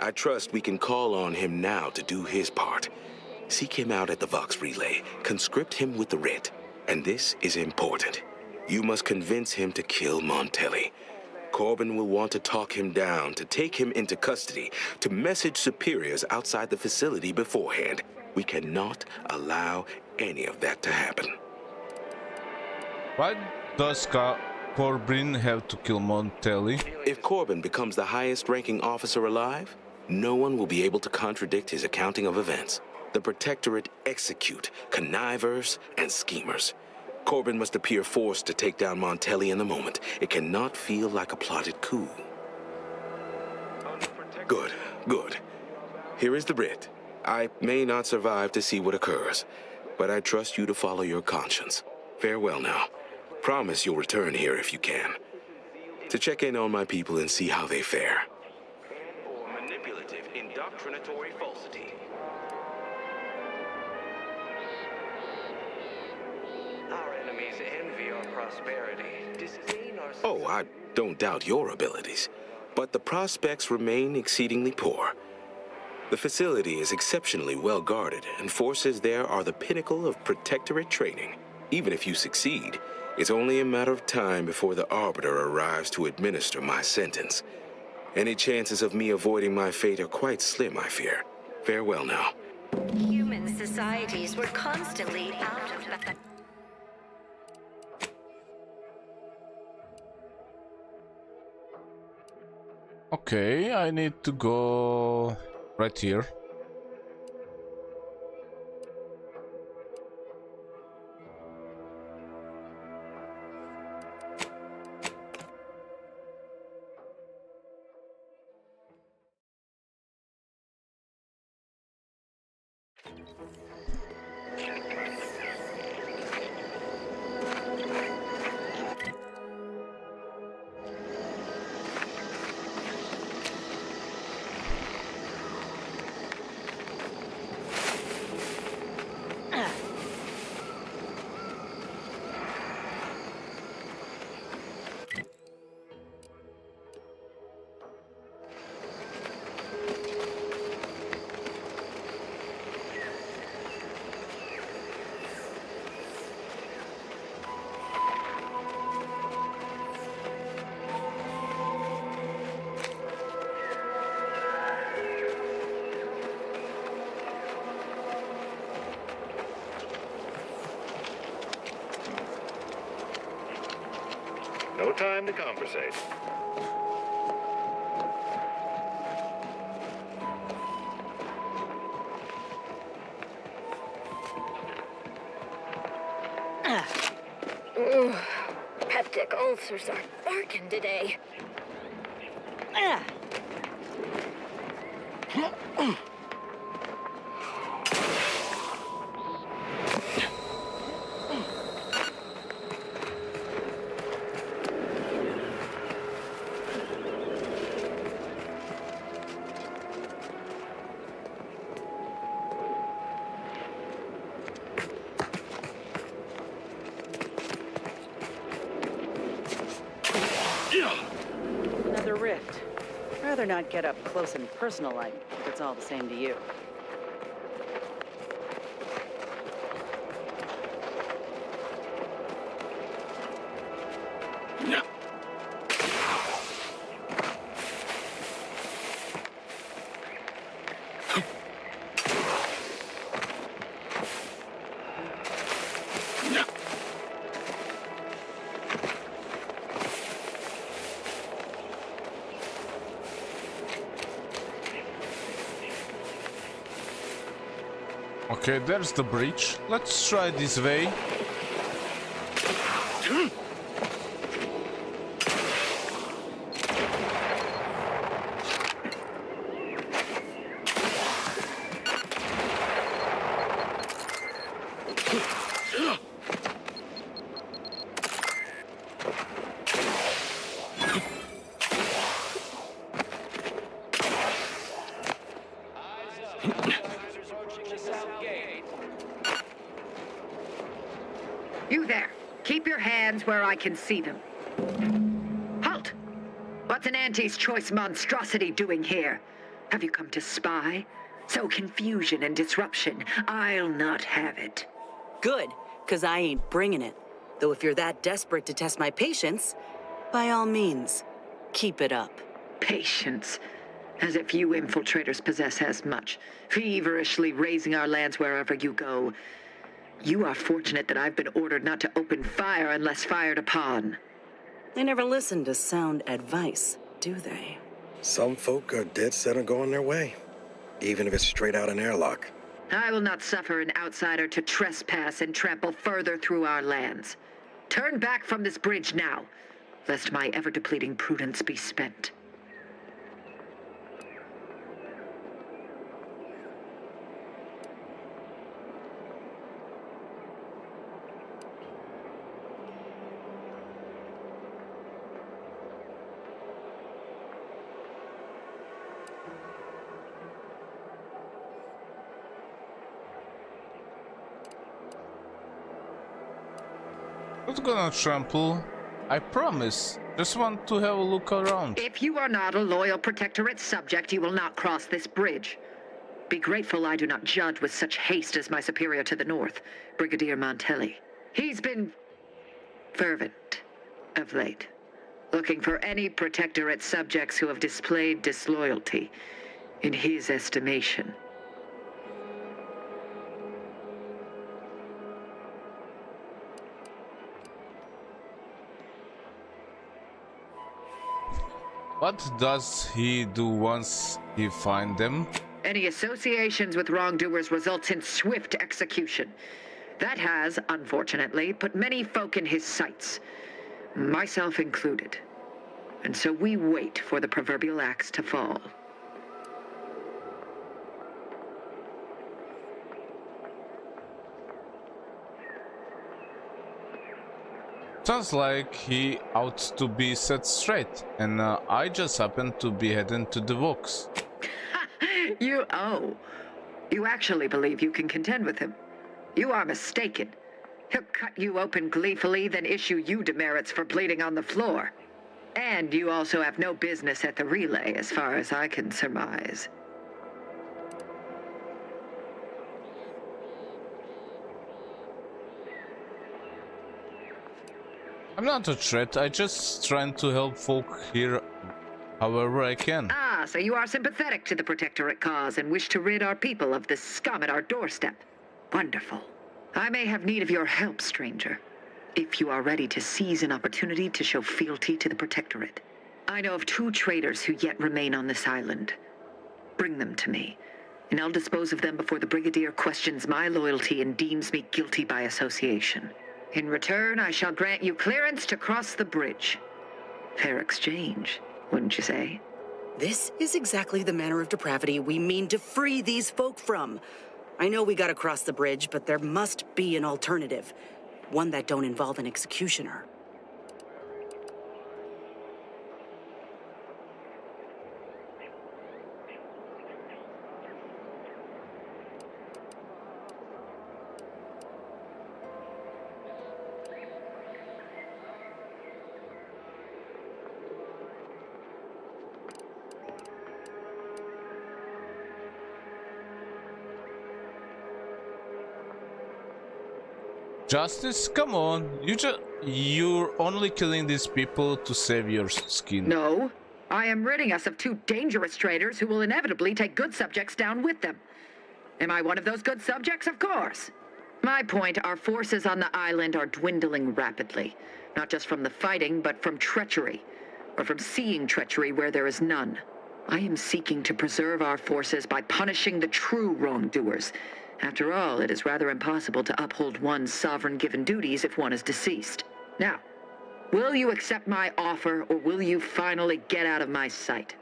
I trust we can call on him now to do his part. Seek him out at the Vox Relay. Conscript him with the writ. And this is important. You must convince him to kill Montelli. Corbin will want to talk him down, to take him into custody, to message superiors outside the facility beforehand. We cannot allow any of that to happen. Why does Corbin have to kill Montelli? If Corbin becomes the highest-ranking officer alive, no one will be able to contradict his accounting of events. The Protectorate execute connivers and schemers. Corbin must appear forced to take down Montelli in the moment. It cannot feel like a plotted coup. Good, good. Here is the writ. I may not survive to see what occurs, but I trust you to follow your conscience. Farewell now. Promise you'll return here if you can, to check in on my people and see how they fare. Or manipulative, indoctrinatory falsity. Our enemies envy our prosperity, disdain our success. Oh, I don't doubt your abilities, but the prospects remain exceedingly poor. The facility is exceptionally well guarded, and forces there are the pinnacle of Protectorate training. Even if you succeed, it's only a matter of time before the Arbiter arrives to administer my sentence. Any chances of me avoiding my fate are quite slim, I fear. Farewell now. Human societies were constantly out of balance. Okay, I need to go right here. No time to conversate. Ooh, peptic ulcers are barking today. Another rift. Rather not get up close and personal like, if it's all the same to you. Okay, there's the bridge. Let's try this way. You there. Keep your hands where I can see them. Halt! What's an Auntie's choice monstrosity doing here? Have you come to spy? So confusion and disruption, I'll not have it. Good, because I ain't bringing it. Though if you're that desperate to test my patience, by all means, keep it up. Patience. As if you infiltrators possess as much, feverishly raising our lands wherever you go. You are fortunate that I've been ordered not to open fire unless fired upon. They never listen to sound advice, do they? Some folk are dead set on going their way, even if it's straight out an airlock. I will not suffer an outsider to trespass and trample further through our lands. Turn back from this bridge now, lest my ever-depleting prudence be spent. Not gonna trample. I promise. Just want to have a look around. If you are not a loyal Protectorate subject, you will not cross this bridge. Be grateful I do not judge with such haste as my superior to the north, Brigadier Montelli. He's been fervent of late, looking for any Protectorate subjects who have displayed disloyalty in his estimation. What does he do once he find them? Any associations with wrongdoers results in swift execution. That has, unfortunately, put many folk in his sights, myself included. And so we wait for the proverbial axe to fall. Sounds like he ought to be set straight, and I just happen to be heading to the Vox. You actually believe you can contend with him? You are mistaken. He'll cut you open gleefully, then issue you demerits for bleeding on the floor. And you also have no business at the relay, as far as I can surmise. I'm not a threat, I just trying to help folk here however I can. Ah, so you are sympathetic to the Protectorate cause and wish to rid our people of this scum at our doorstep. Wonderful. I may have need of your help, stranger, if you are ready to seize an opportunity to show fealty to the Protectorate. I know of 2 traitors who yet remain on this island. Bring them to me, and I'll dispose of them before the Brigadier questions my loyalty and deems me guilty by association. In return, I shall grant you clearance to cross the bridge. Fair exchange, wouldn't you say? This is exactly the manner of depravity we mean to free these folk from. I know we gotta cross the bridge, but there must be an alternative. One that don't involve an executioner. Justice? Come on, you're only killing these people to save your skin. No, I am ridding us of 2 dangerous traitors who will inevitably take good subjects down with them. Am I one of those good subjects? Of course. My point, our forces on the island are dwindling rapidly. Not just from the fighting, but from treachery. Or from seeing treachery where there is none. I am seeking to preserve our forces by punishing the true wrongdoers. After all, it is rather impossible to uphold one's sovereign-given duties if one is deceased. Now, will you accept my offer, or will you finally get out of my sight?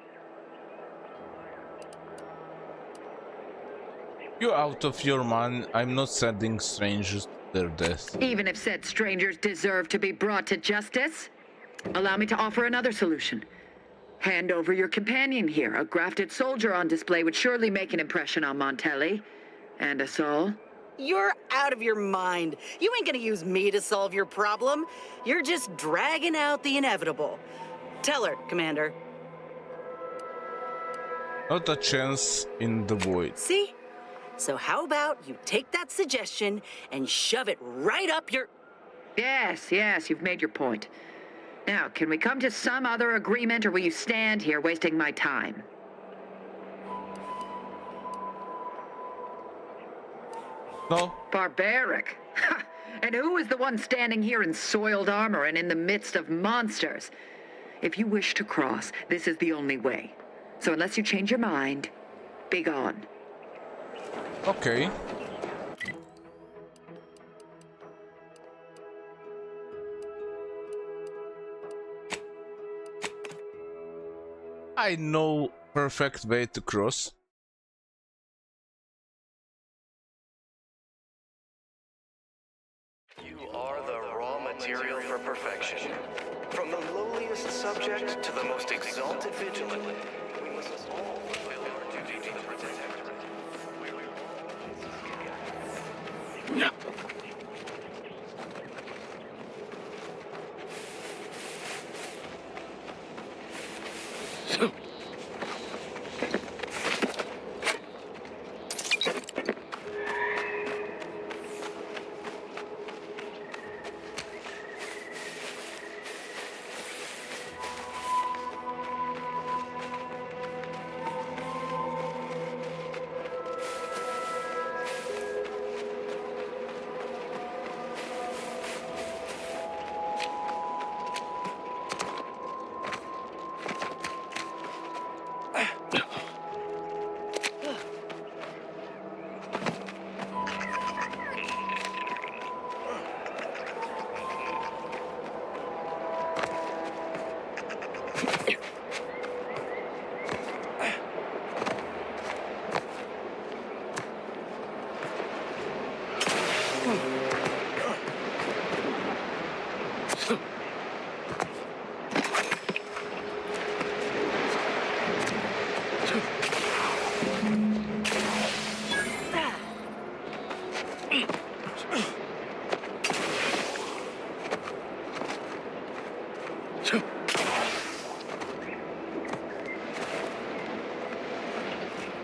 You're out of your mind. I'm not sending strangers to their death. Even if said strangers deserve to be brought to justice? Allow me to offer another solution. Hand over your companion here. A grafted soldier on display would surely make an impression on Montelli. And us all? You're out of your mind. You ain't gonna use me to solve your problem. You're just dragging out the inevitable. Tell her, Commander. Not a chance in the void. See? So how about you take that suggestion and shove it right up your... Yes, you've made your point. Now, can we come to some other agreement, or will you stand here wasting my time? No. Barbaric. Ha! And who is the one standing here in soiled armor and in the midst of monsters? If you wish to cross, this is the only way. So unless you change your mind, be gone. Okay. I know perfect way to cross. You are the raw material for perfection. From the lowliest subject to the most exalted vigilant, we must all fulfill our duty to the protectorate. Yeah.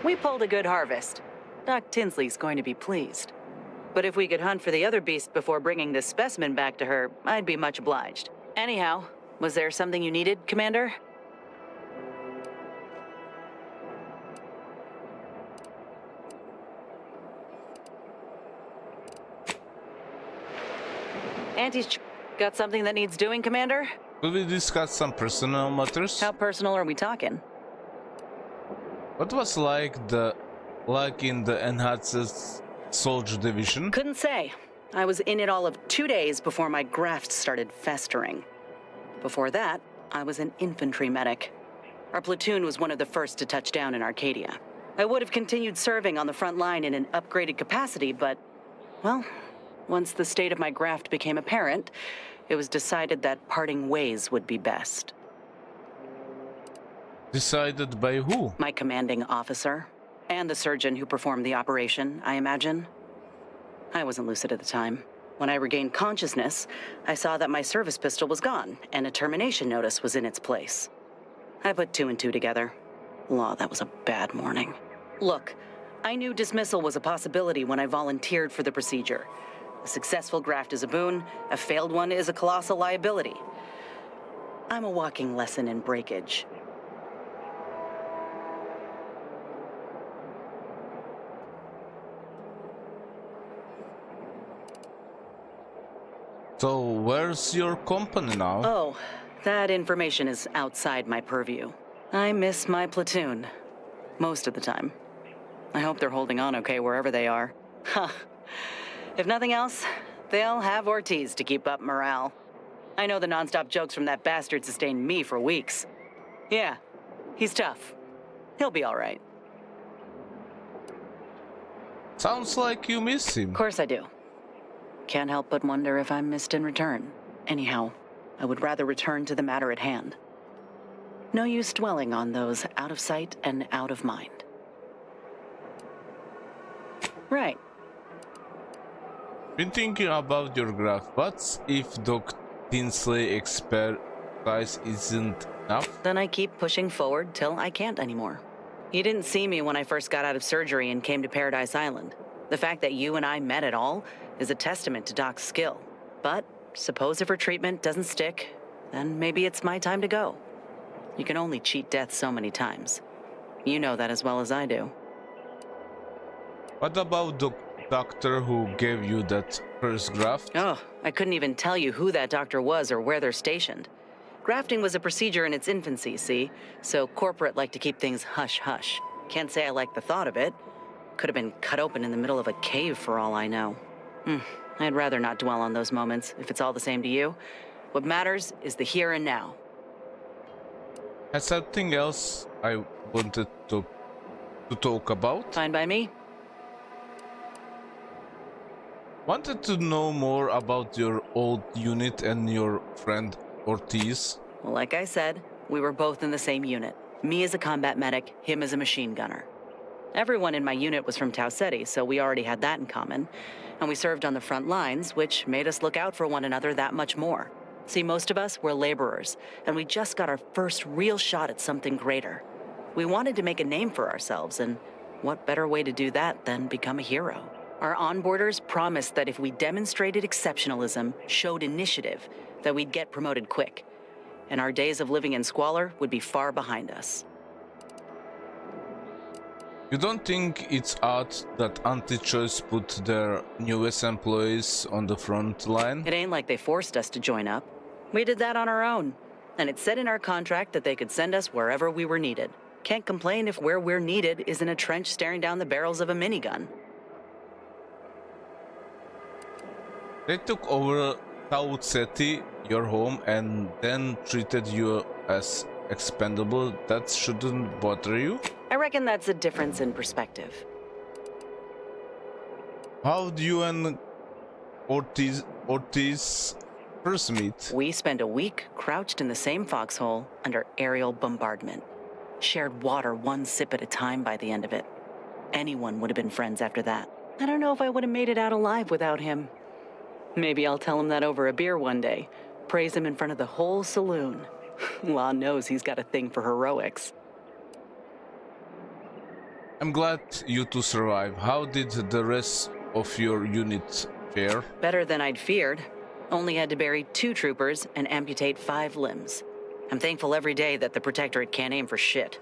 We pulled a good harvest. Doc Tinsley's going to be pleased. But if we could hunt for the other beast before bringing this specimen back to her, I'd be much obliged. Anyhow, was there something you needed, Commander? Auntie's got something that needs doing, Commander? Could we discuss some personal matters? How personal are we talking? What was like in the enhanced soldier division? Couldn't say. I was in it all of 2 days before my graft started festering. Before that, I was an infantry medic. Our platoon was one of the first to touch down in Arcadia. I would have continued serving on the front line in an upgraded capacity, but, well, once the state of my graft became apparent, it was decided that parting ways would be best. Decided by who? My commanding officer. And the surgeon who performed the operation, I imagine. I wasn't lucid at the time. When I regained consciousness, I saw that my service pistol was gone, and a termination notice was in its place. I put 2 and 2 together. Law, that was a bad morning. Look, I knew dismissal was a possibility when I volunteered for the procedure. A successful graft is a boon, a failed one is a colossal liability. I'm a walking lesson in breakage. So, where's your company now? Oh, that information is outside my purview. I miss my platoon. Most of the time. I hope they're holding on okay wherever they are. Huh. If nothing else, they'll have Ortiz to keep up morale. I know the nonstop jokes from that bastard sustained me for weeks. Yeah, he's tough. He'll be all right. Sounds like you miss him. Of course I do. Can't help but wonder if I'm missed in return. Anyhow, I would rather return to the matter at hand. No use dwelling on those out of sight and out of mind. Right. Been thinking about your graft, but if Doc Tinsley expertise isn't enough? Then I keep pushing forward till I can't anymore. You didn't see me when I first got out of surgery and came to Paradise Island. The fact that you and I met at all is a testament to Doc's skill. But suppose if her treatment doesn't stick, then maybe it's my time to go. You can only cheat death so many times. You know that as well as I do. What about the doctor who gave you that first graft? Oh, I couldn't even tell you who that doctor was or where they're stationed. Grafting was a procedure in its infancy, see? So corporate like to keep things hush-hush. Can't say I like the thought of it. Could have been cut open in the middle of a cave for all I know. I'd rather not dwell on those moments, if it's all the same to you. What matters is the here and now. Has something else I wanted to talk about? Fine by me. Wanted to know more about your old unit and your friend Ortiz. Well, like I said, we were both in the same unit. Me as a combat medic, him as a machine gunner. Everyone in my unit was from Tau Ceti, so we already had that in common. And we served on the front lines, which made us look out for one another that much more. See, most of us were laborers, and we just got our first real shot at something greater. We wanted to make a name for ourselves, and what better way to do that than become a hero? Our onboarders promised that if we demonstrated exceptionalism, showed initiative, that we'd get promoted quick. And our days of living in squalor would be far behind us. You don't think it's odd that Anti-Choice put their newest employees on the front line? It ain't like they forced us to join up. We did that on our own. And it said in our contract that they could send us wherever we were needed. Can't complain if where we're needed is in a trench staring down the barrels of a minigun. They took over Tau Ceti, your home, and then treated you as expendable. That shouldn't bother you? I reckon that's a difference in perspective. How do you and Ortiz first meet? We spent a week crouched in the same foxhole under aerial bombardment. Shared water one sip at a time by the end of it. Anyone would have been friends after that. I don't know if I would have made it out alive without him. Maybe I'll tell him that over a beer one day. Praise him in front of the whole saloon. Law knows he's got a thing for heroics. I'm glad you two survived. How did the rest of your unit fare? Better than I'd feared. Only had to bury 2 troopers and amputate 5 limbs. I'm thankful every day that the Protectorate can't aim for shit.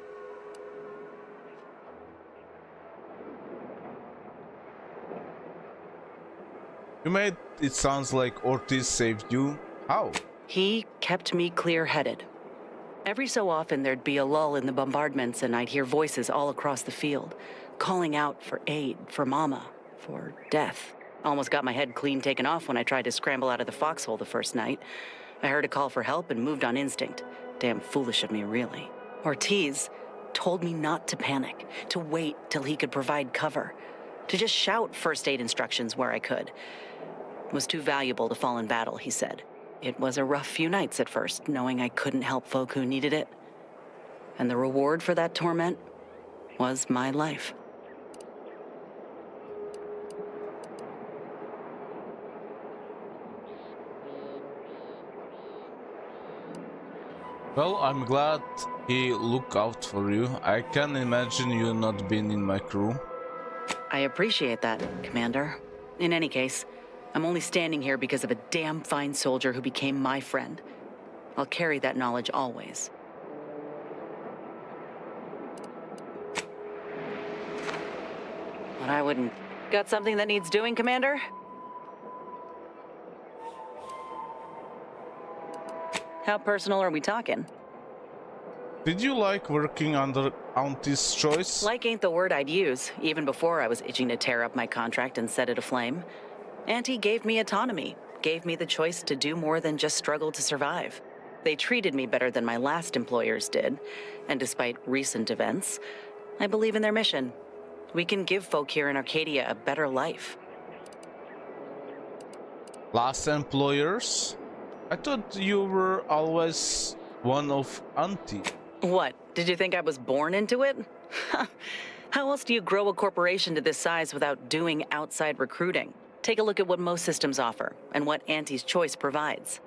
You made it sounds like Ortiz saved you. How? He kept me clear-headed. Every so often there'd be a lull in the bombardments and I'd hear voices all across the field, calling out for aid, for mama, for death. Almost got my head clean taken off when I tried to scramble out of the foxhole the first night. I heard a call for help and moved on instinct. Damn foolish of me, really. Ortiz told me not to panic, to wait till he could provide cover, to just shout first aid instructions where I could. It was too valuable to fall in battle, he said. It was a rough few nights at first, knowing I couldn't help folk who needed it. And the reward for that torment was my life. Well, I'm glad he looked out for you. I can imagine you not being in my crew. I appreciate that, Commander. In any case, I'm only standing here because of a damn fine soldier who became my friend. I'll carry that knowledge always. But I wouldn't. Got something that needs doing, Commander? How personal are we talking? Did you like working under Auntie's Choice? Like ain't the word I'd use, even before I was itching to tear up my contract and set it aflame. Auntie gave me autonomy, gave me the choice to do more than just struggle to survive. They treated me better than my last employers did, and despite recent events, I believe in their mission. We can give folk here in Arcadia a better life. Last employers? I thought you were always one of Auntie. What, did you think I was born into it? How else do you grow a corporation to this size without doing outside recruiting? Take a look at what most systems offer and what Auntie's Choice provides.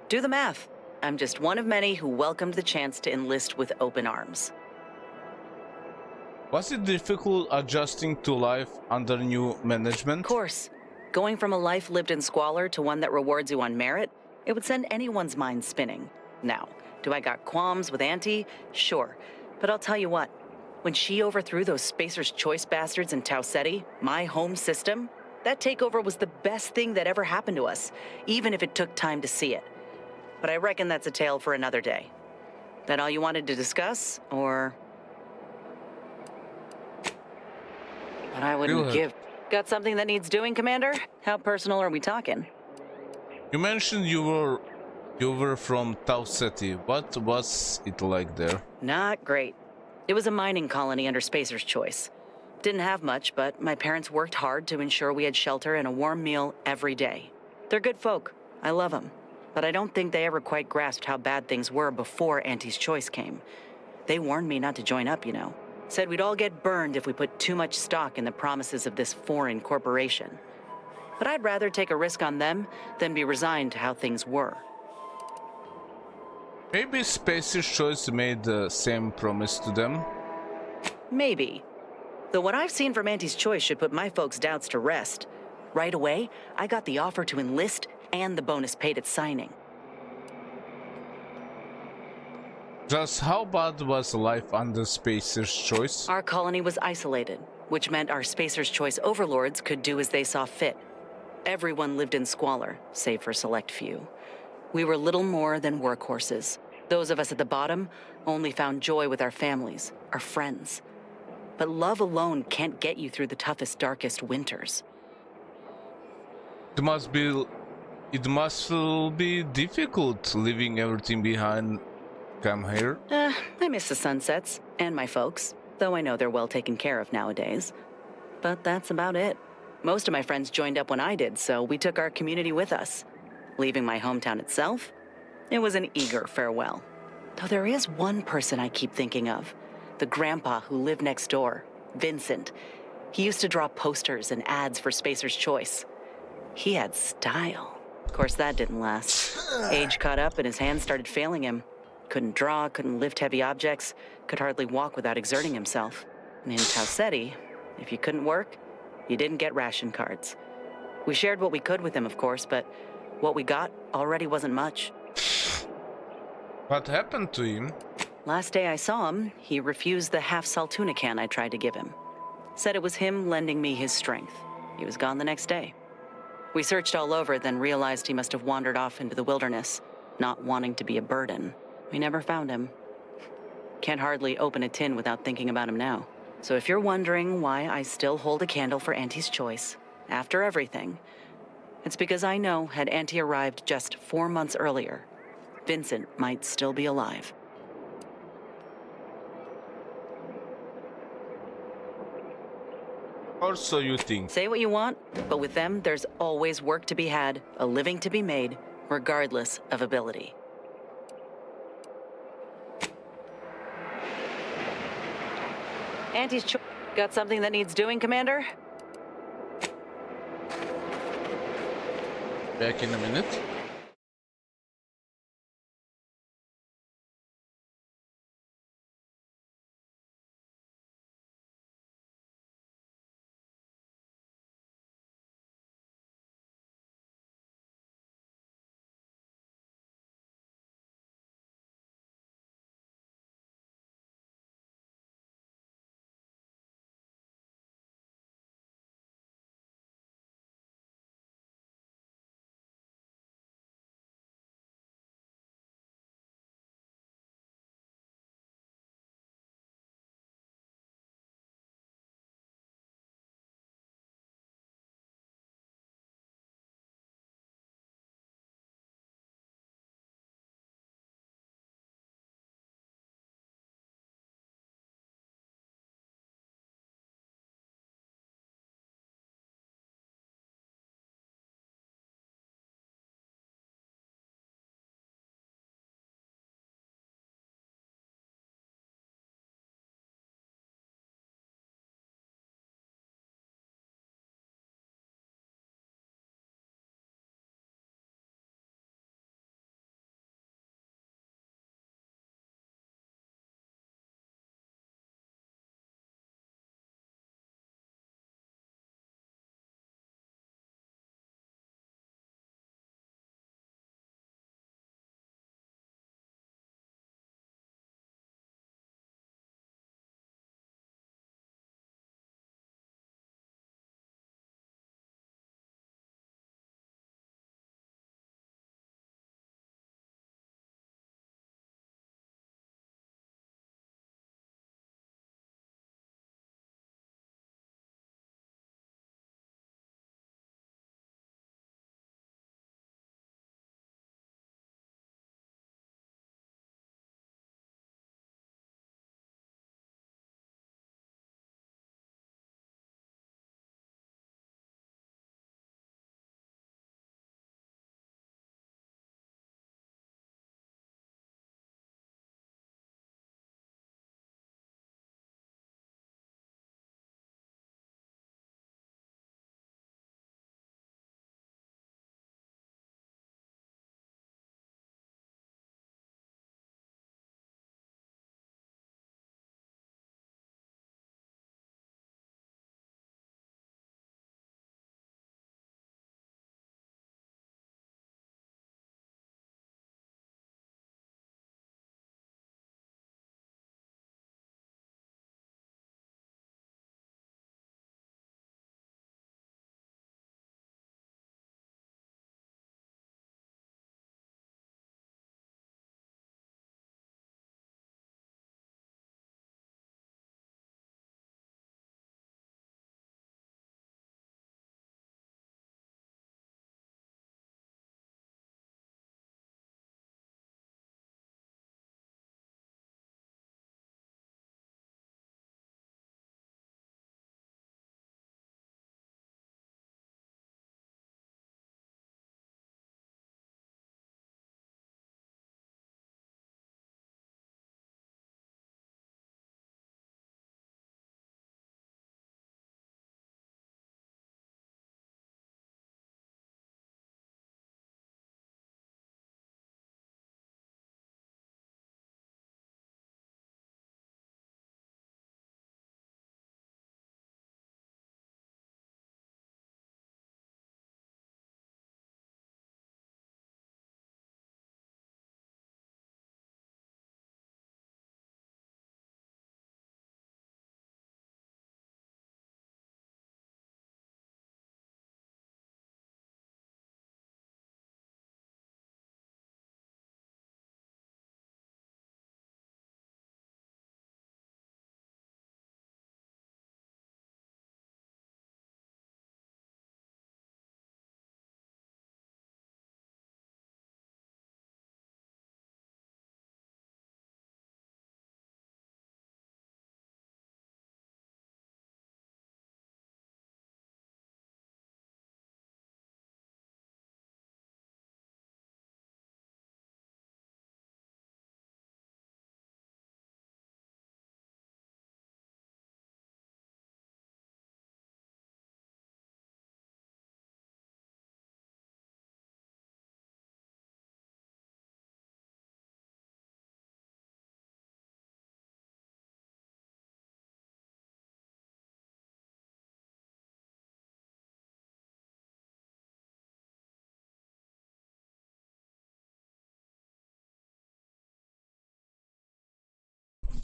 Do the math. I'm just one of many who welcomed the chance to enlist with open arms. Was it difficult adjusting to life under new management? Of course. Going from a life lived in squalor to one that rewards you on merit, it would send anyone's mind spinning. Now, do I got qualms with Auntie? Sure. But I'll tell you what, when she overthrew those Spacer's Choice bastards in Tau Ceti, my home system, that takeover was the best thing that ever happened to us, even if it took time to see it. But I reckon that's a tale for another day. That all you wanted to discuss, or... But I wouldn't give... Got something that needs doing, Commander? How personal are we talking? You mentioned you were from Tau Ceti. What was it like there? Not great. It was a mining colony under Spacer's Choice. Didn't have much, but my parents worked hard to ensure we had shelter and a warm meal every day. They're good folk. I love them. But I don't think they ever quite grasped how bad things were before Auntie's Choice came. They warned me not to join up, you know. Said we'd all get burned if we put too much stock in the promises of this foreign corporation. But I'd rather take a risk on them than be resigned to how things were. Maybe Spacer's Choice made the same promise to them? Maybe. Though what I've seen from Auntie's Choice should put my folks' doubts to rest. Right away, I got the offer to enlist and the bonus paid at signing. Just how bad was life under Spacer's Choice? Our colony was isolated, which meant our Spacer's Choice overlords could do as they saw fit. Everyone lived in squalor, save for a select few. We were little more than workhorses. Those of us at the bottom only found joy with our families, our friends. But love alone can't get you through the toughest, darkest winters. It must be difficult leaving everything behind. Come here. I miss the sunsets and my folks, though I know they're well taken care of nowadays. But that's about it. Most of my friends joined up when I did, so we took our community with us. Leaving my hometown itself, it was an eager farewell. Though there is one person I keep thinking of, the grandpa who lived next door, Vincent. He used to draw posters and ads for Spacer's Choice. He had style. Of course, that didn't last. Age caught up and his hands started failing him. Couldn't draw, couldn't lift heavy objects, could hardly walk without exerting himself. And in Tau Ceti, if you couldn't work, you didn't get ration cards. We shared what we could with him, of course, but what we got already wasn't much. What happened to him? Last day I saw him, he refused the half Saltuna can I tried to give him. Said it was him lending me his strength. He was gone the next day. We searched all over, then realized he must have wandered off into the wilderness, not wanting to be a burden. We never found him. Can't hardly open a tin without thinking about him now. So if you're wondering why I still hold a candle for Auntie's Choice, after everything, it's because I know had Auntie arrived just 4 months earlier, Vincent might still be alive. Or so you think. Say what you want, but with them, there's always work to be had, a living to be made, regardless of ability. Auntie's Choice. Got something that needs doing, Commander? Back in a minute.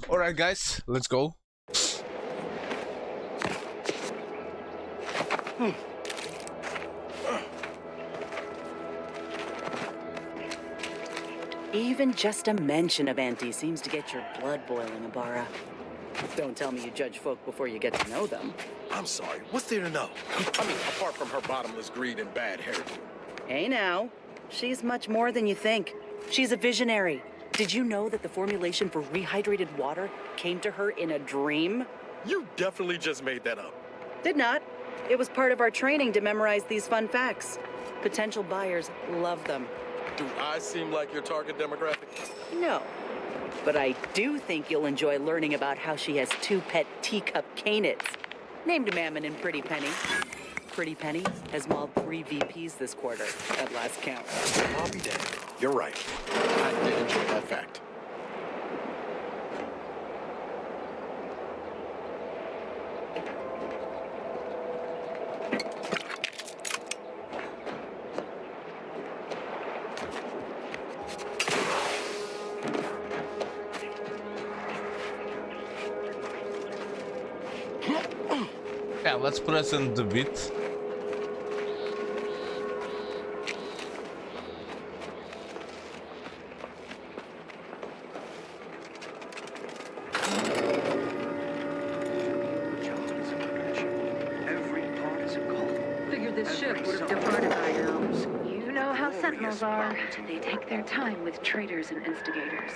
Alright guys, let's go. Even just a mention of Auntie seems to get your blood boiling, Ibarra. Don't tell me you judge folk before you get to know them. I'm sorry, what's there to know? I mean, apart from her bottomless greed and bad hair. Hey now, she's much more than you think. She's a visionary. Did you know that the formulation for rehydrated water came to her in a dream? You definitely just made that up. Did not. It was part of our training to memorize these fun facts. Potential buyers love them. Do I seem like your target demographic? No. But I do think you'll enjoy learning about how she has 2 pet teacup canids, named Mammon and Pretty Penny. Pretty Penny has mauled 3 VPs this quarter, at last count. I'll be damned. You're right. I did enjoy that fact. Yeah, let's present the bit. Figured this ship would have departed by now. You know how Sentinels are. They take their time with traitors and instigators.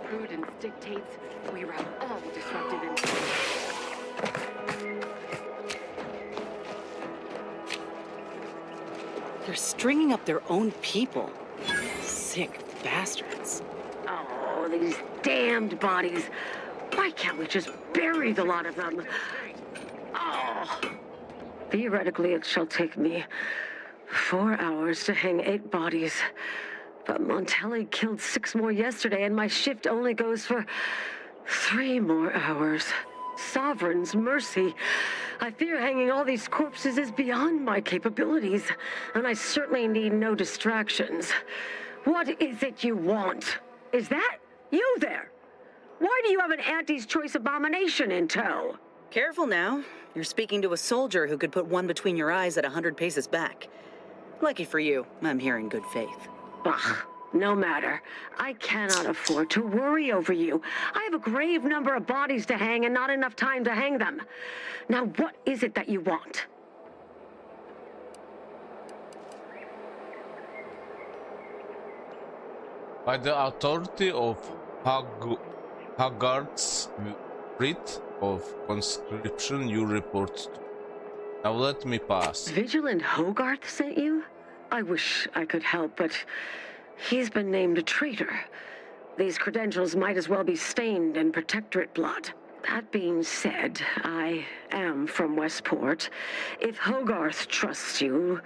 Prudence dictates we rout all disruptive influence. They're stringing up their own people. Sick bastards. Oh, these damned bodies. Why can't we just bury the lot of them? Oh. Theoretically, it shall take me 4 hours to hang 8 bodies. But Montelli killed 6 more yesterday, and my shift only goes for 3 more hours. Sovereign's mercy. I fear hanging all these corpses is beyond my capabilities, and I certainly need no distractions. What is it you want? Is that you there? Why do you have an Auntie's Choice abomination in tow? Careful now. You're speaking to a soldier who could put one between your eyes at 100 paces back. Lucky for you, I'm here in good faith. Bah, no matter. I cannot afford to worry over you. I have a grave number of bodies to hang and not enough time to hang them. Now, what is it that you want? By the authority of Haggard's writ of conscription, you report to. Now let me pass. Vigilant Hogarth sent you? I wish I could help, but he's been named a traitor. These credentials might as well be stained in Protectorate blood. That being said, I am from Westport. If Hogarth trusts you,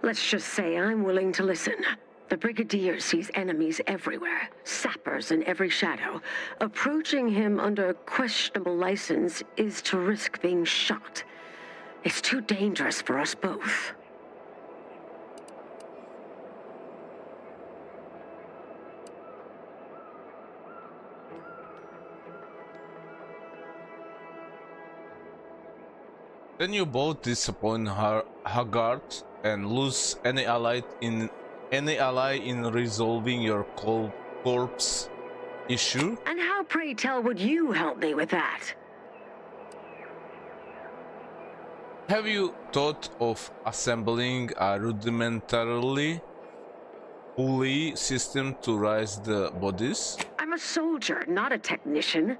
let's just say I'm willing to listen. The Brigadier sees enemies everywhere, sappers in every shadow. Approaching him under questionable license is to risk being shot. It's too dangerous for us both. Then you both disappoint Haggard and lose any ally in resolving your corpse issue. And how, pray tell, would you help me with that? Have you thought of assembling a rudimentarily pulley system to raise the bodies? I'm a soldier, not a technician.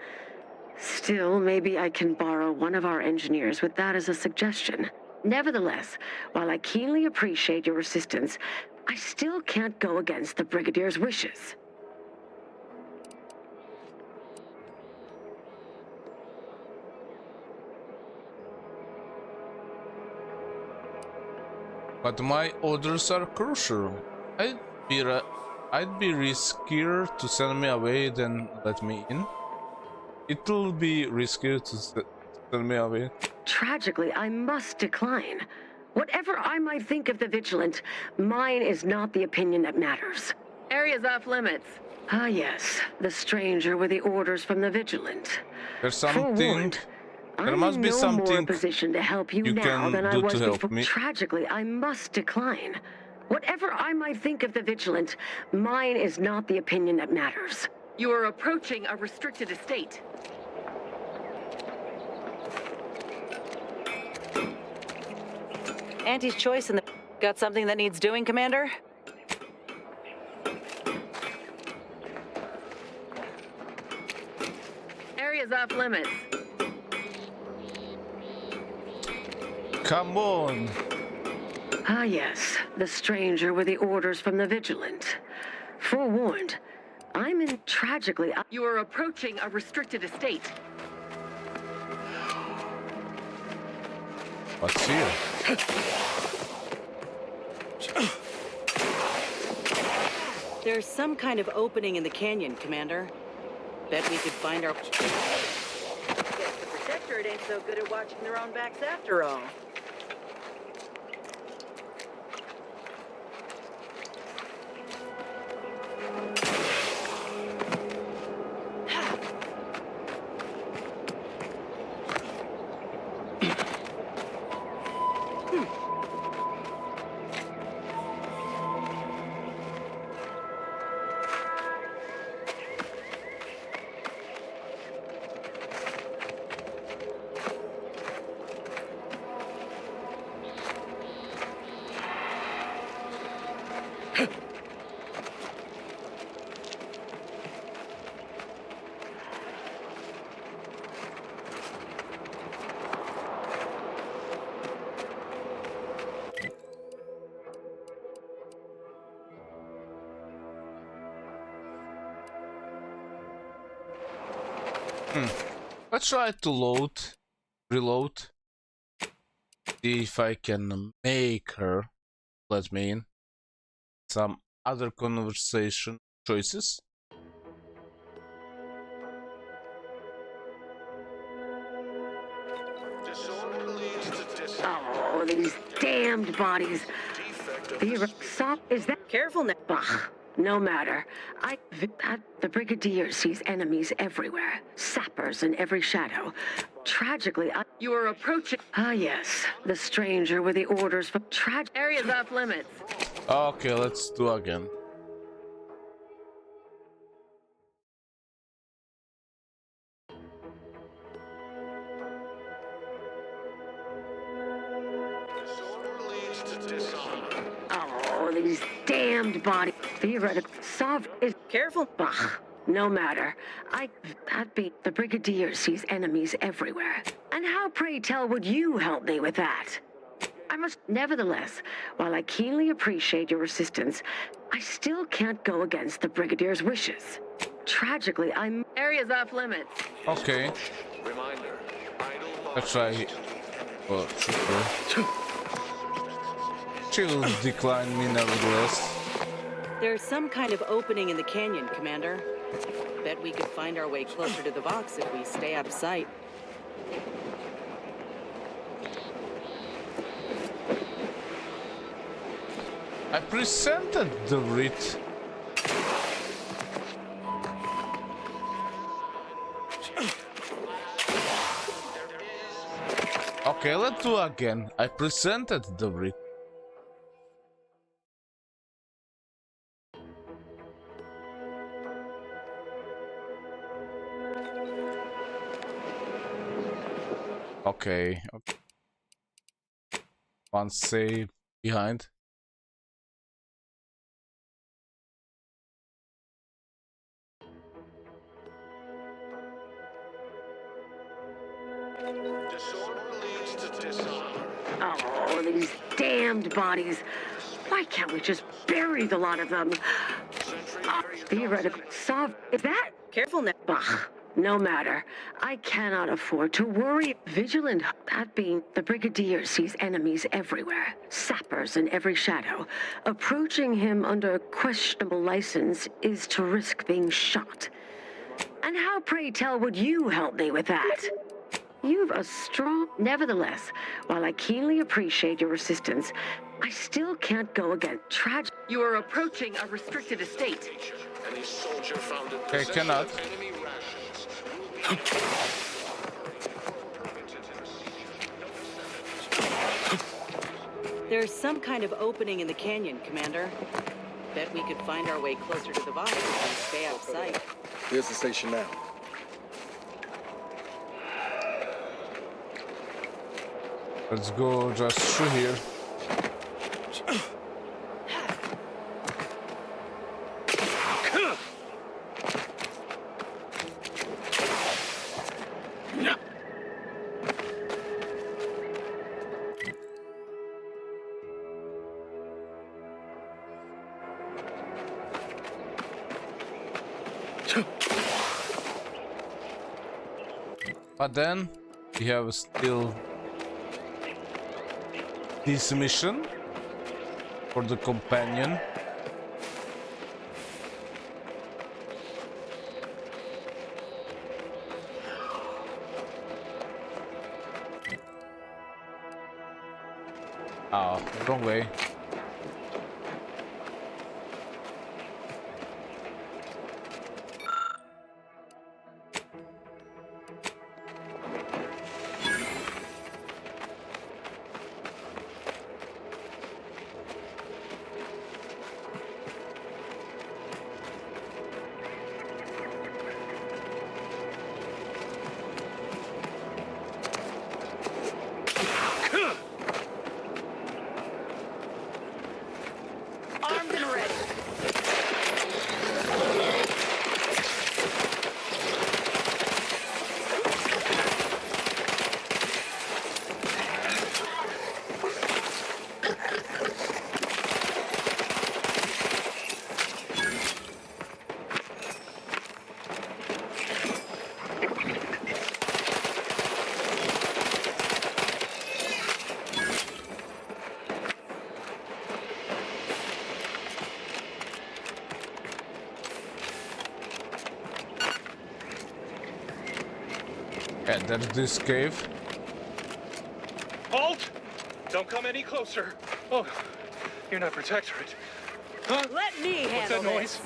Still, maybe I can borrow one of our engineers with that as a suggestion. Nevertheless, while I keenly appreciate your assistance, I still can't go against the Brigadier's wishes. But my orders are crucial. I'd be riskier to send me away than let me in. It'll be riskier to send me away. Tragically, I must decline. Whatever I might think of the Vigilant, mine is not the opinion that matters. Area's off limits. Ah, yes. The stranger with the orders from the Vigilant. There's something. There I'm must in be no something more position to help you now can than I do was to help before. me. Tragically, I must decline. Whatever I might think of the Vigilant, mine is not the opinion that matters. You are approaching a restricted estate. Auntie's choice in the... Got something that needs doing, Commander? Area's off limits. Come on. Ah, yes. The stranger with the orders from the Vigilant. Forewarned, I'm in tragically... You are approaching a restricted estate. What's here? There's some kind of opening in the canyon, Commander. Bet we could find our... Guess the Protectorate ain't so good at watching their own backs after all. Let's try to reload. See if I can make her let me in. Some other conversation choices. Oh, these damned bodies. Is that... Careful now. Ugh, no matter. The Brigadier sees enemies everywhere. Sappers in every shadow. Tragically, you are approaching... Ah, yes. The stranger with the orders from... Area's off limits. Okay, let's do again. Oh, these damned bodies. Theoretical. Is... Careful. Ugh, no matter. The Brigadier sees enemies everywhere. And how, pray tell, would you help me with that? I must, nevertheless, while I keenly appreciate your assistance, I still can't go against the Brigadier's wishes. Tragically, Area's off limits. Okay. Let's try. Well, she'll decline me nevertheless. There's some kind of opening in the canyon, Commander. Bet we could find our way closer to the Vox if we stay out of sight. I presented the writ. Okay, let's do again. I presented the writ. Okay. One save behind. Oh, these damned bodies. Why can't we just bury the lot of them? Theoretical. Is that? Careful now. Ugh, no matter. I cannot afford to worry. Vigilant. That being, the Brigadier sees enemies everywhere. Sappers in every shadow. Approaching him under questionable license is to risk being shot. And how, pray tell, would you help me with that? You've a strong... Nevertheless, while I keenly appreciate your assistance, I still can't go again. Tragic. You are approaching a restricted estate. Any soldier found in Okay, possession cannot. of enemy rations. There's some kind of opening in the canyon, Commander. Bet we could find our way closer to the Vox and stay out of sight. Here's the station now. Let's go just through here. But then we have still this mission for the companion. Ah, wrong way. Armed and ready. And there's this cave. Halt! Don't come any closer. Oh, you're not Protectorate. Huh? Let me What's handle that noise?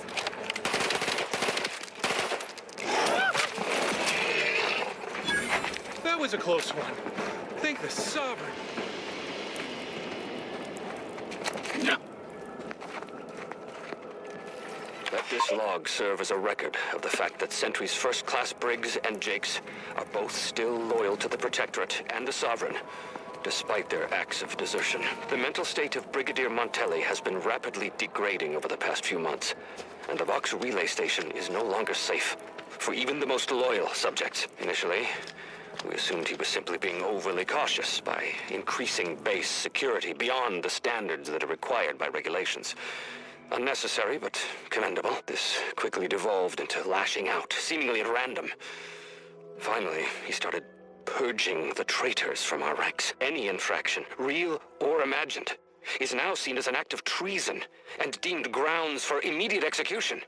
That was a close one. Thank the Sovereign. Let this log serve as a record of the fact that Sentry's first-class Briggs and Jakes are both still loyal to the Protectorate and the Sovereign, despite their acts of desertion. The mental state of Brigadier Montelli has been rapidly degrading over the past few months, and the Vox relay station is no longer safe for even the most loyal subjects. Initially, we assumed he was simply being overly cautious by increasing base security beyond the standards that are required by regulations. Unnecessary, but commendable. This quickly devolved into lashing out, seemingly at random. Finally, he started purging the traitors from our ranks. Any infraction, real or imagined, is now seen as an act of treason and deemed grounds for immediate execution.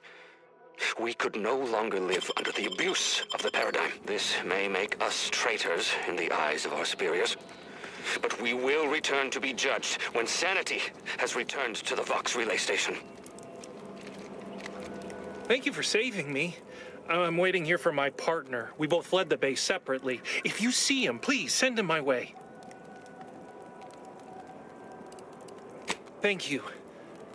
We could no longer live under the abuse of the paradigm. This may make us traitors in the eyes of our superiors, but we will return to be judged when sanity has returned to the Vox relay station. Thank you for saving me. I'm waiting here for my partner. We both fled the base separately. If you see him, please send him my way. Thank you.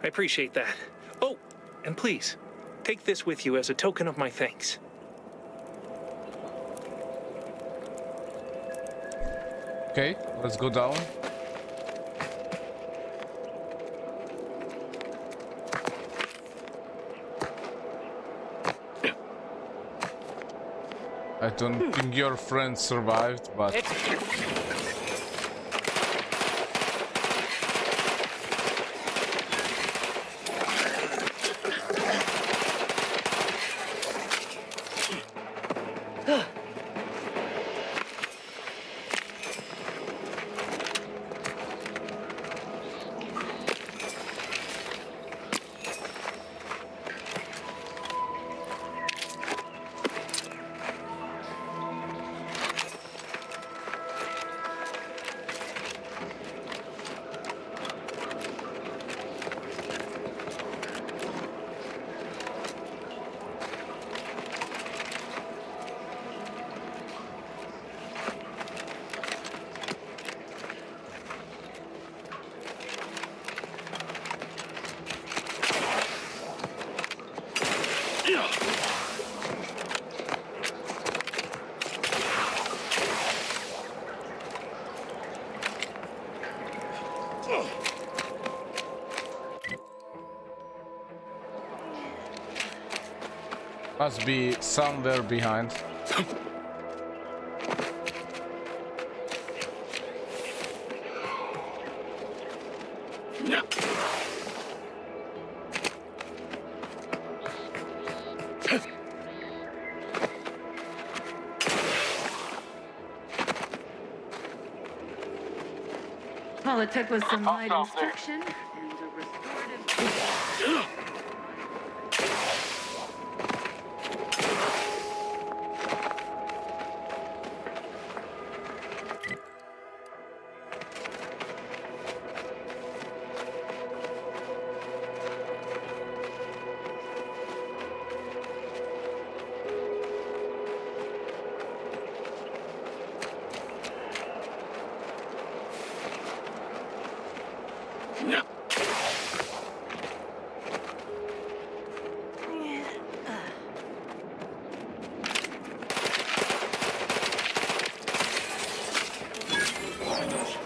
I appreciate that. Oh, and please, take this with you as a token of my thanks. Okay, let's go down. I don't think your friend survived, but... Must be somewhere behind. All it took was some light instruction and a restorative.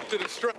To distract.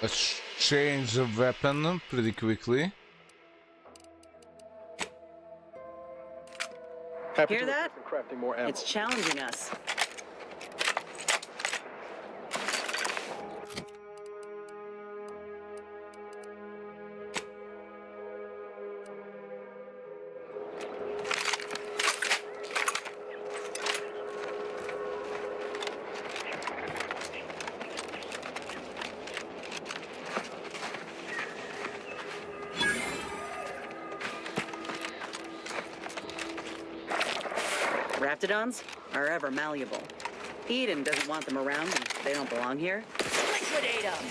Let's change the weapon pretty quickly. Hear that? It's challenging us. Raptidons are ever malleable. Eden doesn't want them around and they don't belong here. Liquidate them!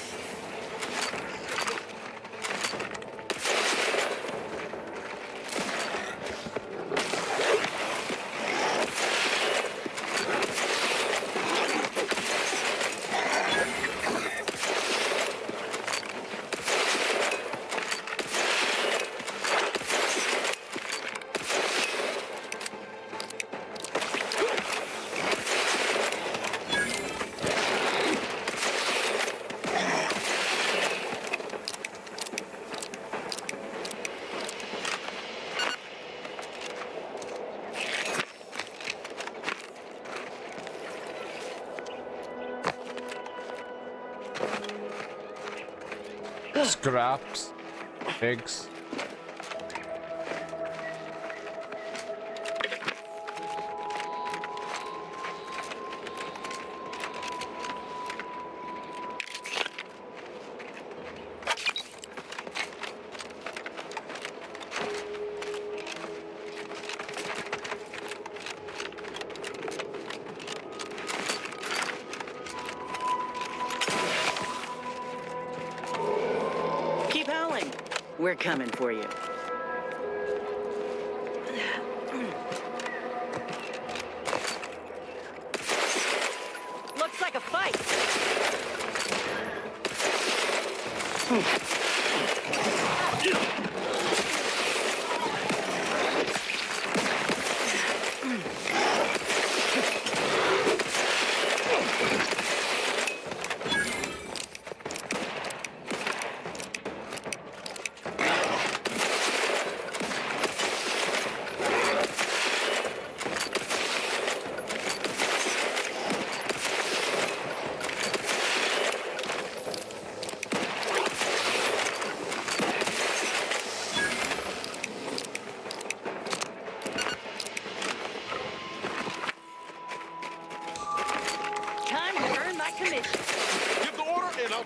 Scraps, eggs. Keep howling. We're coming for you. Looks like a fight.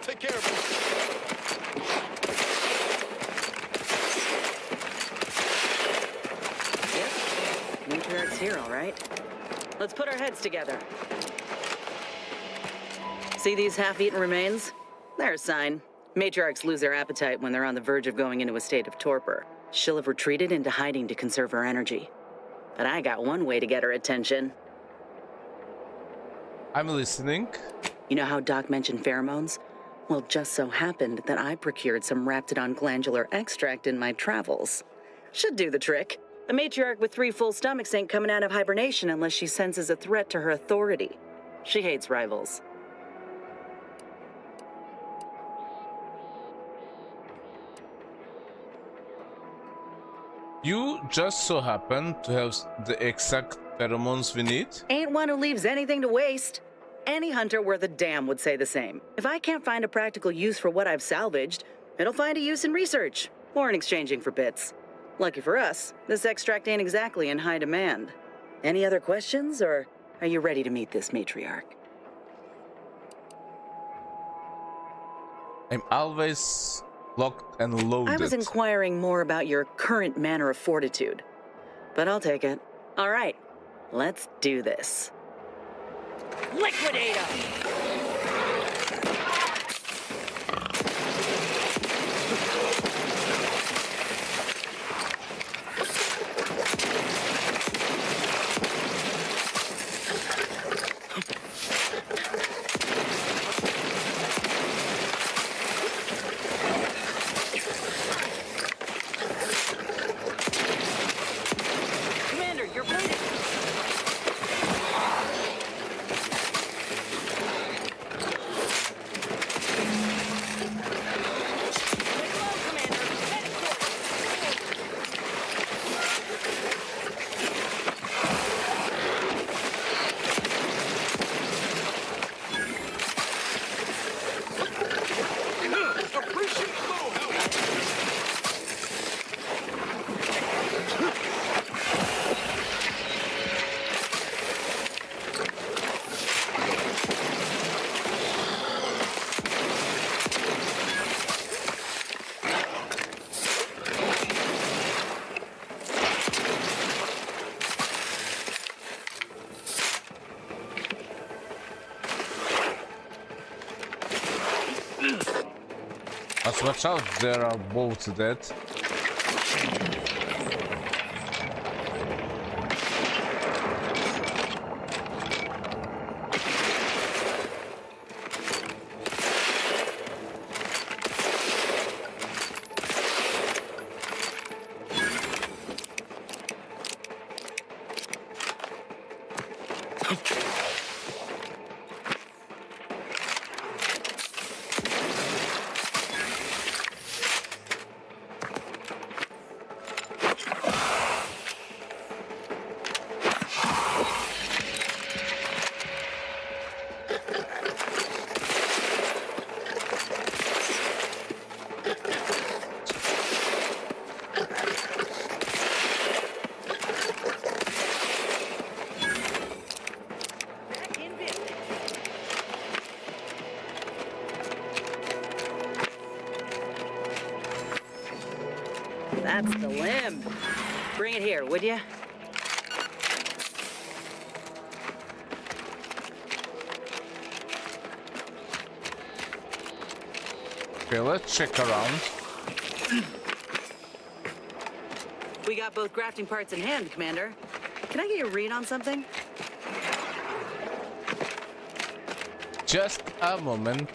take care of Yep. Matriarch's here, all right. Let's put our heads together. See these half-eaten remains? They're a sign. Matriarchs lose their appetite when they're on the verge of going into a state of torpor. She'll have retreated into hiding to conserve her energy. But I got one way to get her attention. I'm listening. You know how Doc mentioned pheromones? Well, just so happened that I procured some Raptidon glandular extract in my travels. Should do the trick. A matriarch with 3 full stomachs ain't coming out of hibernation unless she senses a threat to her authority. She hates rivals. You just so happen to have the exact pheromones we need. Ain't one who leaves anything to waste. Any hunter worth a damn would say the same. If I can't find a practical use for what I've salvaged, it'll find a use in research, or in exchanging for bits. Lucky for us, this extract ain't exactly in high demand. Any other questions, or are you ready to meet this matriarch? I'm always locked and loaded. I was inquiring more about your current manner of fortitude, but I'll take it. All right, let's do this. Liquidate 'em! Commander, you're bleeding! Let's watch out, there are both dead. That's the limb. Bring it here, would you? Okay, let's check around. We got both grafting parts in hand, Commander. Can I get your read on something? Just a moment.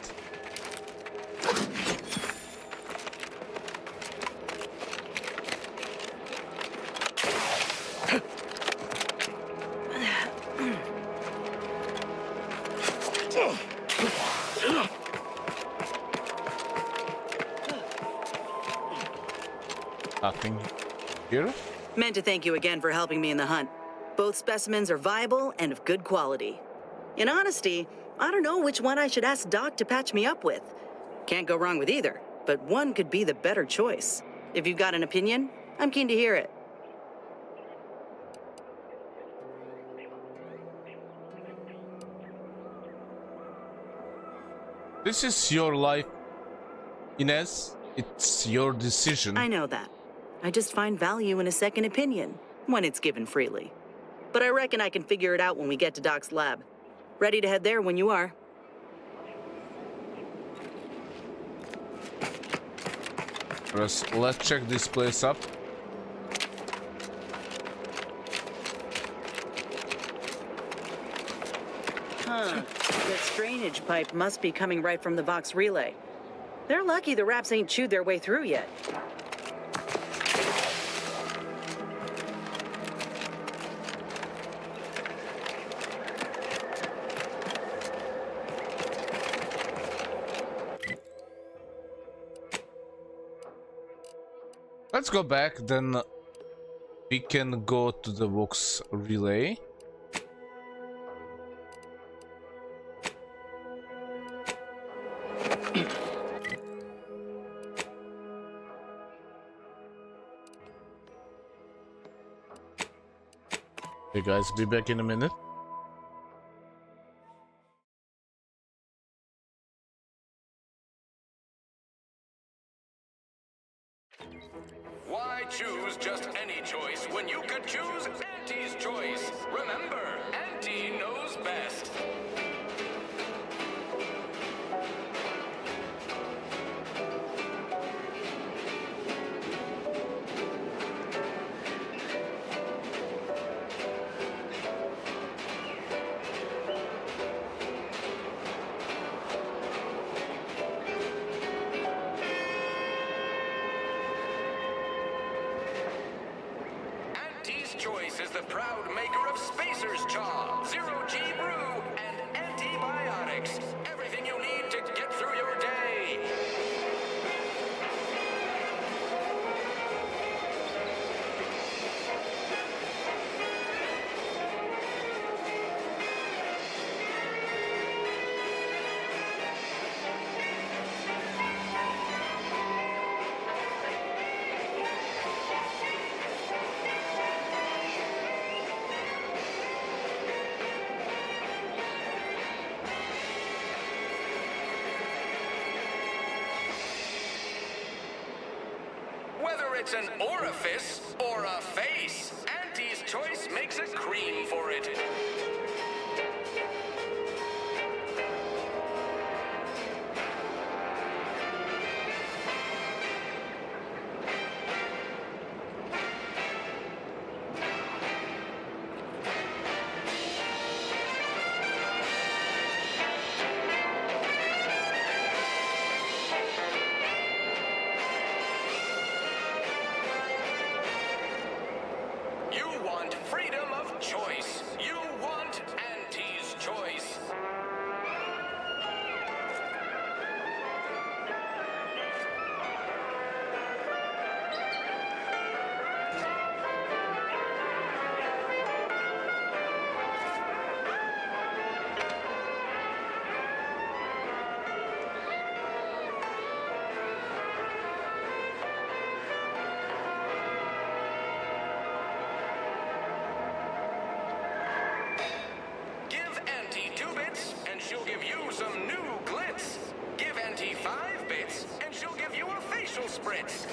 Nothing here? Meant to thank you again for helping me in the hunt. Both specimens are viable and of good quality. In honesty, I don't know which one I should ask Doc to patch me up with. Can't go wrong with either, but one could be the better choice. If you've got an opinion, I'm keen to hear it. This is your life, Inez. It's your decision. I know that. I just find value in a second opinion when it's given freely. But I reckon I can figure it out when we get to Doc's lab. Ready to head there when you are. Let's check this place up. Huh. That drainage pipe must be coming right from the Vox relay. They're lucky the Raps ain't chewed their way through yet. Let's go back, then we can go to the Vox relay. Hey guys, be back in a minute. Why choose just any choice when you could choose Auntie's choice? Remember, Auntie knows best. Auntie's Choice is the proud maker of Spacer's Chaw, Zero G Brew, and antibiotics. Everything you need to get through your day. Whether it's an orifice or a face, Auntie's Choice makes a cream for it. You want freedom of choice. You want Auntie's Choice. Give Auntie 2 bits, and she'll give you some new glitz. Give Auntie 5 bits, and she'll give you a facial spritz.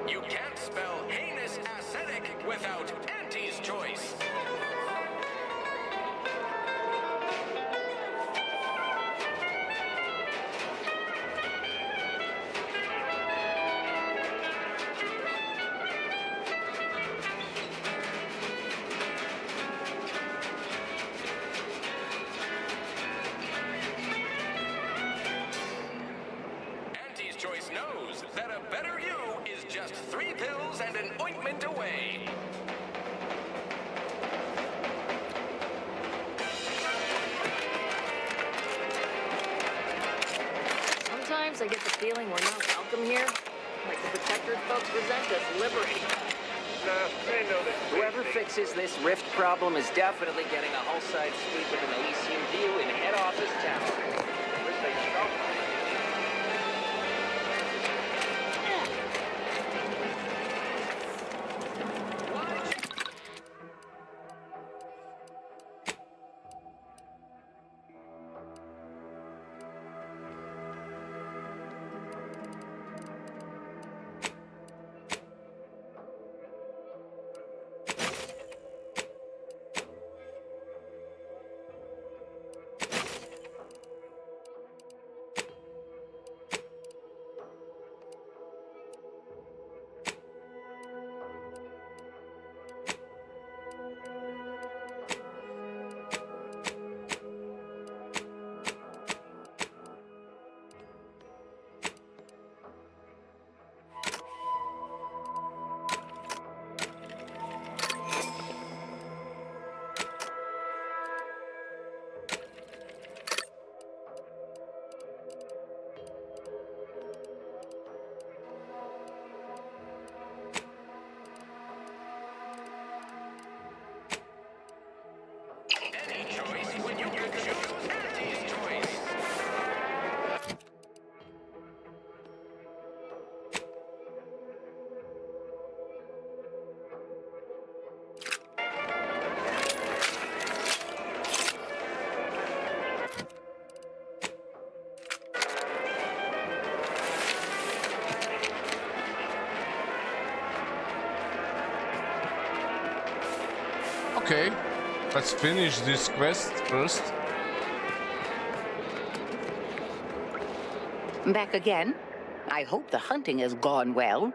You can't spell heinous ascetic without Auntie's Choice. Auntie's Choice knows that a better you is just 3 pills and an ointment away. Sometimes I get the feeling we're not welcome here. Like the Protectors folks resent us liberating them. Whoever fixes this rift problem is definitely getting a hull-side suite with an Elysium view in head office tower. Okay, let's finish this quest first. Back again? I hope the hunting has gone well.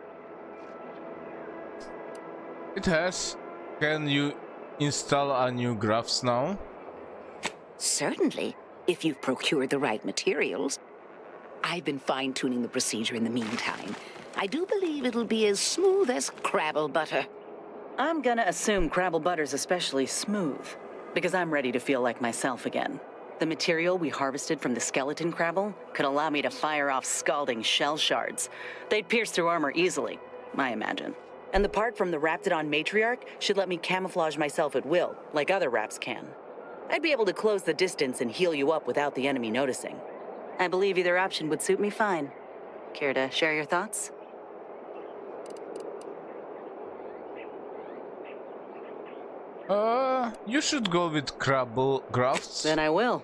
It has. Can you install our new graphs now? Certainly, if you've procured the right materials. I've been fine-tuning the procedure in the meantime. I do believe it'll be as smooth as Crabble butter. I'm gonna assume Crabble Butter's especially smooth, because I'm ready to feel like myself again. The material we harvested from the skeleton Crabble could allow me to fire off scalding shell shards. They'd pierce through armor easily, I imagine. And the part from the Raptidon Matriarch should let me camouflage myself at will, like other Raps can. I'd be able to close the distance and heal you up without the enemy noticing. I believe either option would suit me fine. Care to share your thoughts? You should go with Crabble grafts. Then I will.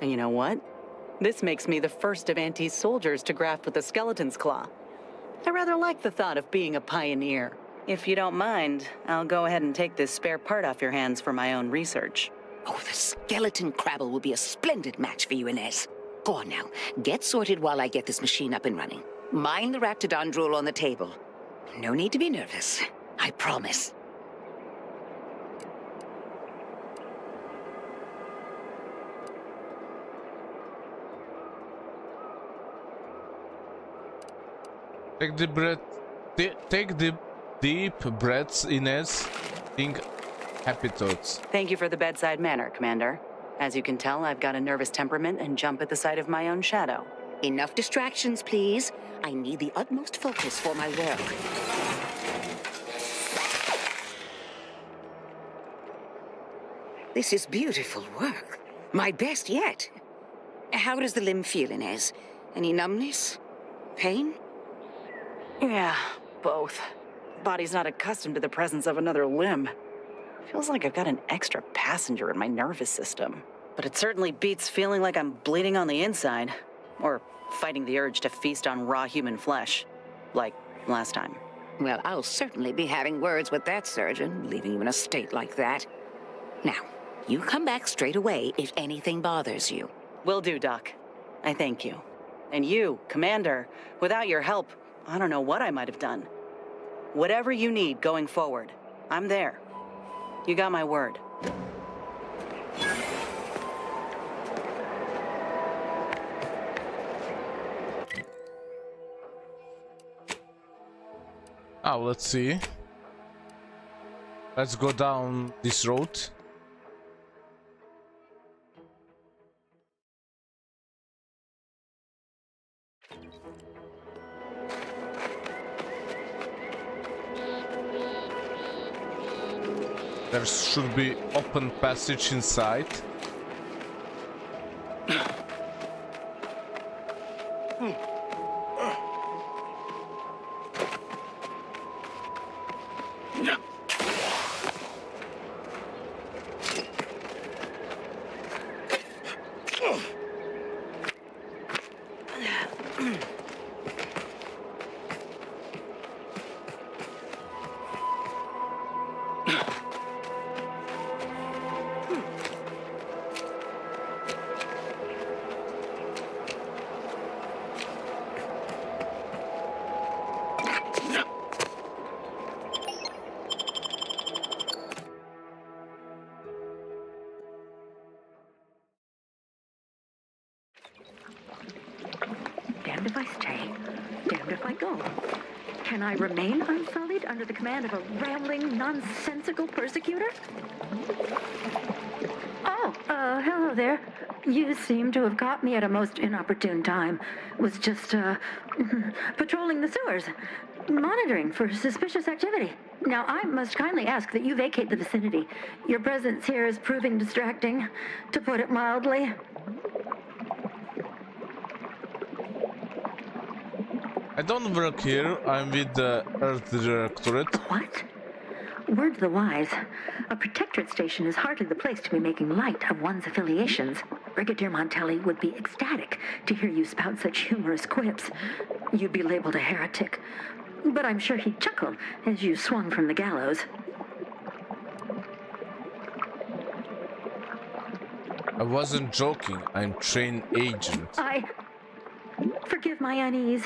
And you know what? This makes me the first of Auntie's soldiers to graft with the skeleton's claw. I rather like the thought of being a pioneer. If you don't mind, I'll go ahead and take this spare part off your hands for my own research. Oh, the skeleton Crabble will be a splendid match for you, Inez. Go on now. Get sorted while I get this machine up and running. Mind the Raptidon drool on the table. No need to be nervous. I promise. Take the breath. Take the deep breaths, Inez. Think happy thoughts. Thank you for the bedside manner, Commander. As you can tell, I've got a nervous temperament and jump at the sight of my own shadow. Enough distractions, please. I need the utmost focus for my work. This is beautiful work. My best yet. How does the limb feel, Inez? Any numbness? Pain? Yeah, both. Body's not accustomed to the presence of another limb. Feels like I've got an extra passenger in my nervous system. But it certainly beats feeling like I'm bleeding on the inside. Or fighting the urge to feast on raw human flesh. Like last time. Well, I'll certainly be having words with that surgeon, leaving you in a state like that. Now, you come back straight away if anything bothers you. Will do, Doc. I thank you. And you, Commander, without your help, I don't know what I might have done. Whatever you need going forward, I'm there. You got my word. Let's see. Let's go down this road. There should be open passage inside. Damned if I stay, damned if I go. Can I remain unsullied under the command of a rambling, nonsensical persecutor? Oh, hello there. You seem to have caught me at a most inopportune time. Was just, patrolling the sewers, monitoring for suspicious activity. Now, I must kindly ask that you vacate the vicinity. Your presence here is proving distracting, to put it mildly. I don't work here, I'm with the Earth Directorate. What? Word to the wise, a protectorate station is hardly the place to be making light of one's affiliations. Brigadier Montelli would be ecstatic to hear you spout such humorous quips. You'd be labeled a heretic, but I'm sure he'd chuckle as you swung from the gallows. I wasn't joking, I'm trained agent. Forgive my unease.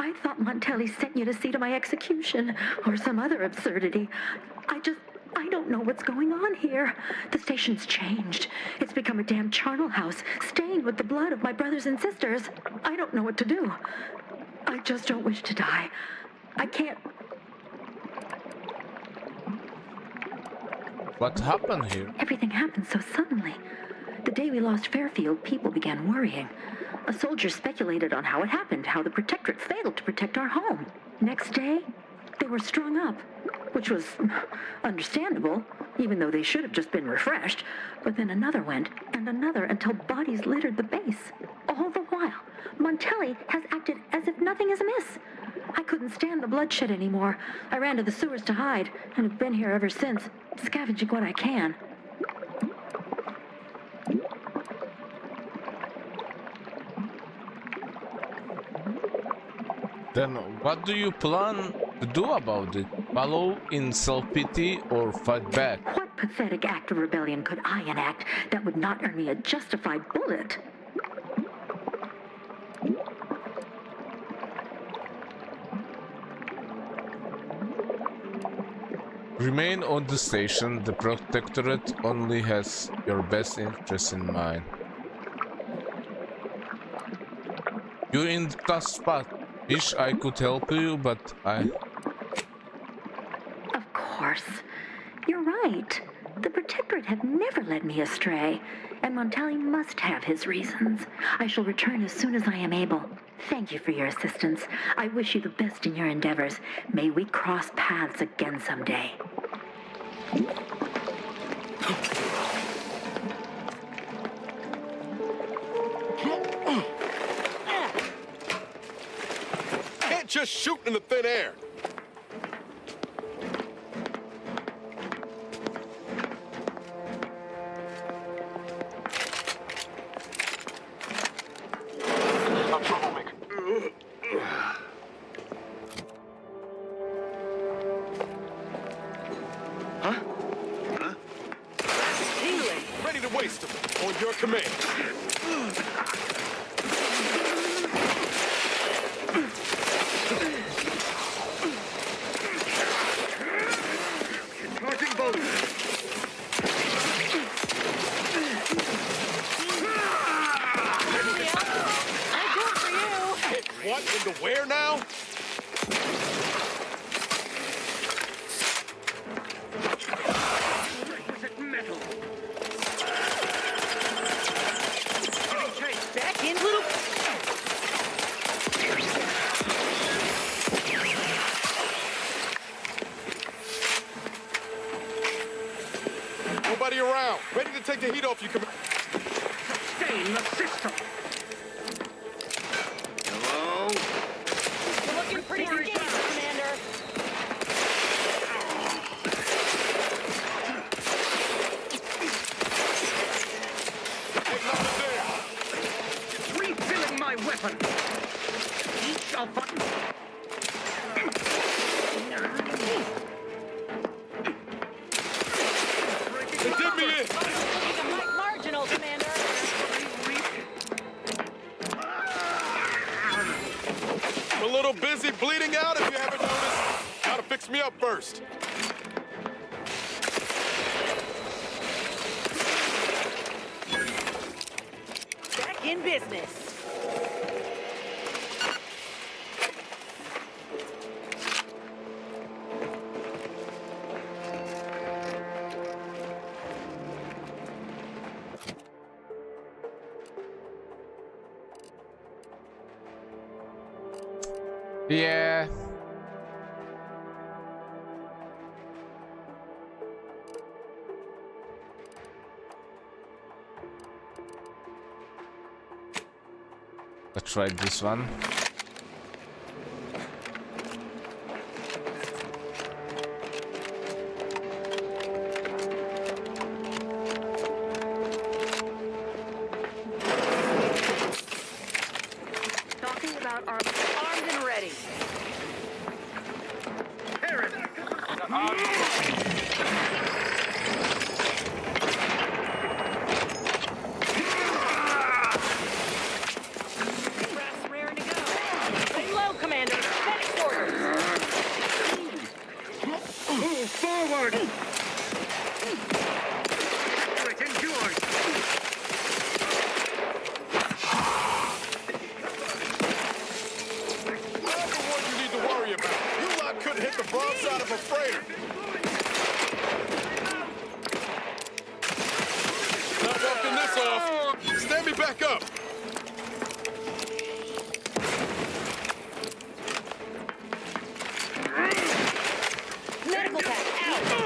I thought Montelli sent you to see to my execution, or some other absurdity. I don't know what's going on here. The station's changed. It's become a damn charnel house, stained with the blood of my brothers and sisters. I don't know what to do. I just don't wish to die. I can't... What happened here? Everything happened so suddenly. The day we lost Fairfield, people began worrying. A soldier speculated on how it happened, how the Protectorate failed to protect our home. Next day, they were strung up, which was understandable, even though they should have just been refreshed. But then another went, and another, until bodies littered the base. All the while, Montelli has acted as if nothing is amiss. I couldn't stand the bloodshed anymore. I ran to the sewers to hide, and have been here ever since, scavenging what I can. Then what do you plan to do about it? Follow in self-pity or fight back? What pathetic act of rebellion could I enact that would not earn me a justified bullet? Remain on the station. The Protectorate only has your best interest in mind. You're in the tough spot. Wish I could help you, but I... Of course. You're right. The Protectorate have never led me astray, and Montelli must have his reasons. I shall return as soon as I am able. Thank you for your assistance. I wish you the best in your endeavors. May we cross paths again someday. Can't just shoot in the thin air. Ready to waste them. On your command. Charging boat. I go for you. Hit what into where now? Back in, little... the heat off you, Commander. Stay in the system. Hello? You're looking pretty engaged, Commander. Refilling my weapon. Shall button. They did me in. Marginal, Commander. I'm a little busy bleeding out if you haven't noticed. Gotta fix me up first. Back in business. Yeah. Let's try this one. Talking about armed and ready. Raring to go. Lay low, Commander. Medic orders. Move forward. It endures. I'm the one you need to worry about. You lot couldn't hit the broadside of a freighter. Not walking this off. Stand me back up. Medical pack out.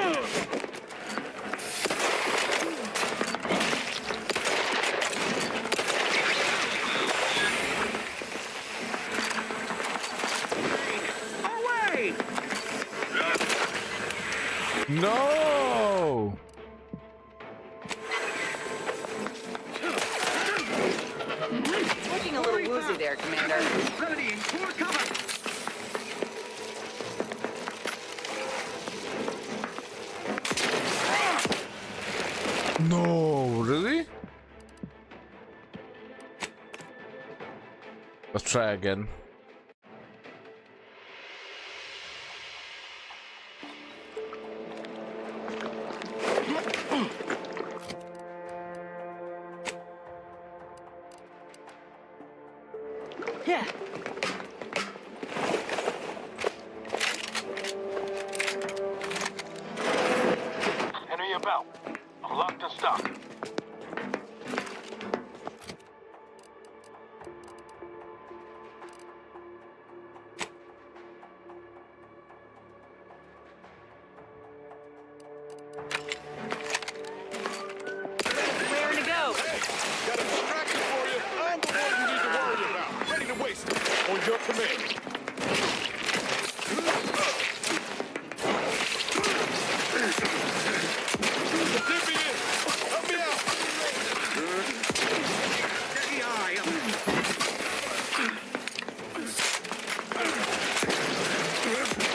Away! No! Looking a little woozy there, Commander. Readying for cover. No, really? Let's try again. Yeah. Enter your belt. Lock to stock. Raring to go. Got a distraction for you. I'm the one you need to worry about. Ready to waste it. On your command. They did me in. Help me out. Steady eye.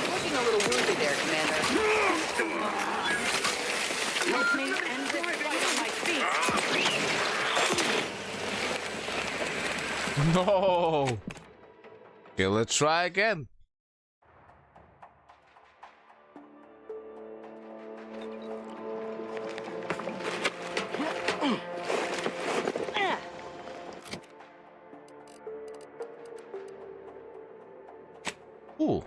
Looking a little woozy there, Commander. Help me end this fight on my feet. No! Okay, let's try again. Ooh.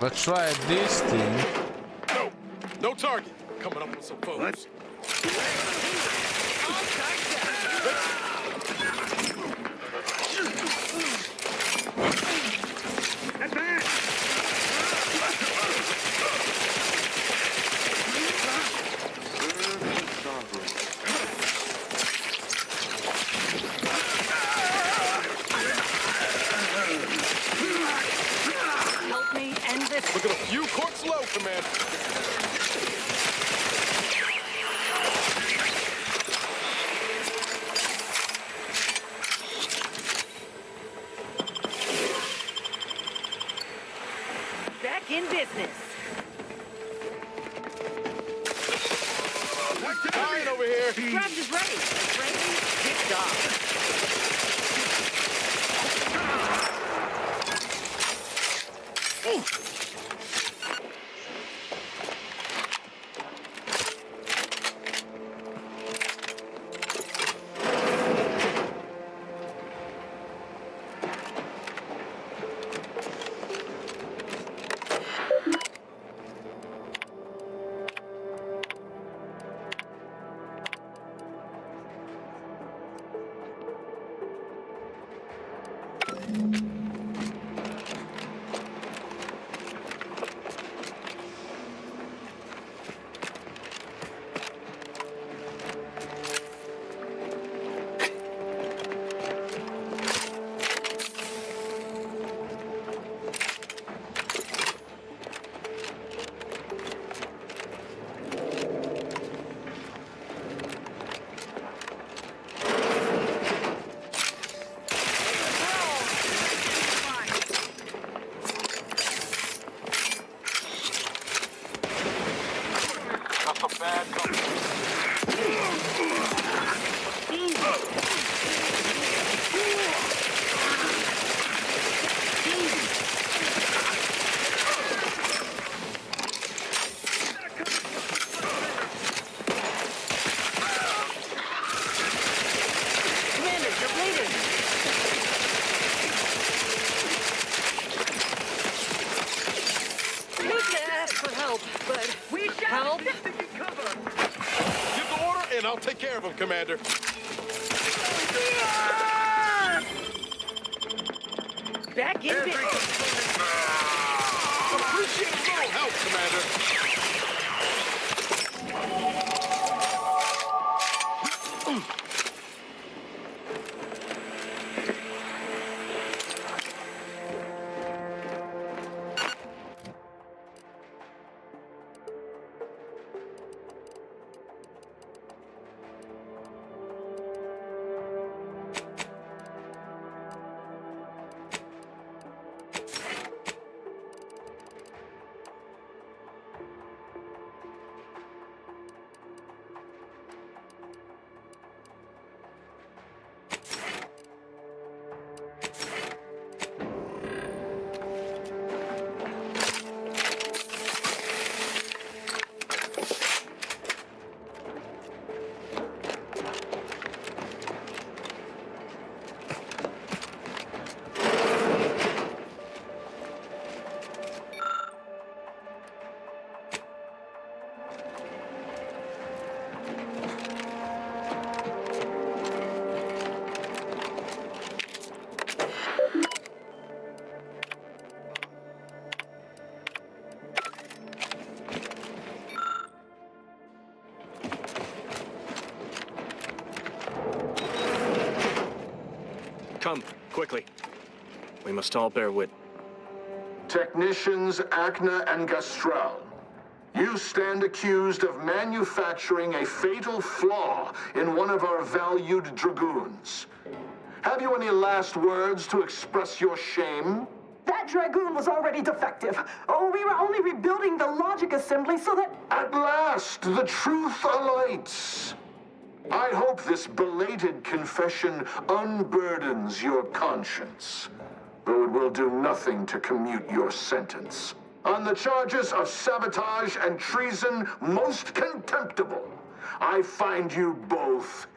Let's try this thing. No. No target. Coming up with some folks. Advance! You court slow, Commander. Back in business. Fine over here. Draft is ready. Training kicked off. And I'll take care of him, Commander. Back in business. Appreciate a little help, Commander. Come, quickly. We must all bear witness. Technicians Acna and Gastral, you stand accused of manufacturing a fatal flaw in one of our valued dragoons. Have you any last words to express your shame? That Dragoon was already defective. Oh, we were only rebuilding the logic assembly so that... At last, the truth alights. I hope this belated confession unburdens your conscience, though it will do nothing to commute your sentence. On the charges of sabotage and treason most contemptible, I find you both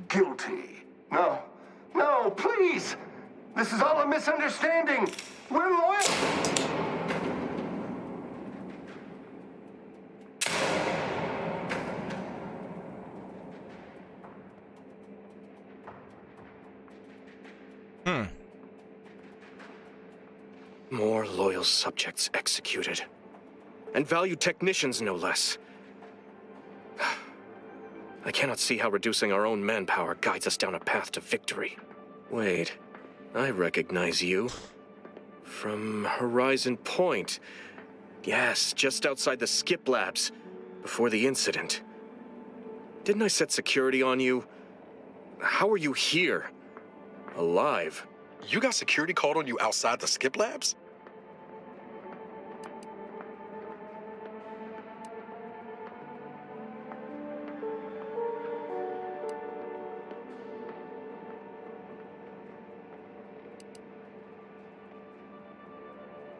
guilty. No. No, please! This is all a misunderstanding. We're loyal. More loyal subjects executed. And valued technicians, no less. I cannot see how reducing our own manpower guides us down a path to victory. Wait, I recognize you. From Horizon Point. Yes, just outside the Skip Labs, before the incident. Didn't I set security on you? How are you here? Alive? You got security called on you outside the Skip Labs?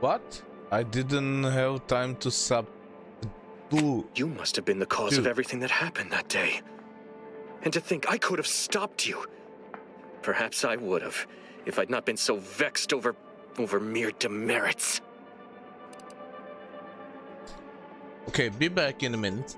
What? I didn't have time to subdue. You must have been the cause of everything that happened that day. And to think I could have stopped you. Perhaps I would have, if I'd not been so vexed over mere demerits. Okay, be back in a minute.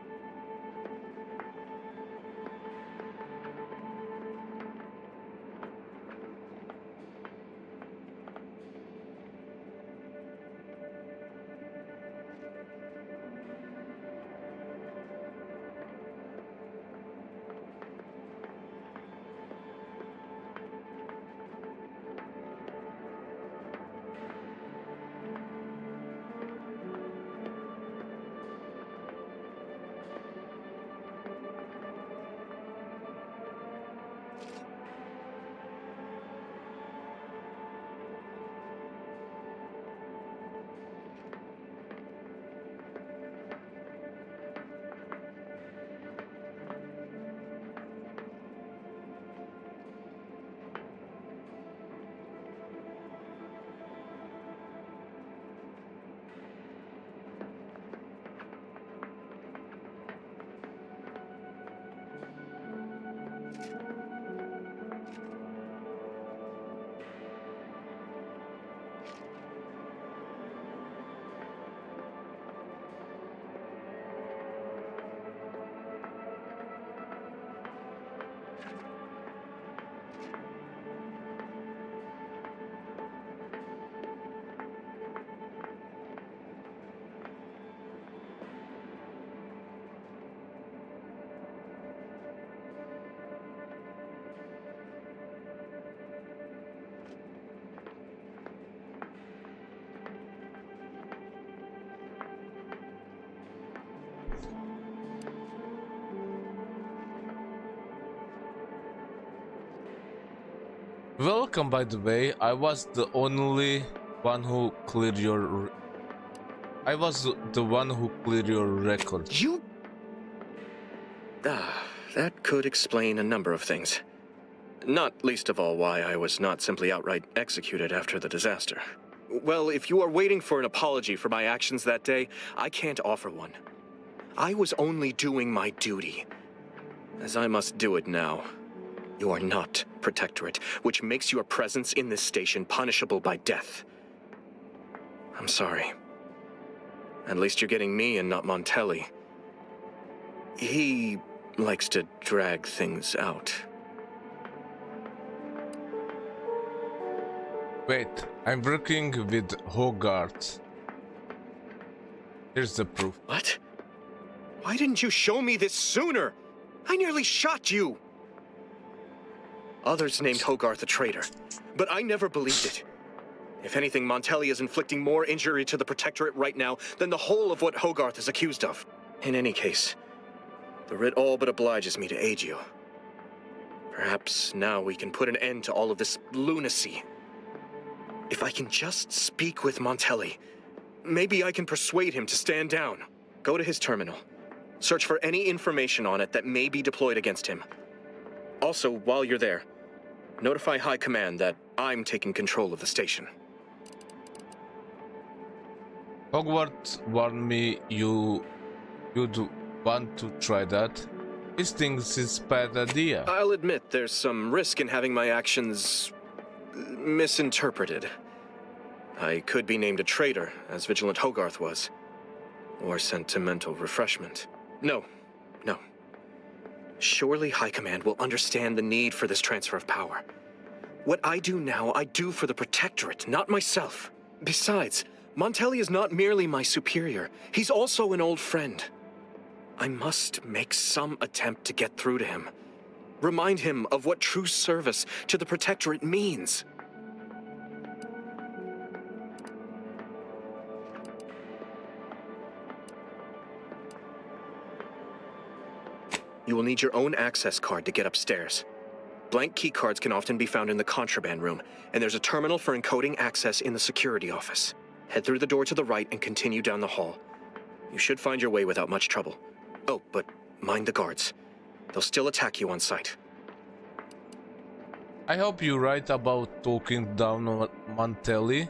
Welcome, by the way. I was the only one who cleared your... I was the one who cleared your record. You... that could explain a number of things. Not least of all why I was not simply outright executed after the disaster. Well, if you are waiting for an apology for my actions that day, I can't offer one. I was only doing my duty, as I must do it now. You are not Protectorate, which makes your presence in this station punishable by death. I'm sorry. At least you're getting me and not Montelli. He likes to drag things out. Wait, I'm working with Hogarth. Here's the proof. What? Why didn't you show me this sooner? I nearly shot you! Others named Hogarth a traitor, but I never believed it. If anything, Montelli is inflicting more injury to the Protectorate right now than the whole of what Hogarth is accused of. In any case, the writ all but obliges me to aid you. Perhaps now we can put an end to all of this lunacy. If I can just speak with Montelli, maybe I can persuade him to stand down. Go to his terminal. Search for any information on it that may be deployed against him. Also, while you're there, notify High Command that I'm taking control of the station. Hogwarts warned me you'd want to try that. He thinks it's a bad idea. I'll admit there's some risk in having my actions misinterpreted. I could be named a traitor, as Vigilant Hogarth was, or sent to mental refreshment. No. Surely High Command will understand the need for this transfer of power. What I do now, I do for the Protectorate, not myself. Besides, Montelli is not merely my superior. He's also an old friend. I must make some attempt to get through to him. Remind him of what true service to the Protectorate means. You will need your own access card to get upstairs. Blank key cards can often be found in the contraband room, and there's a terminal for encoding access in the security office. Head through the door to the right and continue down the hall. You should find your way without much trouble. Oh, but mind the guards. They'll still attack you on sight. I hope you're right about talking down on Mantelli.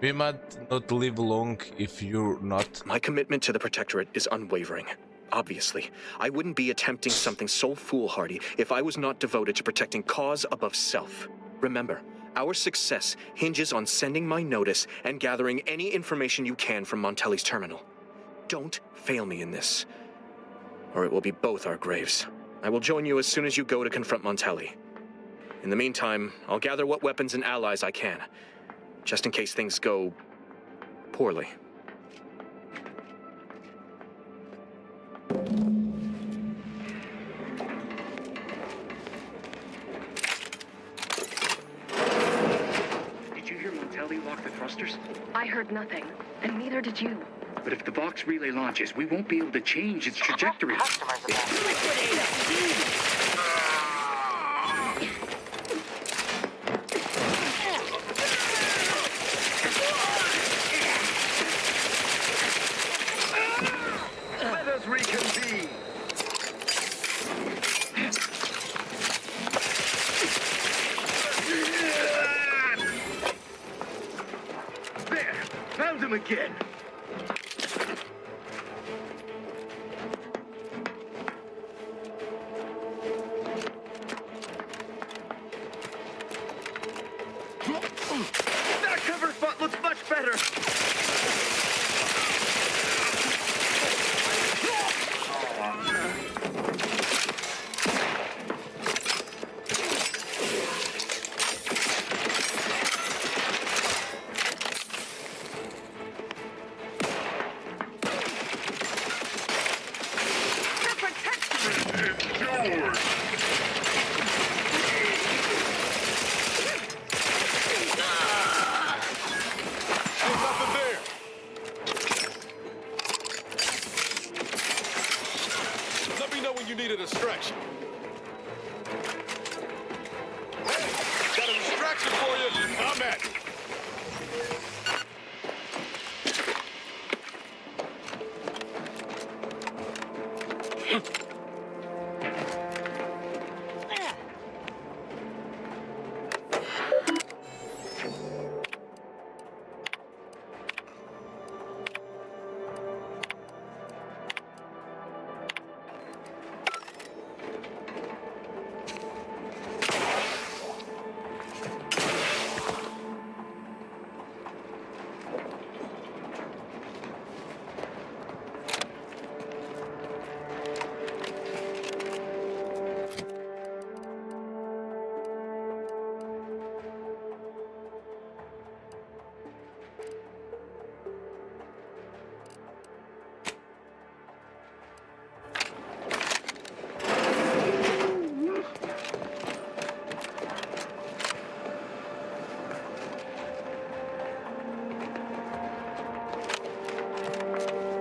We might not live long if you're not. My commitment to the Protectorate is unwavering. Obviously, I wouldn't be attempting something so foolhardy if I was not devoted to protecting cause above self. Remember, our success hinges on sending my notice and gathering any information you can from Mantelli's terminal. Don't fail me in this, or it will be both our graves. I will join you as soon as you go to confront Mantelli. In the meantime, I'll gather what weapons and allies I can, just in case things go poorly. Did you hear Mantelli lock the thrusters? I heard nothing, and neither did you. But if the Vox relay launches, we won't be able to change its trajectory. Let us reconvene. There, found him again. That cover spot looks much better.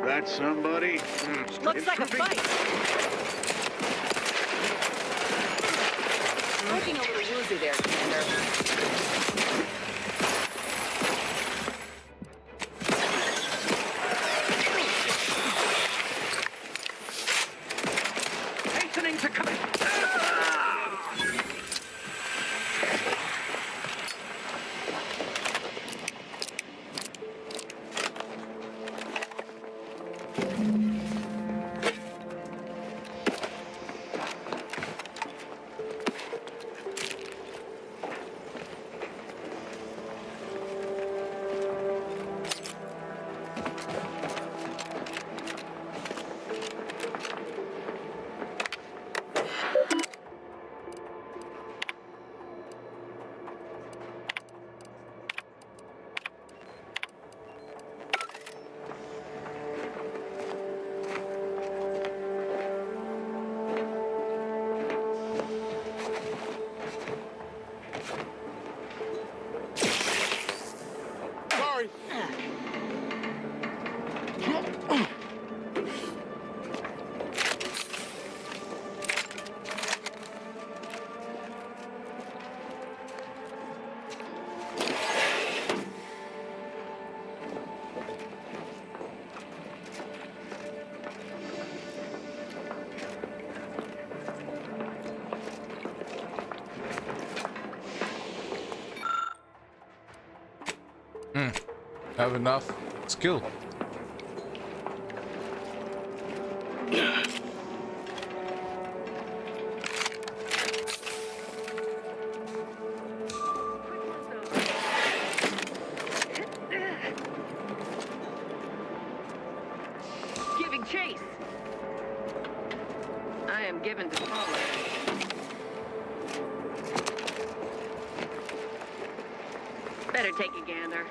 That somebody? Looks like a fight. Looking a little woozy there, Commander. Hastening to come. Have enough skill. Giving chase. I am given to follow. Better take a gander.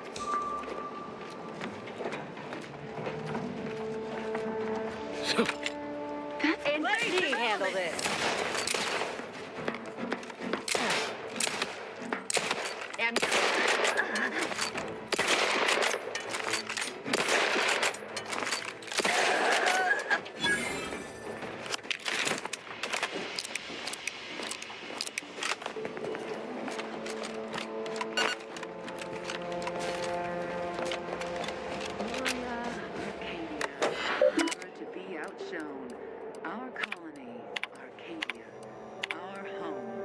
And let me handle this. And to be outshone. Our colony, Arcadia, our home.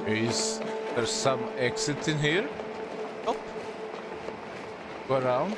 Is there some exit in here? Nope. Go around.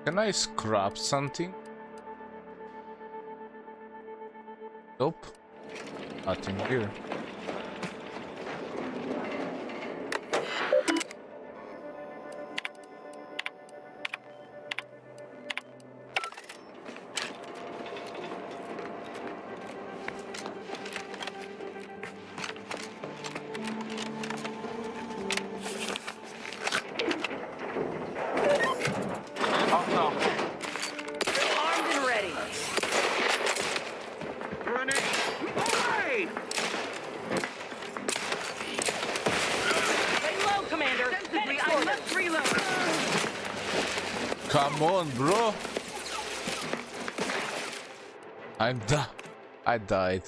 Can I scrap something? Nope. Nothing here. Armed and ready. Grenade! Away! Lay low, Commander. Sensibly, I must reload. Come on, bro. I died.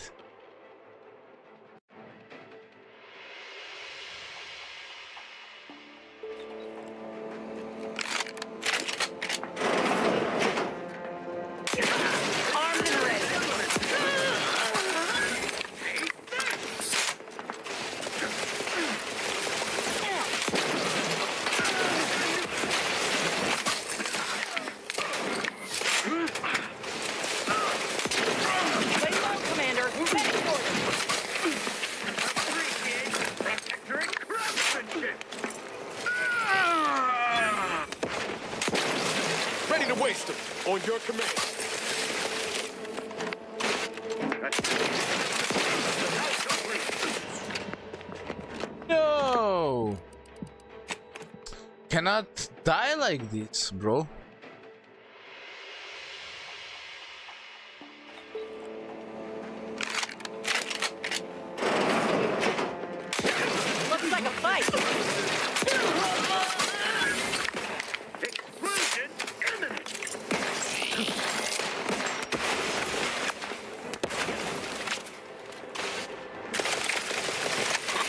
Armed and ready. Lay low, Commander. Heading for Protectorate craftsmanship! Ready to waste them. On your command. No! Cannot die like this, bro. Looks like a fight. Explosion imminent!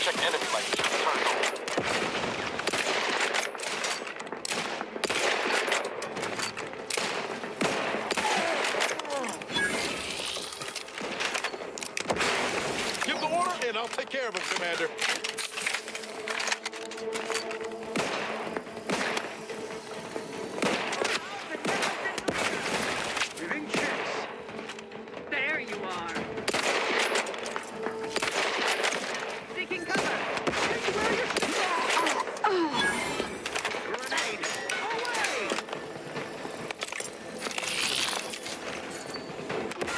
Check enemy lights. Turn on. in. I'll take care of him, Commander. Giving checks. There you are. Taking cover. Grenade. Away!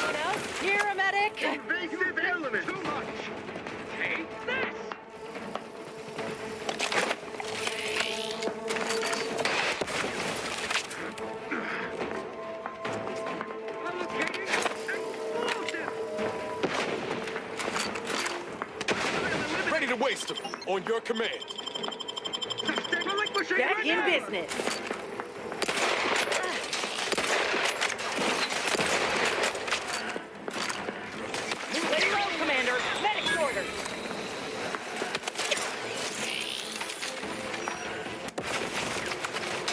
What else? Here, a medic. Invasive element. Too much. Take this. Allocating explosive. Ready to waste him. On your command. Back in business. Lay low, Commander. Medic's order.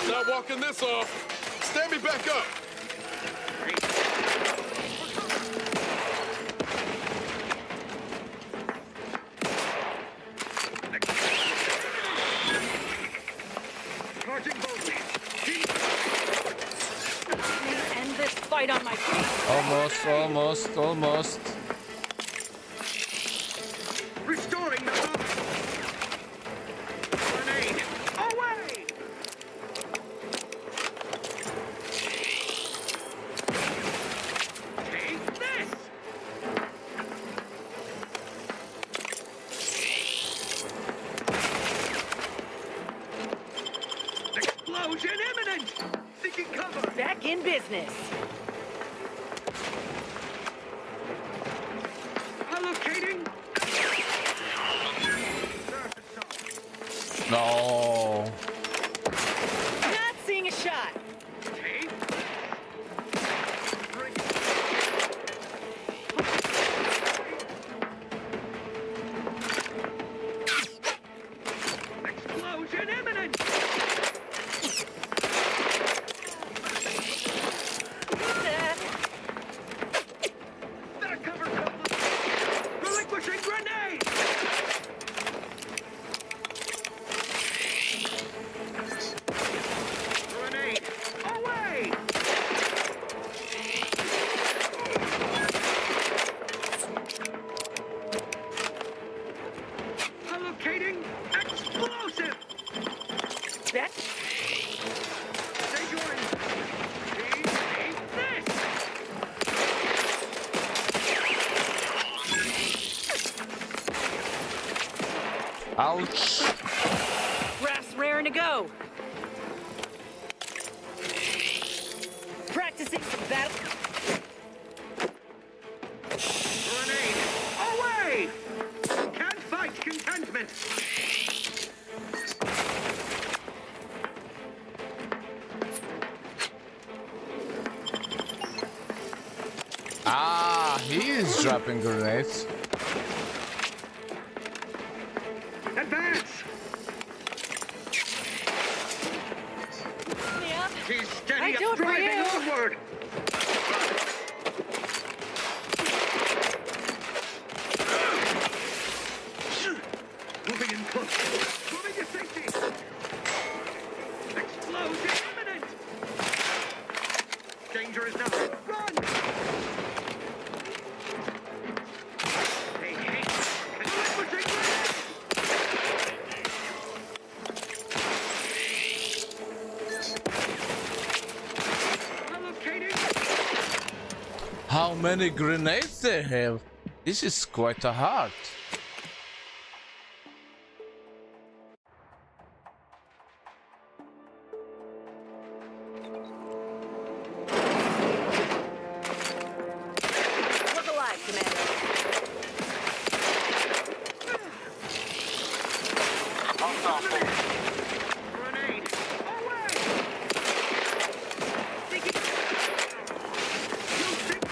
Not walking this off. Stand me back up. Charging boldly. End this fight on my feet. Almost. Restoring the bomb. Grenade. Away! Take this! Explosion imminent! Seeking cover! Back in business. Allocating. No. Not seeing a shot. Take. Explosion imminent! That cover cover. Relinquishing grenade! Grenade! Away! Allocating explosive! That Stay joined. Take this! Ouch. brass raring to go. Practicing for battle. Grenade! Away! Can't fight contentment! Ah, he is dropping grenades. Advance! Yeah. He's steady I do it for driving you. onward! Moving in close. Moving to safety! Explosion imminent! Danger is now. Run! Hey, hey! Relinquishing grenade! Allocating. How many grenades they have? This is quite a hard. Look alive, Commander. Grenade! Away! Seeking. You think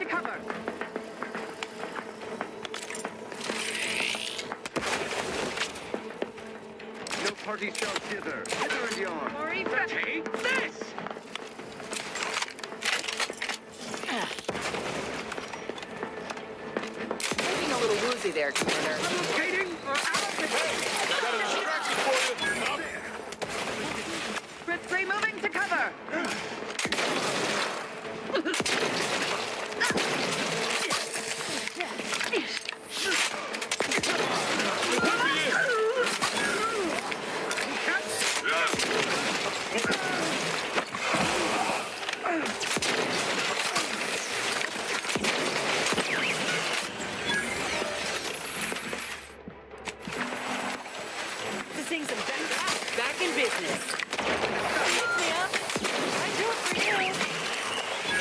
to cover. No party shall dither. Hither and yon. Marita, Take this! Looking a little woozy there, Commander. Skating or out of Got a distraction for you. Up. Grid 3 moving to cover. This thing's back in business.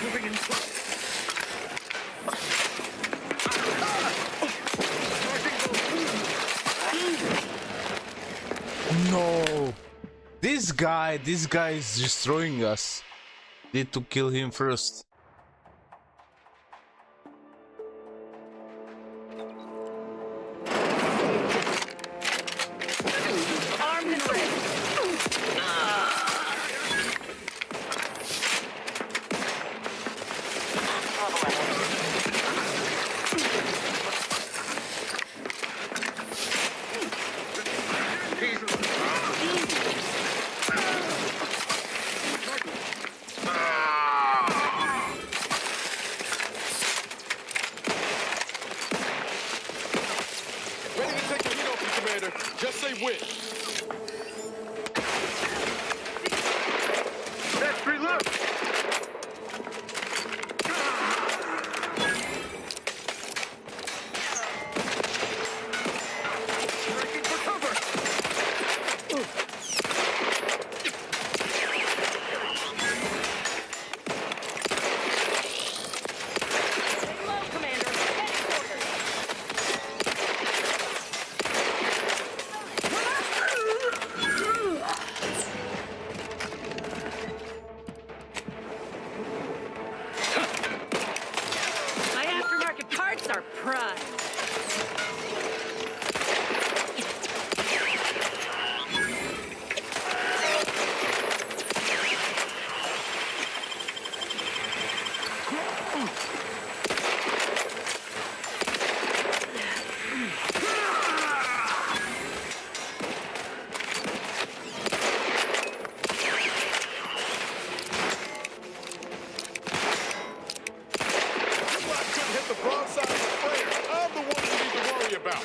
moving in close. No. This guy is destroying us. Need to kill him first. Armed and ready. Ready to take the heat off you, Commander. Just say when. Let's reload! Breaking for cover! Low, Commander. Headquarters. My aftermarket parts are prime. I couldn't hit the broadside of the sprayer. I'm the one you need to worry about.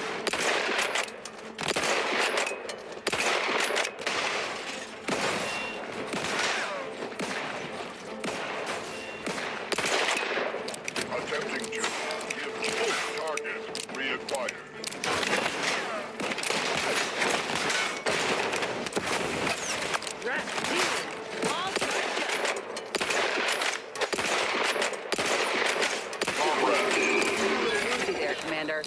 Attempting to give target reacquired. Woozy there, Commander.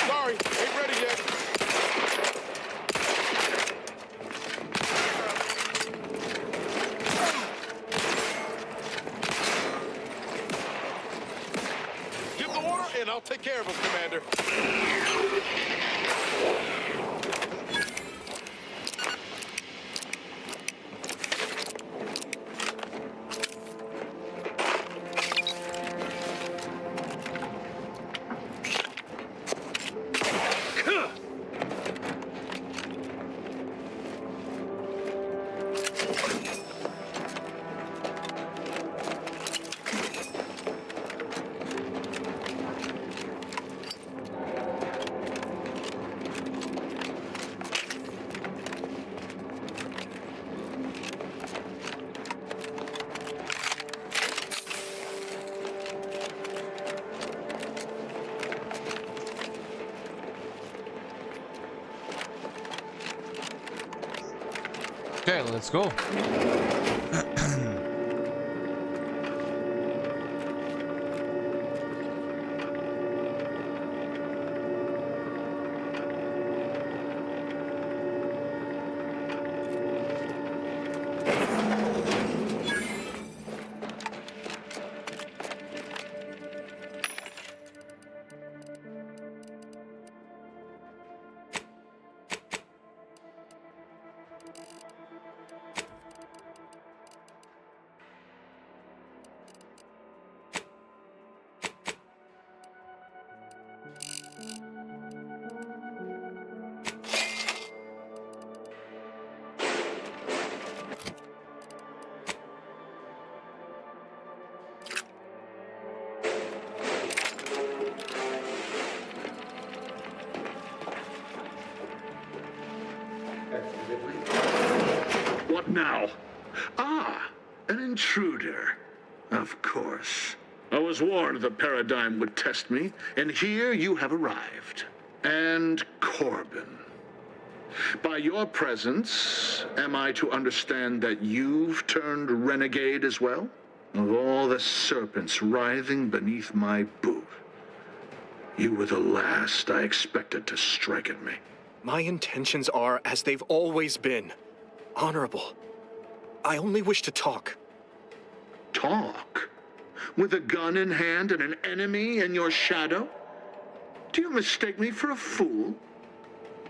Sorry, ain't ready yet. Give the order and I'll take care of him, Commander. Okay, let's go. Now, an intruder. Of course. I was warned the Paradigm would test me, and here you have arrived. And Corbin. By your presence, am I to understand that you've turned renegade as well? Of all the serpents writhing beneath my boot, you were the last I expected to strike at me. My intentions are as they've always been. Honorable. I only wish to talk. Talk? With a gun in hand and an enemy in your shadow? Do you mistake me for a fool?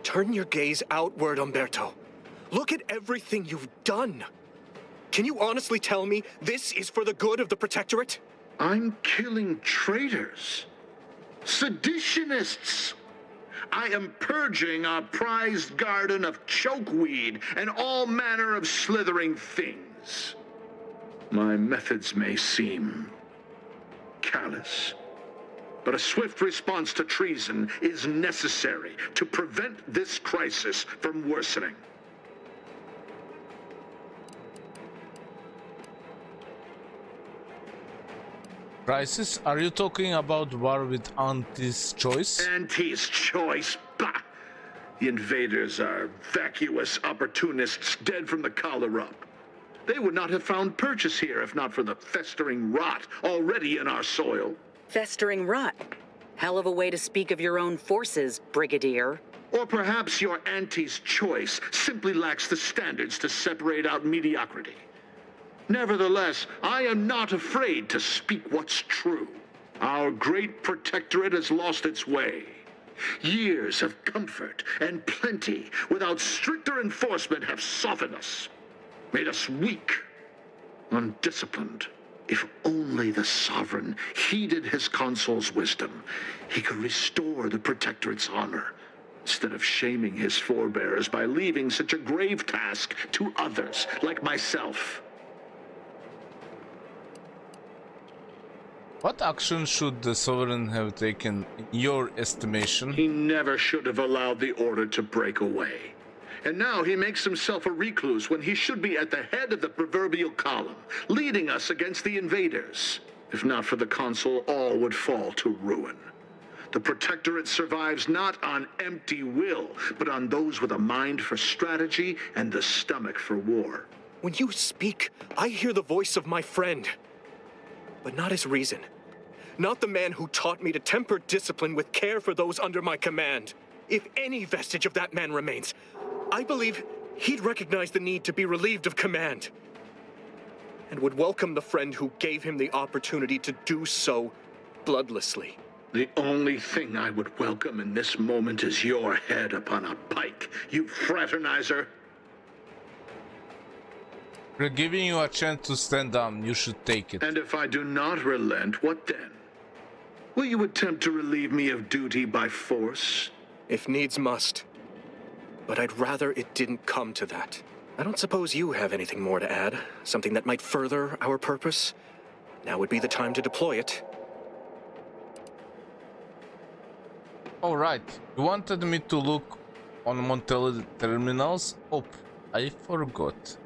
Turn your gaze outward, Umberto. Look at everything you've done. Can you honestly tell me this is for the good of the Protectorate? I'm killing traitors. Seditionists. I am purging our prized garden of chokeweed and all manner of slithering things. My methods may seem callous, but a swift response to treason is necessary to prevent this crisis from worsening. Crisis? Are you talking about war with Auntie's choice? Auntie's choice? Bah! The invaders are vacuous opportunists dead from the collar up. They would not have found purchase here if not for the festering rot already in our soil. Festering rot? Hell of a way to speak of your own forces, Brigadier. Or perhaps your Auntie's choice simply lacks the standards to separate out mediocrity. Nevertheless, I am not afraid to speak what's true. Our great protectorate has lost its way. Years of comfort and plenty without stricter enforcement have softened us, made us weak, undisciplined. If only the Sovereign heeded his consul's wisdom, he could restore the Protectorate's honor, instead of shaming his forebears by leaving such a grave task to others like myself. What action should the Sovereign have taken, in your estimation? He never should have allowed the order to break away. And now he makes himself a recluse when he should be at the head of the proverbial column, leading us against the invaders. If not for the consul, all would fall to ruin. The Protectorate survives not on empty will, but on those with a mind for strategy and the stomach for war. When you speak, I hear the voice of my friend. But not his reason. Not the man who taught me to temper discipline with care for those under my command. If any vestige of that man remains, I believe he'd recognize the need to be relieved of command. And would welcome the friend who gave him the opportunity to do so bloodlessly. The only thing I would welcome in this moment is your head upon a pike, you fraternizer. We're giving you a chance to stand down. You should take it. And if I do not relent, what then? Will you attempt to relieve me of duty by force? If needs must. But I'd rather it didn't come to that. I don't suppose you have anything more to add? Something that might further our purpose? Now would be the time to deploy it. Alright, you wanted me to look on Montelli terminals? Oh, I forgot.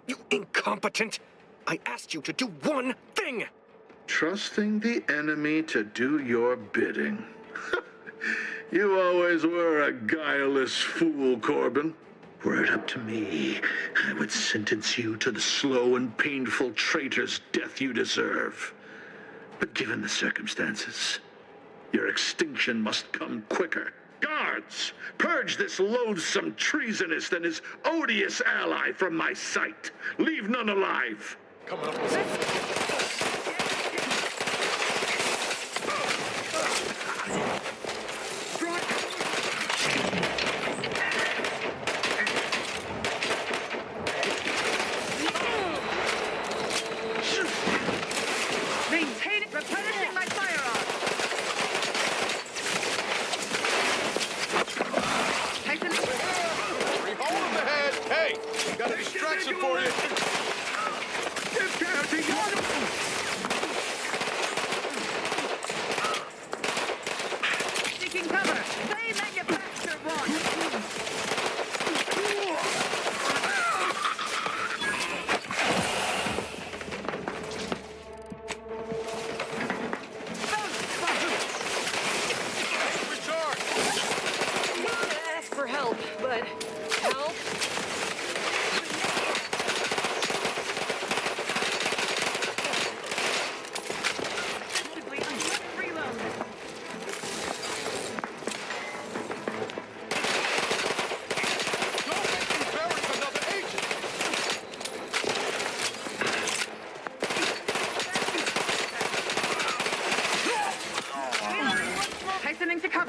You incompetent! I asked you to do one thing! Trusting the enemy to do your bidding. You always were a guileless fool, Corbin. Were it up to me, I would sentence you to the slow and painful traitor's death you deserve. But given the circumstances, your extinction must come quicker. Guards, purge this loathsome treasonist and his odious ally from my sight. Leave none alive. Coming up with something. Replenishing my firearm. Hold him the head. Hey, got a distraction for you.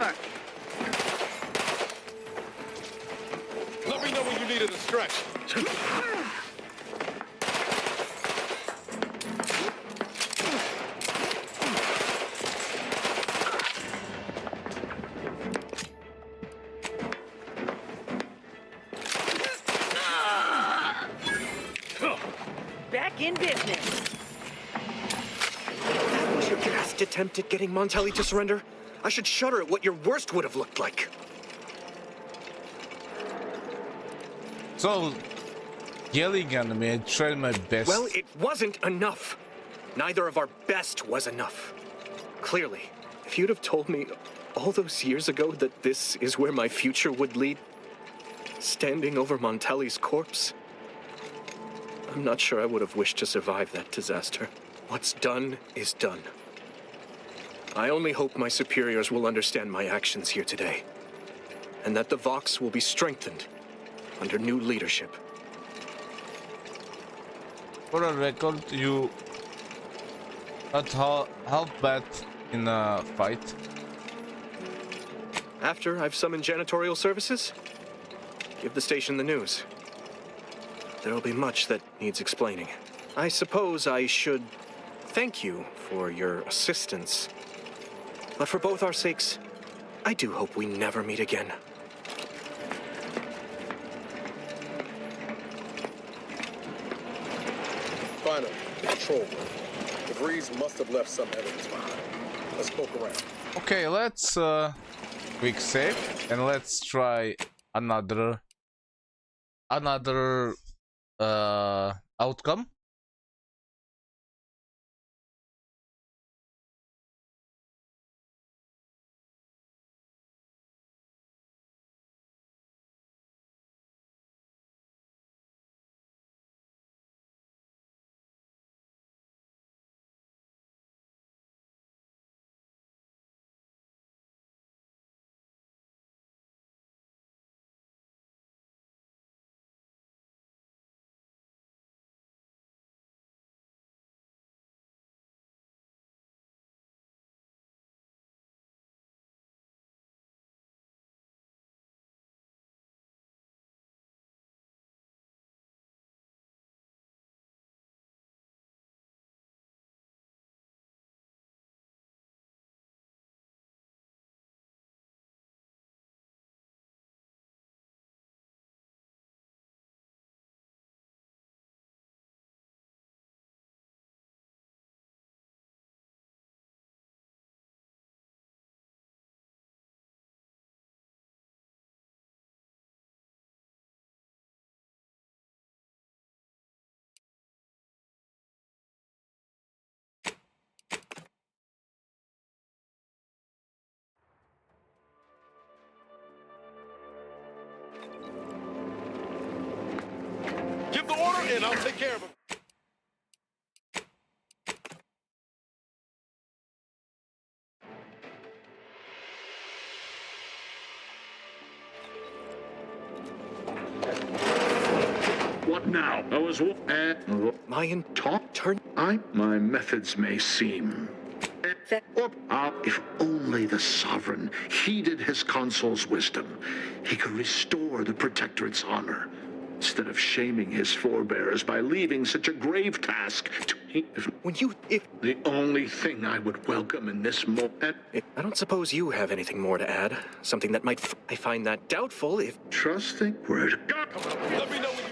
over. Let me know when you needed a stretch. Back in business. That was your last attempt at getting Montelli to surrender? I should shudder at what your worst would have looked like. So, yelling at me, I tried my best. Well, it wasn't enough. Neither of our best was enough. Clearly, if you'd have told me all those years ago that this is where my future would lead, standing over Montelli's corpse, I'm not sure I would have wished to survive that disaster. What's done is done. I only hope my superiors will understand my actions here today, and that the Vox will be strengthened under new leadership. For a record, you got half bad in a fight. After I've summoned janitorial services, give the station the news. There'll be much that needs explaining. I suppose I should thank you for your assistance. But for both our sakes, I do hope we never meet again. Finally, the control room. The Breeze must have left some evidence behind. Let's poke around. Okay, let's quick save and let's try another outcome. Give the order and I'll take care of him. What now? I was Mayan talk turn. My methods may seem. If only the Sovereign heeded his consul's wisdom, he could restore the Protectorate's honor, instead of shaming his forebears by leaving such a grave task to me. The only thing I would welcome in this moment. I don't suppose you have anything more to add. Something that might. I find that doubtful if. Trusting word. Let me know when you.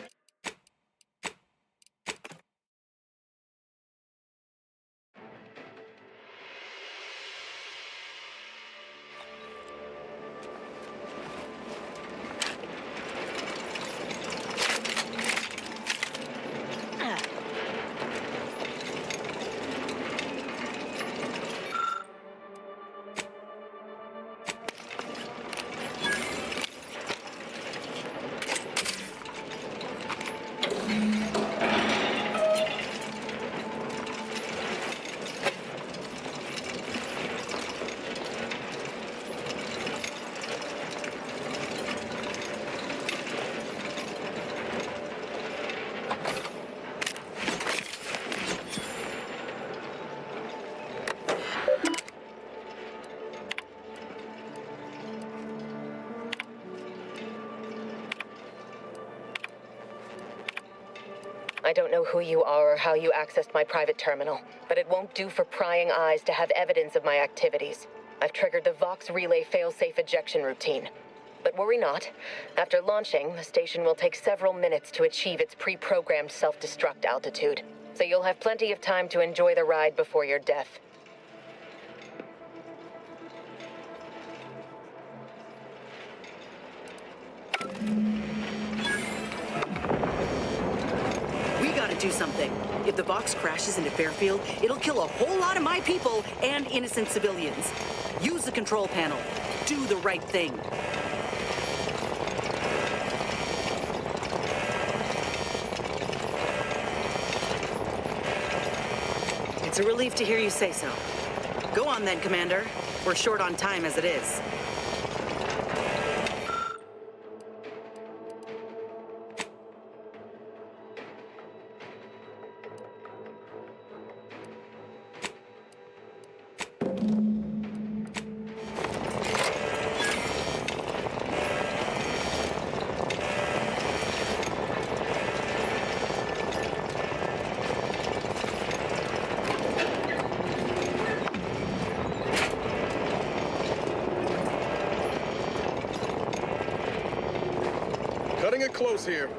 I don't know who you are or how you accessed my private terminal, but it won't do for prying eyes to have evidence of my activities. I've triggered the Vox Relay failsafe ejection routine. But worry not. After launching, the station will take several minutes to achieve its pre-programmed self-destruct altitude. So you'll have plenty of time to enjoy the ride before your death. We gotta do something. If the Vox crashes into Fairfield, it'll kill a whole lot of my people and innocent civilians. Use the control panel. Do the right thing. It's a relief to hear you say so. Go on then, Commander. We're short on time as it is. Cutting it close here.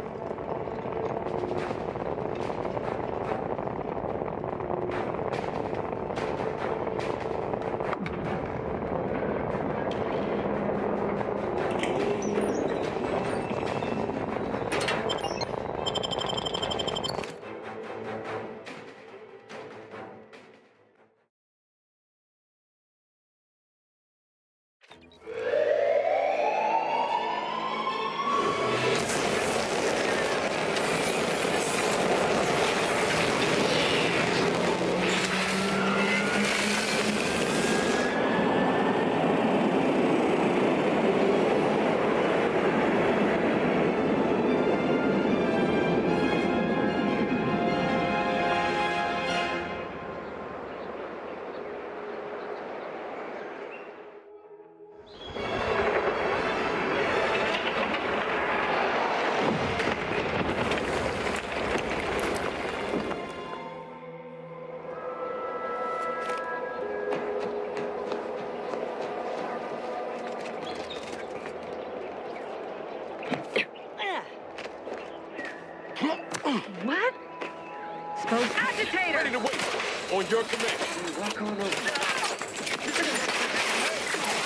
What? Suppose agitator! Ready to wait. On your command. Walk on over.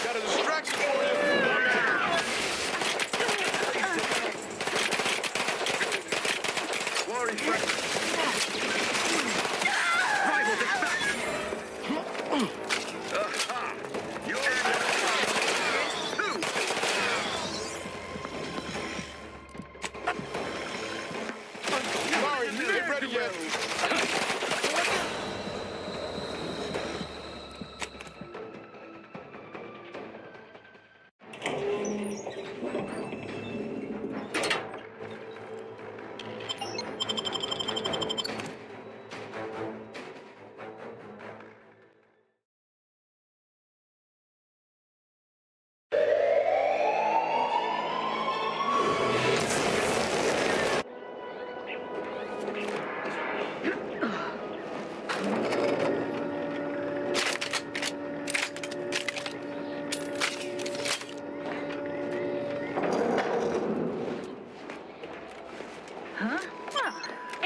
Got a distraction for you. Worry, friend. Rival dispatch! Sorry, you ain't ready yet.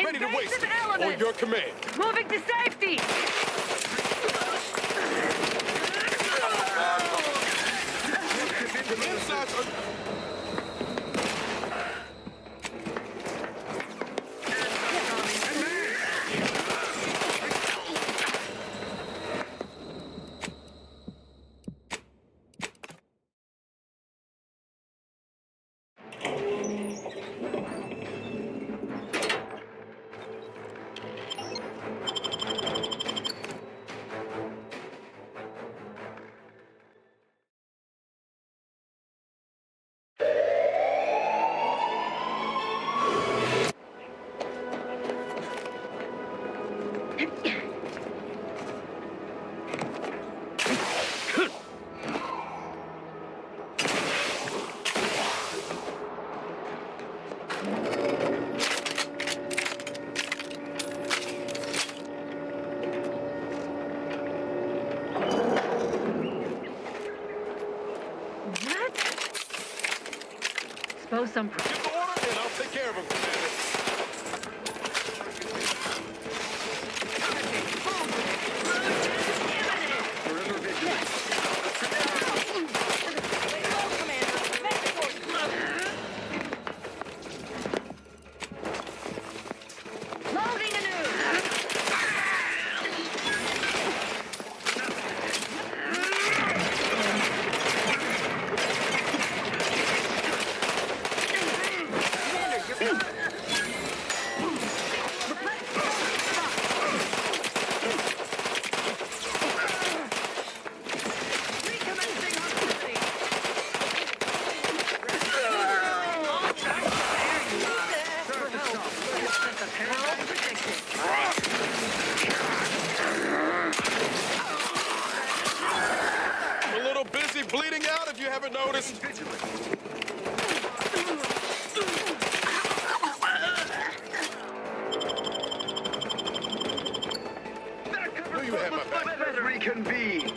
Ready to waste. On your command. Moving to safety! Insides are... suppose some... Give the order, and I'll take care of him, Commander. Forever vigilant. Loading anew! I'm a little busy bleeding out if you haven't noticed. Knew you had my back. Let us reconvene.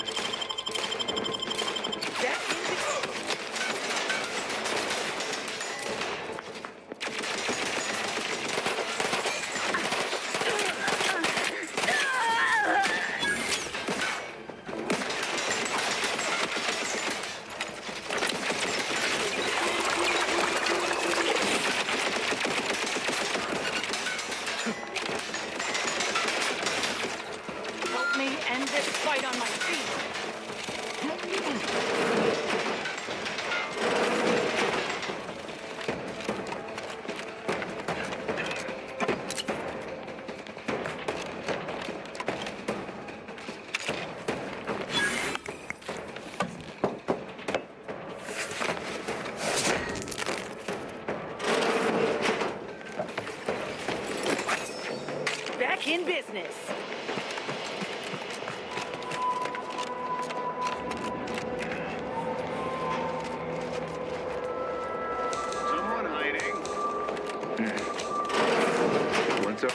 Help me end this fight on my feet! Back in business. Someone hiding. What's up?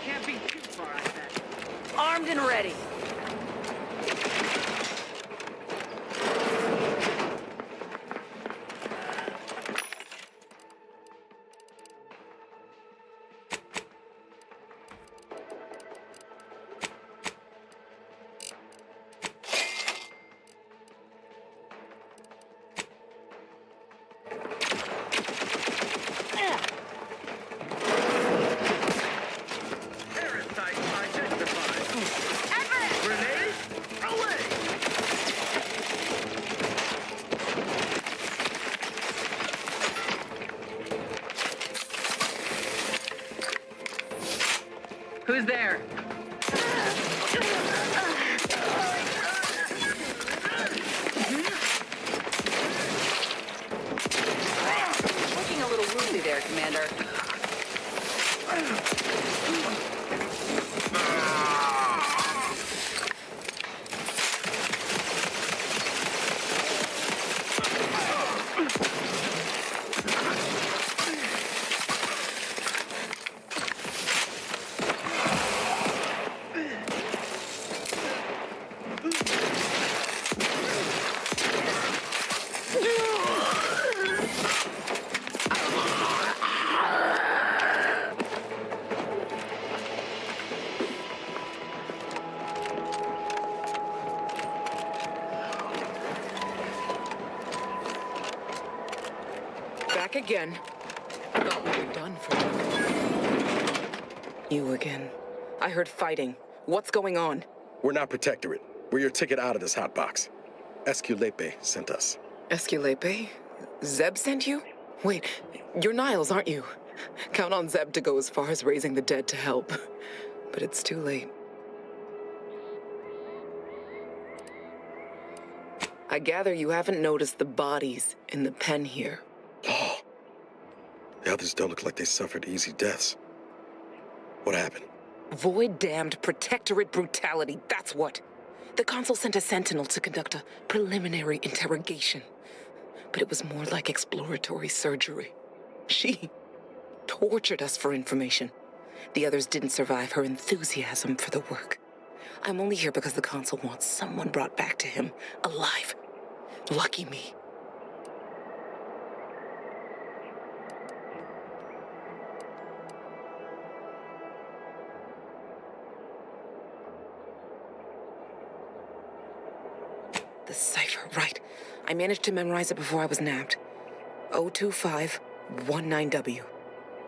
Can't be too far, I bet. Armed and ready. Parasite identified. Grenade, away! Who's there? Looking a little woozy there, Commander. Back again. Thought we were done for you again. I heard fighting. What's going on? We're not Protectorate. We're your ticket out of this hot box. Esculepe sent us. Esculepe? Zeb sent you? Wait, you're Niles, aren't you? Count on Zeb to go as far as raising the dead to help. But it's too late. I gather you haven't noticed the bodies in the pen here. Oh. The others don't look like they suffered easy deaths. What happened? Void-damned protectorate brutality, that's what. The Consul sent a sentinel to conduct a preliminary interrogation. But it was more like exploratory surgery. She tortured us for information. The others didn't survive her enthusiasm for the work. I'm only here because the Consul wants someone brought back to him, alive. Lucky me. The cipher, right. I managed to memorize it before I was nabbed. 02519W.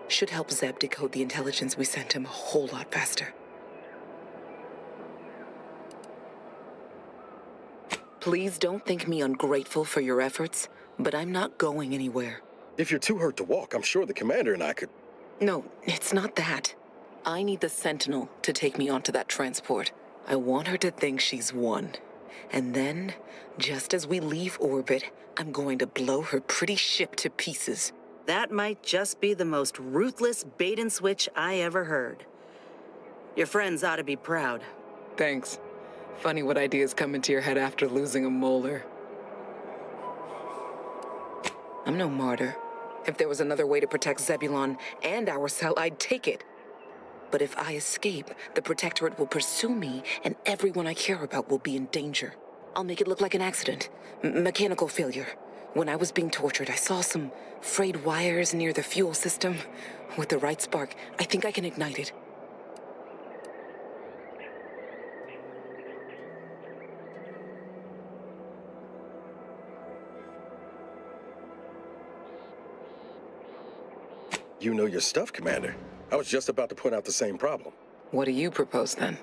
Should help Zeb decode the intelligence we sent him a whole lot faster. Please don't think me ungrateful for your efforts, but I'm not going anywhere. If you're too hurt to walk, I'm sure the commander and I could... No, it's not that. I need the Sentinel to take me onto that transport. I want her to think she's won. And then, just as we leave orbit, I'm going to blow her pretty ship to pieces. That might just be the most ruthless bait and switch I ever heard. Your friends ought to be proud. Thanks. Funny what ideas come into your head after losing a molar. I'm no martyr. If there was another way to protect Zebulon and our cell, I'd take it. But if I escape, the Protectorate will pursue me, and everyone I care about will be in danger. I'll make it look like an accident. Mechanical failure. When I was being tortured, I saw some frayed wires near the fuel system. With the right spark, I think I can ignite it. You know your stuff, Commander. I was just about to point out the same problem. What do you propose, then?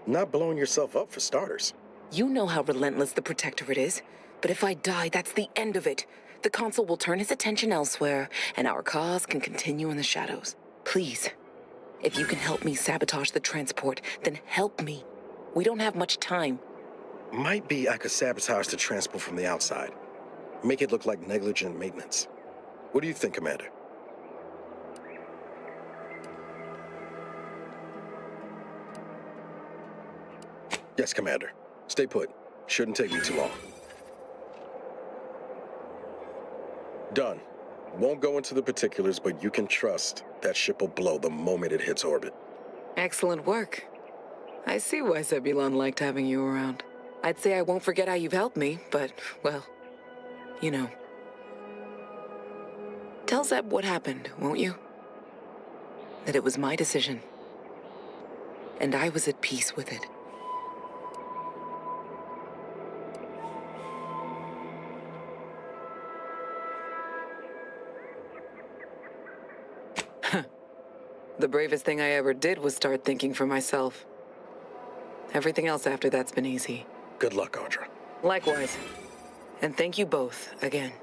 Not blowing yourself up, for starters. You know how relentless the Protectorate is. But if I die, that's the end of it. The Consul will turn his attention elsewhere, and our cause can continue in the shadows. Please, if you can help me sabotage the transport, then help me. We don't have much time. Might be I could sabotage the transport from the outside. Make it look like negligent maintenance. What do you think, Commander? Yes, Commander. Stay put. Shouldn't take me too long. Done. Won't go into the particulars, but you can trust that ship will blow the moment it hits orbit. Excellent work. I see why Zebulon liked having you around. I'd say I won't forget how you've helped me, but, well, you know. Tell Zeb what happened, won't you? That it was my decision. And I was at peace with it. The bravest thing I ever did was start thinking for myself. Everything else after that's been easy. Good luck, Audra. Likewise. And thank you both again.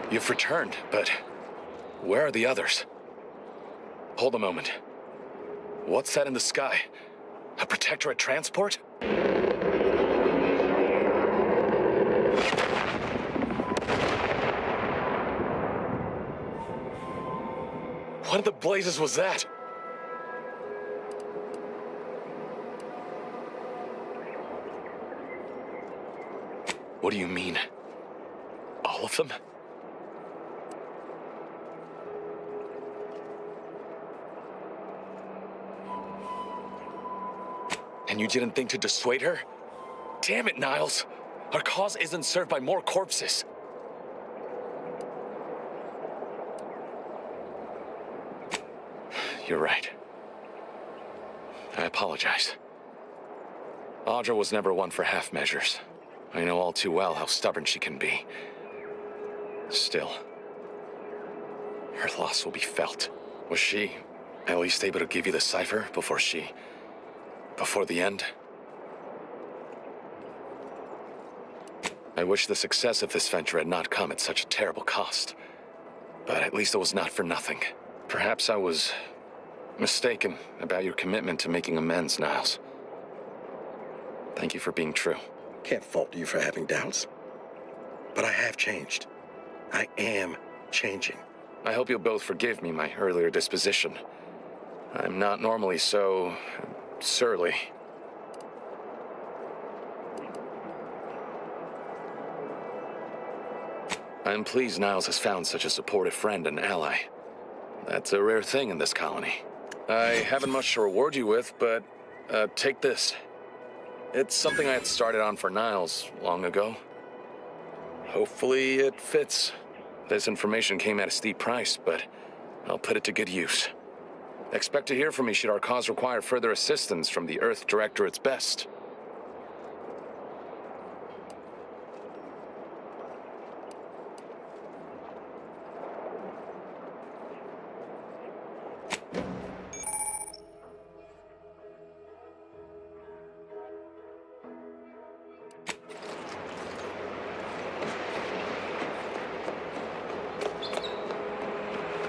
You've returned, but where are the others? Hold a moment. What's that in the sky? A Protectorate transport? What in the blazes was that? What do you mean? All of them? And you didn't think to dissuade her? Damn it, Niles! Our cause isn't served by more corpses. You're right. I apologize. Audra was never one for half measures. I know all too well how stubborn she can be. Still, her loss will be felt. Was she at least able to give you the cipher before the end? I wish the success of this venture had not come at such a terrible cost. But at least it was not for nothing. Perhaps I was mistaken about your commitment to making amends, Niles. Thank you for being true. Can't fault you for having doubts. But I have changed. I am changing. I hope you'll both forgive me my earlier disposition. I'm not normally so surly. I'm pleased Niles has found such a supportive friend and ally. That's a rare thing in this colony. I haven't much to reward you with, but take this. It's something I had started on for Niles long ago. Hopefully it fits. This information came at a steep price, but I'll put it to good use. Expect to hear from me should our cause require further assistance from the Earth Directorate's best.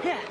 Yeah.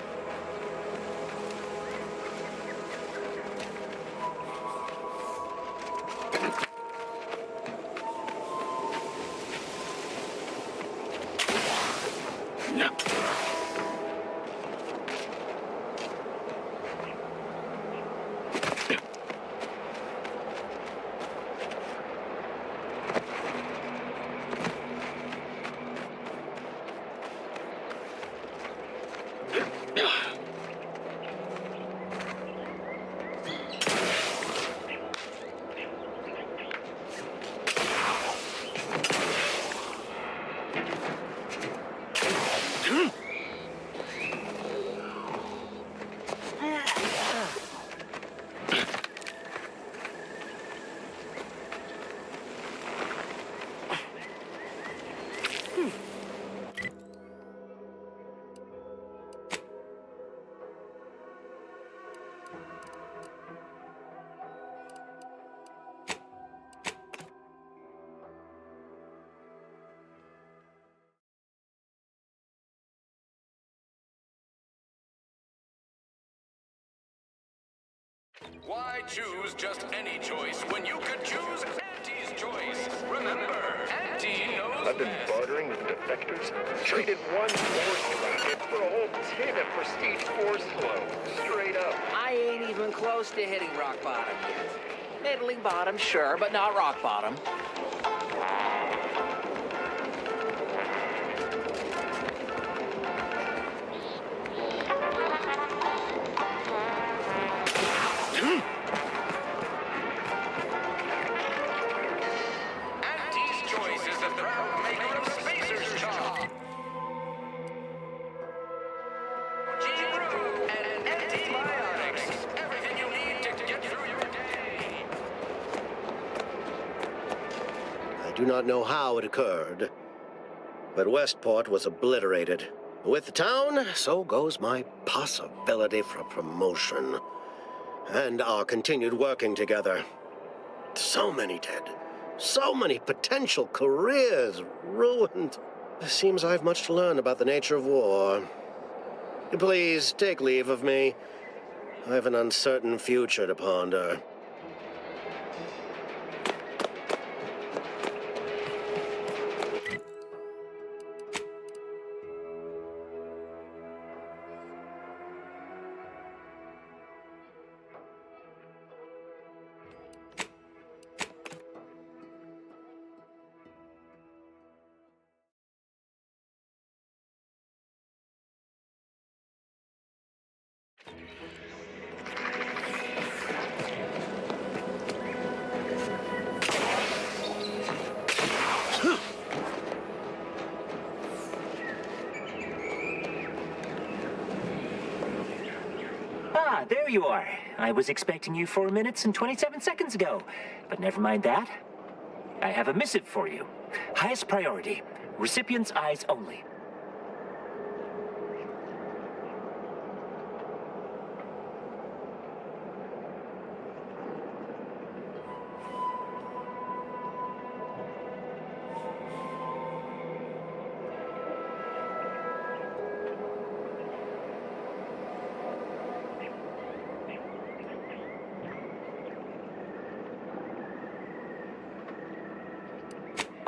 Why choose just any choice when you could choose Auntie's choice? Remember, Auntie knows I've been bartering with defectors, traded one force rocket for a whole tin of prestige force flow. Straight up. I ain't even close to hitting rock bottom yet. Middling bottom, sure, but not rock bottom. Auntie's choice is the proud maker of Spacer's Charm. G-Brew and antibiotics. Everything you need to get through your day. I do not know how it occurred, but Westport was obliterated. With the town, so goes my possibility for promotion. And our continued working together. So many dead. So many potential careers ruined. It seems I have much to learn about the nature of war. Please, take leave of me. I have an uncertain future to ponder. there you are. I was expecting you 4 minutes and 27 seconds ago. But never mind that. I have a missive for you. Highest priority. Recipient's eyes only.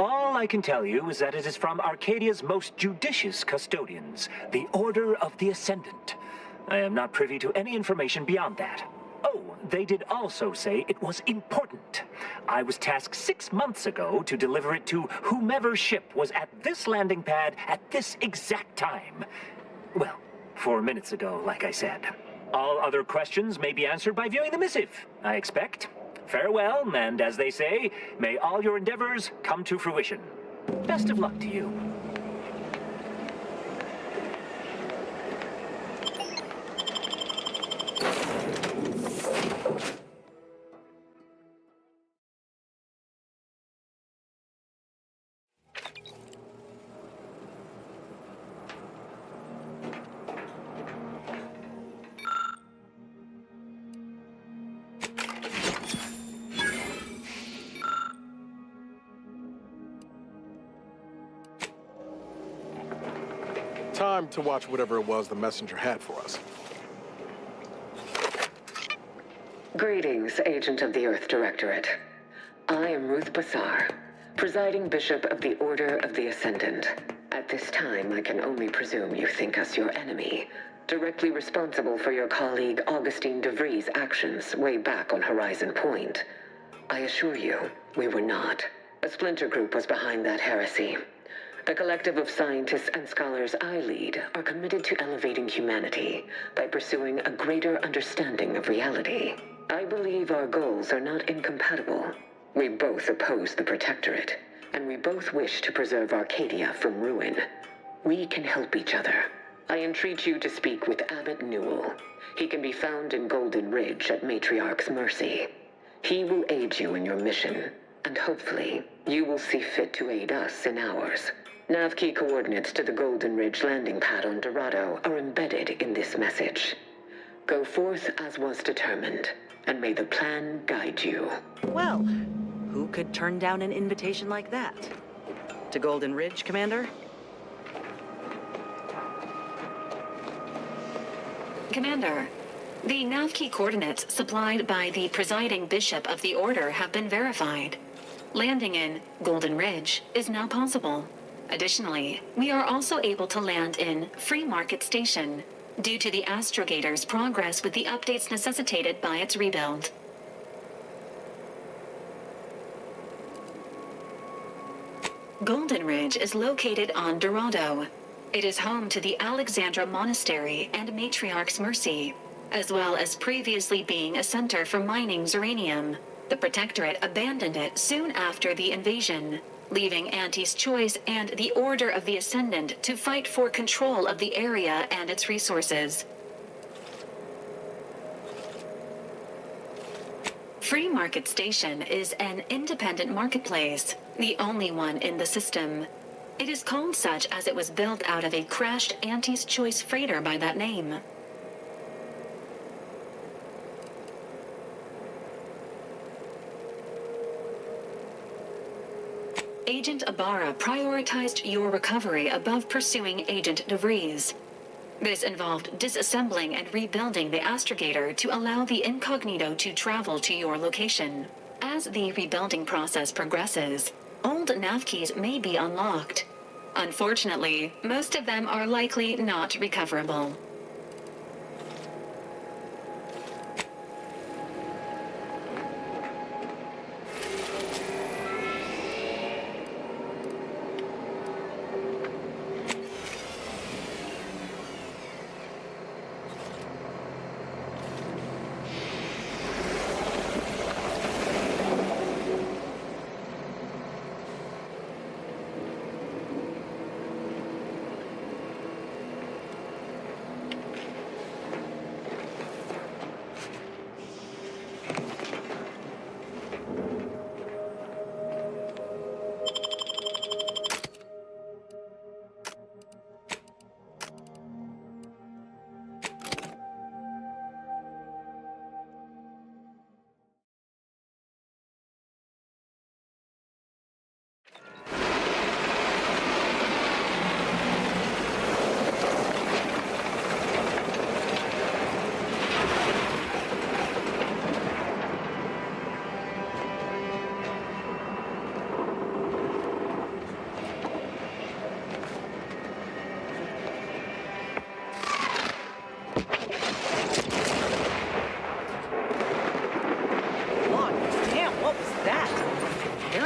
All I can tell you is that it is from Arcadia's most judicious custodians, the Order of the Ascendant. I am not privy to any information beyond that. Oh, they did also say it was important. I was tasked 6 months ago to deliver it to whomever ship was at this landing pad at this exact time. Well, 4 minutes ago, like I said. All other questions may be answered by viewing the missive, I expect. Farewell, and as they say, may all your endeavors come to fruition. Best of luck to you. Time to watch whatever it was the messenger had for us. Greetings, Agent of the Earth Directorate. I am Ruth Bassar, presiding Bishop of the Order of the Ascendant. At this time, I can only presume you think us your enemy, directly responsible for your colleague Augustine DeVries' actions way back on Horizon Point. I assure you, we were not. A splinter group was behind that heresy. The collective of scientists and scholars I lead are committed to elevating humanity by pursuing a greater understanding of reality. I believe our goals are not incompatible. We both oppose the Protectorate, and we both wish to preserve Arcadia from ruin. We can help each other. I entreat you to speak with Abbot Newell. He can be found in Golden Ridge at Matriarch's Mercy. He will aid you in your mission, and hopefully, you will see fit to aid us in ours. Nav key coordinates to the Golden Ridge landing pad on Dorado are embedded in this message. Go forth as was determined, and may the plan guide you. Well, who could turn down an invitation like that? To Golden Ridge, Commander? Commander, the nav key coordinates supplied by the presiding Bishop of the Order have been verified. Landing in Golden Ridge is now possible. Additionally, we are also able to land in Free Market Station, due to the Astrogator's progress with the updates necessitated by its rebuild. Golden Ridge is located on Dorado. It is home to the Alexandra Monastery and Matriarch's Mercy, as well as previously being a center for mining Zeranium. The Protectorate abandoned it soon after the invasion, leaving Auntie's Choice and the Order of the Ascendant to fight for control of the area and its resources. Free Market Station is an independent marketplace, the only one in the system. It is called such as it was built out of a crashed Auntie's Choice freighter by that name. Agent Ibarra prioritized your recovery above pursuing Agent DeVries. This involved disassembling and rebuilding the Astrogator to allow the Incognito to travel to your location. As the rebuilding process progresses, old nav keys may be unlocked. Unfortunately, most of them are likely not recoverable.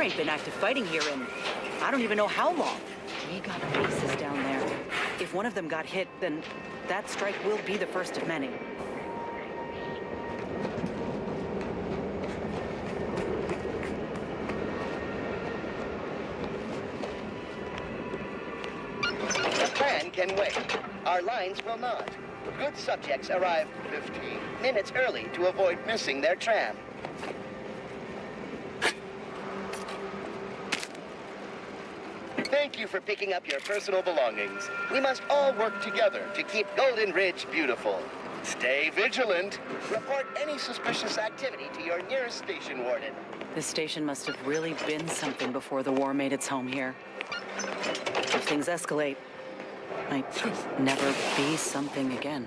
ain't been active fighting here in I don't even know how long. We got bases down there. If one of them got hit, then that strike will be the first of many. The plan can wait. Our lines will not. Good subjects arrive 15 minutes early to avoid missing their tram. Thank you for picking up your personal belongings. We must all work together to keep Golden Ridge beautiful. Stay vigilant. Report any suspicious activity to your nearest station warden. This station must have really been something before the war made its home here. If things escalate, might never be something again.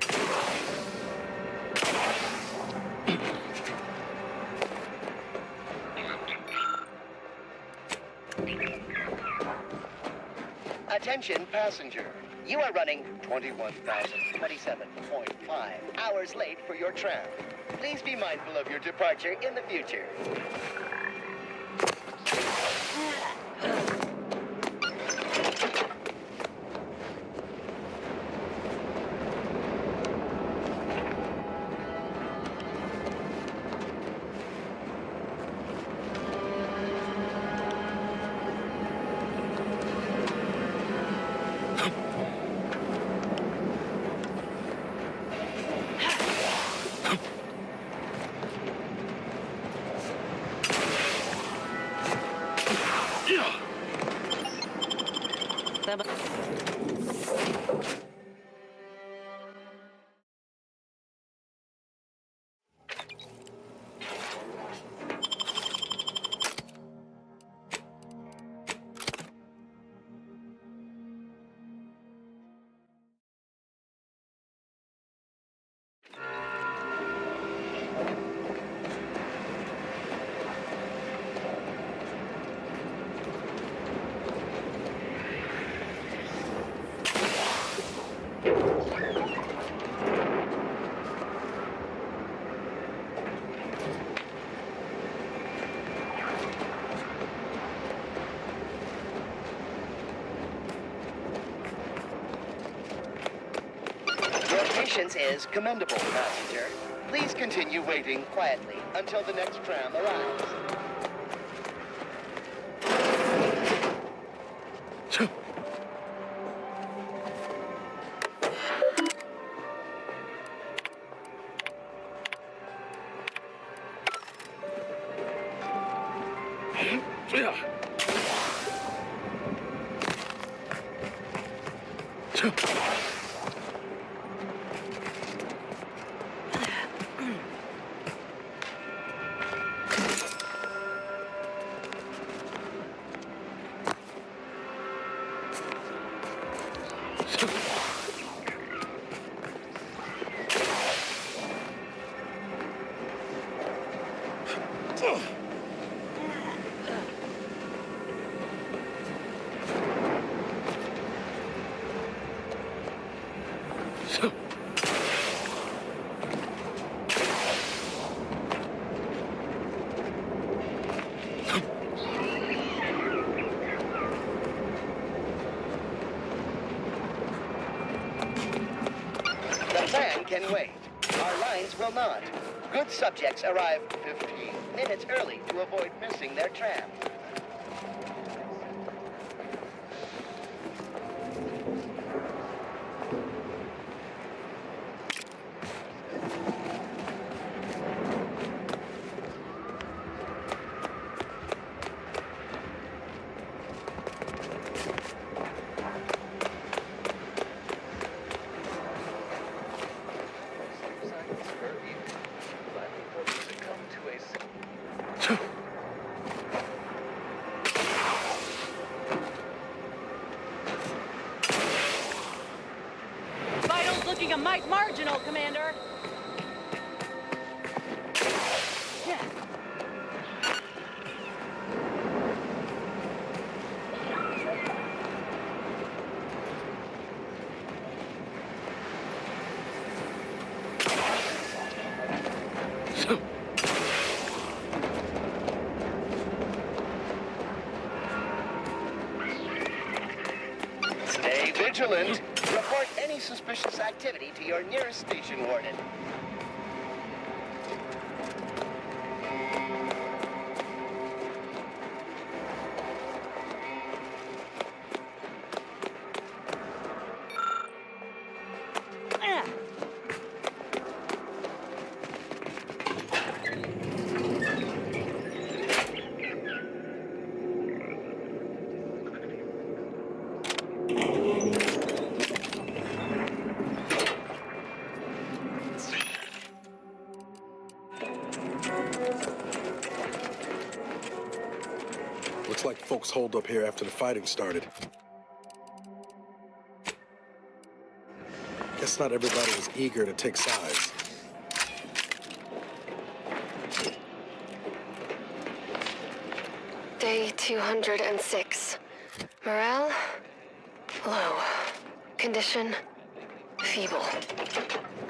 Attention passenger. You are running 21,027.5 hours late for your tram. Please be mindful of your departure in the future. Patience is commendable, passenger. Please continue waiting quietly until the next tram arrives. Can wait. Our lines will not. Good subjects arrive 15 minutes early to avoid missing their tram. Looking a mite marginal, Commander. vigilant. Report any suspicious activity to your nearest station warden. Looks like folks holed up here after the fighting started. Guess not everybody was eager to take sides. Day 206. Morale? Low. Condition? Feeble.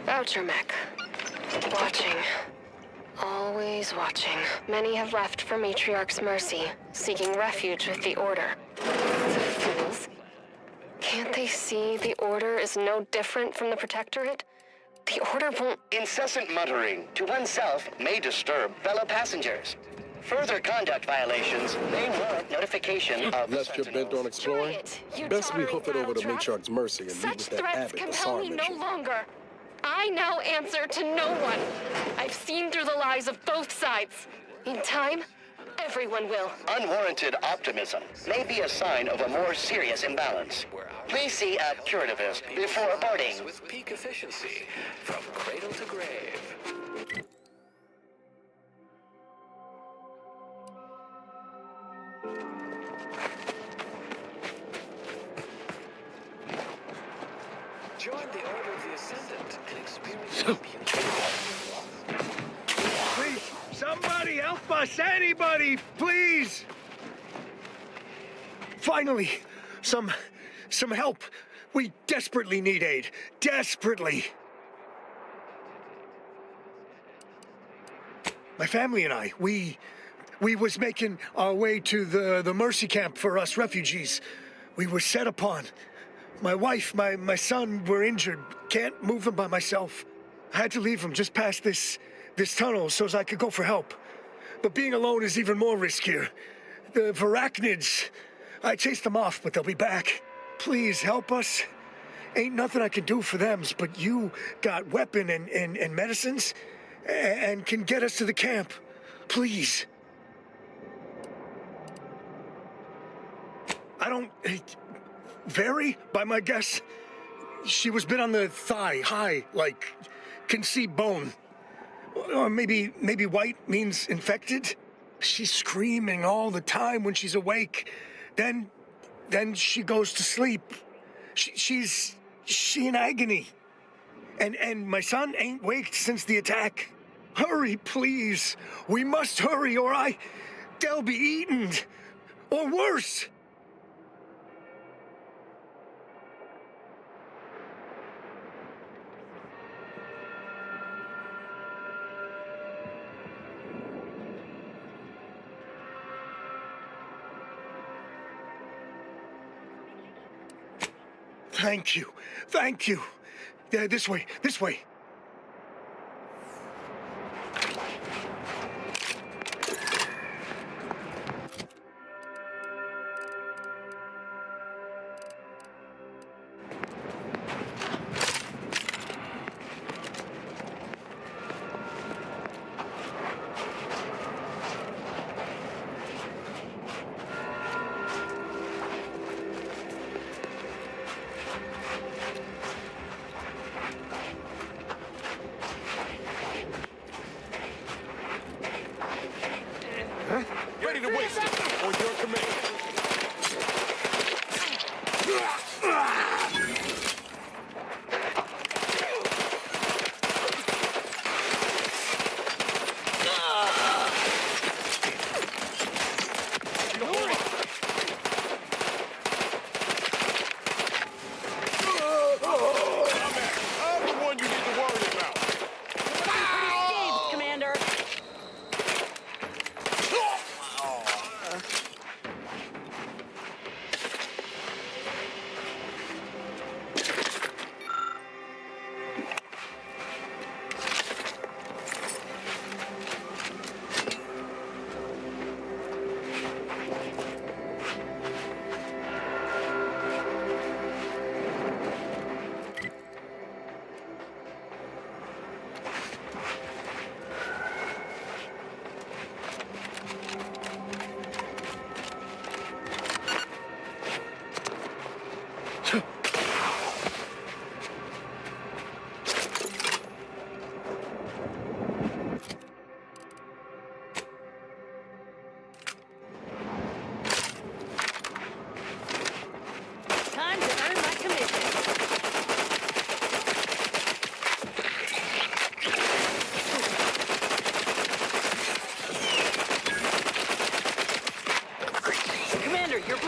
Voucher mech. Watching. Always watching. Many have left for Matriarch's mercy, seeking refuge with the Order. Fools. Can't they see the Order is no different from the Protectorate? The Order won't... Incessant muttering to oneself may disturb fellow passengers. Further conduct violations may warrant notification of the Left your bent on exploring? Best we hoof it over to Matriarch's mercy and meet with Such that threats Abbott compel me Bassar no mission. longer. I now answer to no one. I've seen through the lies of both sides. In time, everyone will. Unwarranted optimism may be a sign of a more serious imbalance. Please see a curativist before boarding. With peak efficiency, from cradle to grave. Join the Order of the Ascendant and experience the beauty. Please, somebody help us! Anybody, please! Finally, some help. We desperately need aid. Desperately. My family and I, we was making our way to the mercy camp for us refugees. We were set upon. My wife, my son were injured. Can't move them by myself. I had to leave them just past this tunnel so as I could go for help. But being alone is even more riskier. The Varachnids, I chased them off, but they'll be back. Please help us. Ain't nothing I can do for them, but you got weapon and medicines and can get us to the camp. Please. I don't... Vary, by my guess. She was bit on the thigh, high, like, can see bone. Or maybe white means infected. She's screaming all the time when she's awake. Then she goes to sleep. She's in agony. And my son ain't waked since the attack. Hurry, please. We must hurry, or they'll be eaten. Or worse. Thank you. Thank you. Yeah, this way. This way.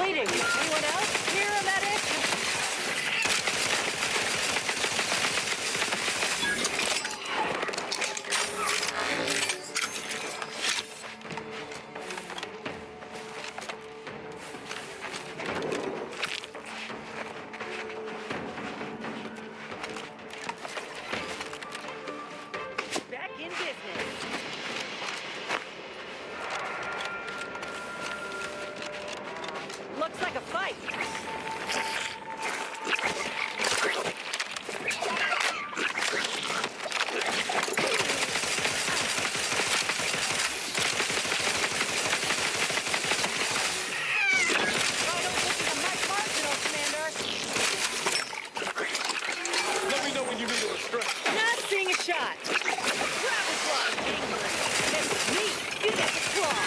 waiting. Anyone else? Here, a medic? Back in business. Looks like a fight. Let me know when you need a restraint. Not seeing a shot. Grab the claw, England. This is me. You get the claw.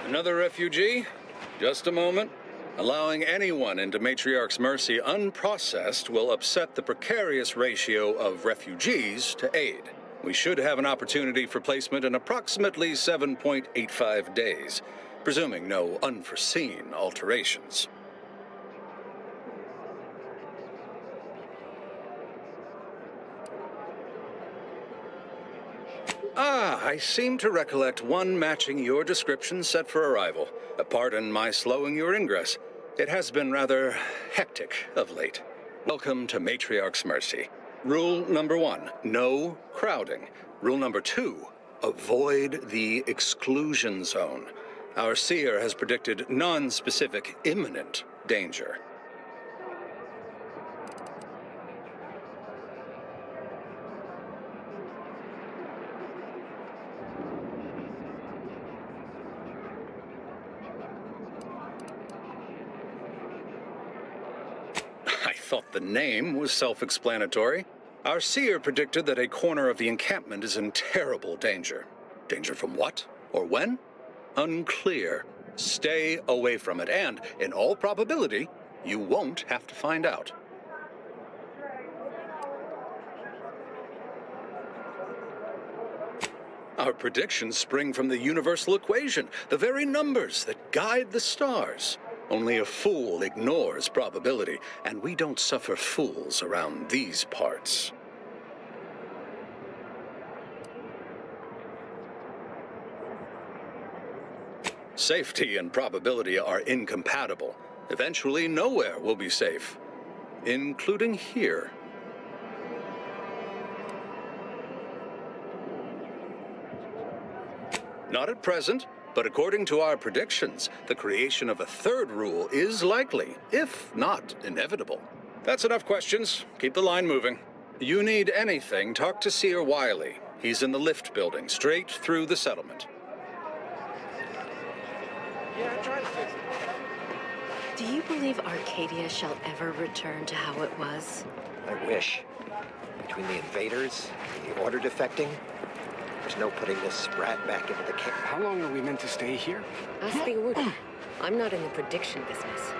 Another refugee? Just a moment. Allowing anyone into Matriarch's Mercy unprocessed will upset the precarious ratio of refugees to aid. We should have an opportunity for placement in approximately 7.85 days, presuming no unforeseen alterations. I seem to recollect one matching your description set for arrival. Pardon my slowing your ingress. It has been rather hectic of late. Welcome to Matriarch's Mercy. Rule number 1, no crowding. Rule number 2, avoid the exclusion zone. Our seer has predicted non-specific imminent danger. thought the name was self-explanatory. Our seer predicted that a corner of the encampment is in terrible danger. Danger from what? Or when? Unclear. Stay away from it, and, in all probability, you won't have to find out. Our predictions spring from the universal equation, the very numbers that guide the stars. Only a fool ignores probability, and we don't suffer fools around these parts. Safety and probability are incompatible. Eventually, nowhere will be safe, including here. Not at present, but according to our predictions, the creation of a third rule is likely, if not inevitable. That's enough questions. Keep the line moving. You need anything, talk to Seer Wiley. He's in the lift building, straight through the settlement. Yeah, try to fix it. Do you believe Arcadia shall ever return to how it was? I wish. Between the invaders and the Order defecting, there's no putting this sprat back into the camp. How long are we meant to stay here? Ask the Order. I'm not in the prediction business.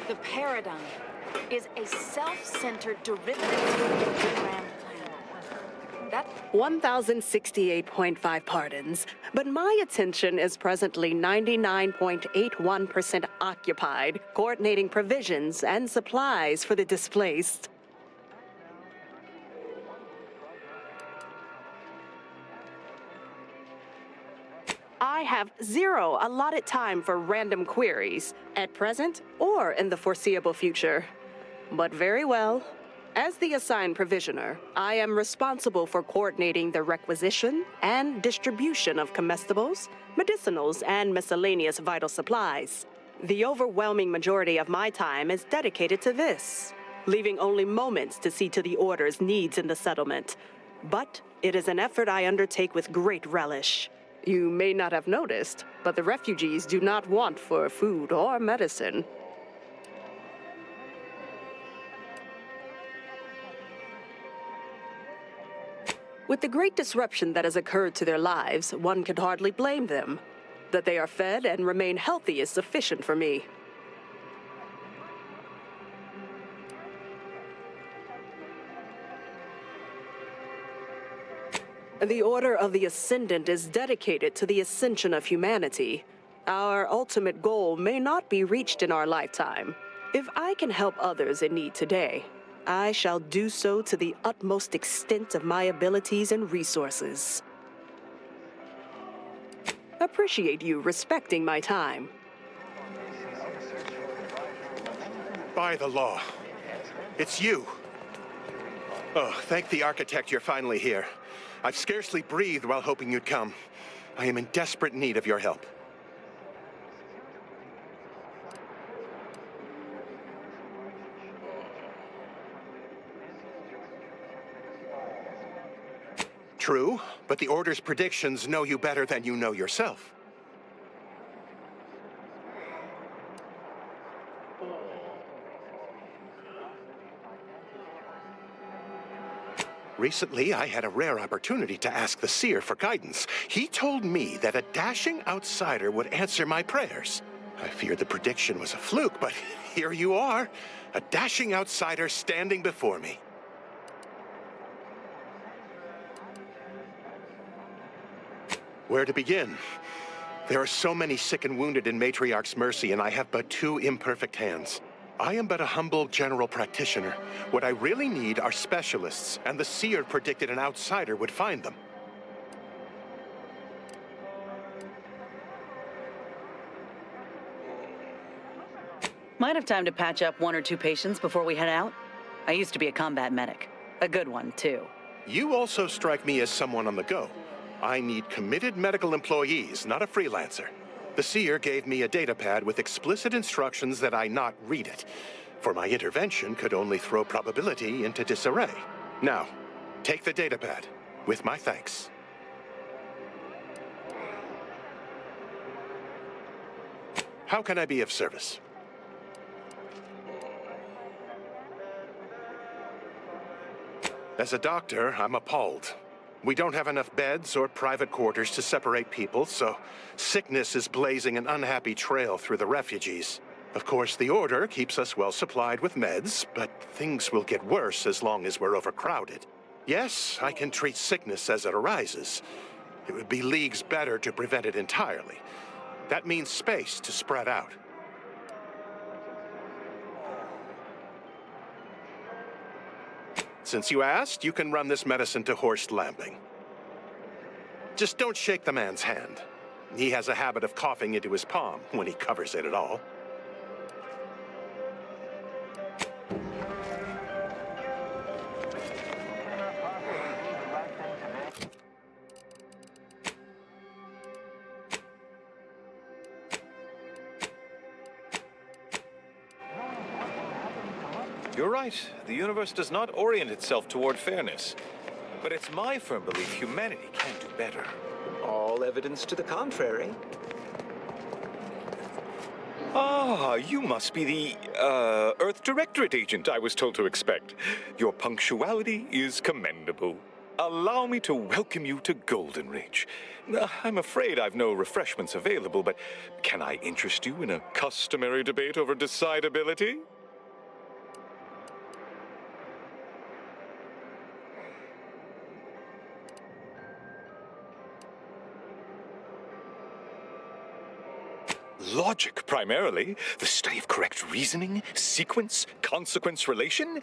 The Paradigm is a self-centered derivative of the Grand Plan. That 1,068.5 pardons, but my attention is presently 99.81% occupied, coordinating provisions and supplies for the displaced. I have zero allotted time for random queries, at present or in the foreseeable future. But very well. As the assigned provisioner, I am responsible for coordinating the requisition and distribution of comestibles, medicinals, and miscellaneous vital supplies. The overwhelming majority of my time is dedicated to this, leaving only moments to see to the Order's needs in the settlement. But it is an effort I undertake with great relish. You may not have noticed, but the refugees do not want for food or medicine. With the great disruption that has occurred to their lives, one can hardly blame them. That they are fed and remain healthy is sufficient for me. The Order of the Ascendant is dedicated to the ascension of humanity. Our ultimate goal may not be reached in our lifetime. If I can help others in need today, I shall do so to the utmost extent of my abilities and resources. Appreciate you respecting my time. By the law. It's you. Oh, thank the architect you're finally here. I've scarcely breathed while hoping you'd come. I am in desperate need of your help. True, but the Order's predictions know you better than you know yourself. Recently, I had a rare opportunity to ask the Seer for guidance. He told me that a dashing outsider would answer my prayers. I feared the prediction was a fluke, but here you are, a dashing outsider standing before me. Where to begin? There are so many sick and wounded in Matriarch's Mercy, and I have but two imperfect hands. I am but a humble general practitioner. What I really need are specialists, and the Seer predicted an outsider would find them. Might have time to patch up one or two patients before we head out. I used to be a combat medic. A good one, too. You also strike me as someone on the go. I need committed medical employees, not a freelancer. The Seer gave me a datapad with explicit instructions that I not read it, for my intervention could only throw probability into disarray. Now, take the datapad, with my thanks. How can I be of service? As a doctor, I'm appalled. We don't have enough beds or private quarters to separate people, so sickness is blazing an unhappy trail through the refugees. Of course, the Order keeps us well supplied with meds, but things will get worse as long as we're overcrowded. Yes, I can treat sickness as it arises. It would be leagues better to prevent it entirely. That means space to spread out. Since you asked, you can run this medicine to Horst Lambing. Just don't shake the man's hand. He has a habit of coughing into his palm when he covers it at all. You're right. The universe does not orient itself toward fairness. But it's my firm belief humanity can do better. All evidence to the contrary. Ah, you must be the, Earth Directorate agent I was told to expect. Your punctuality is commendable. Allow me to welcome you to Golden Ridge. I'm afraid I've no refreshments available, but can I interest you in a customary debate over decidability? Logic, primarily. The study of correct reasoning, sequence, consequence relation.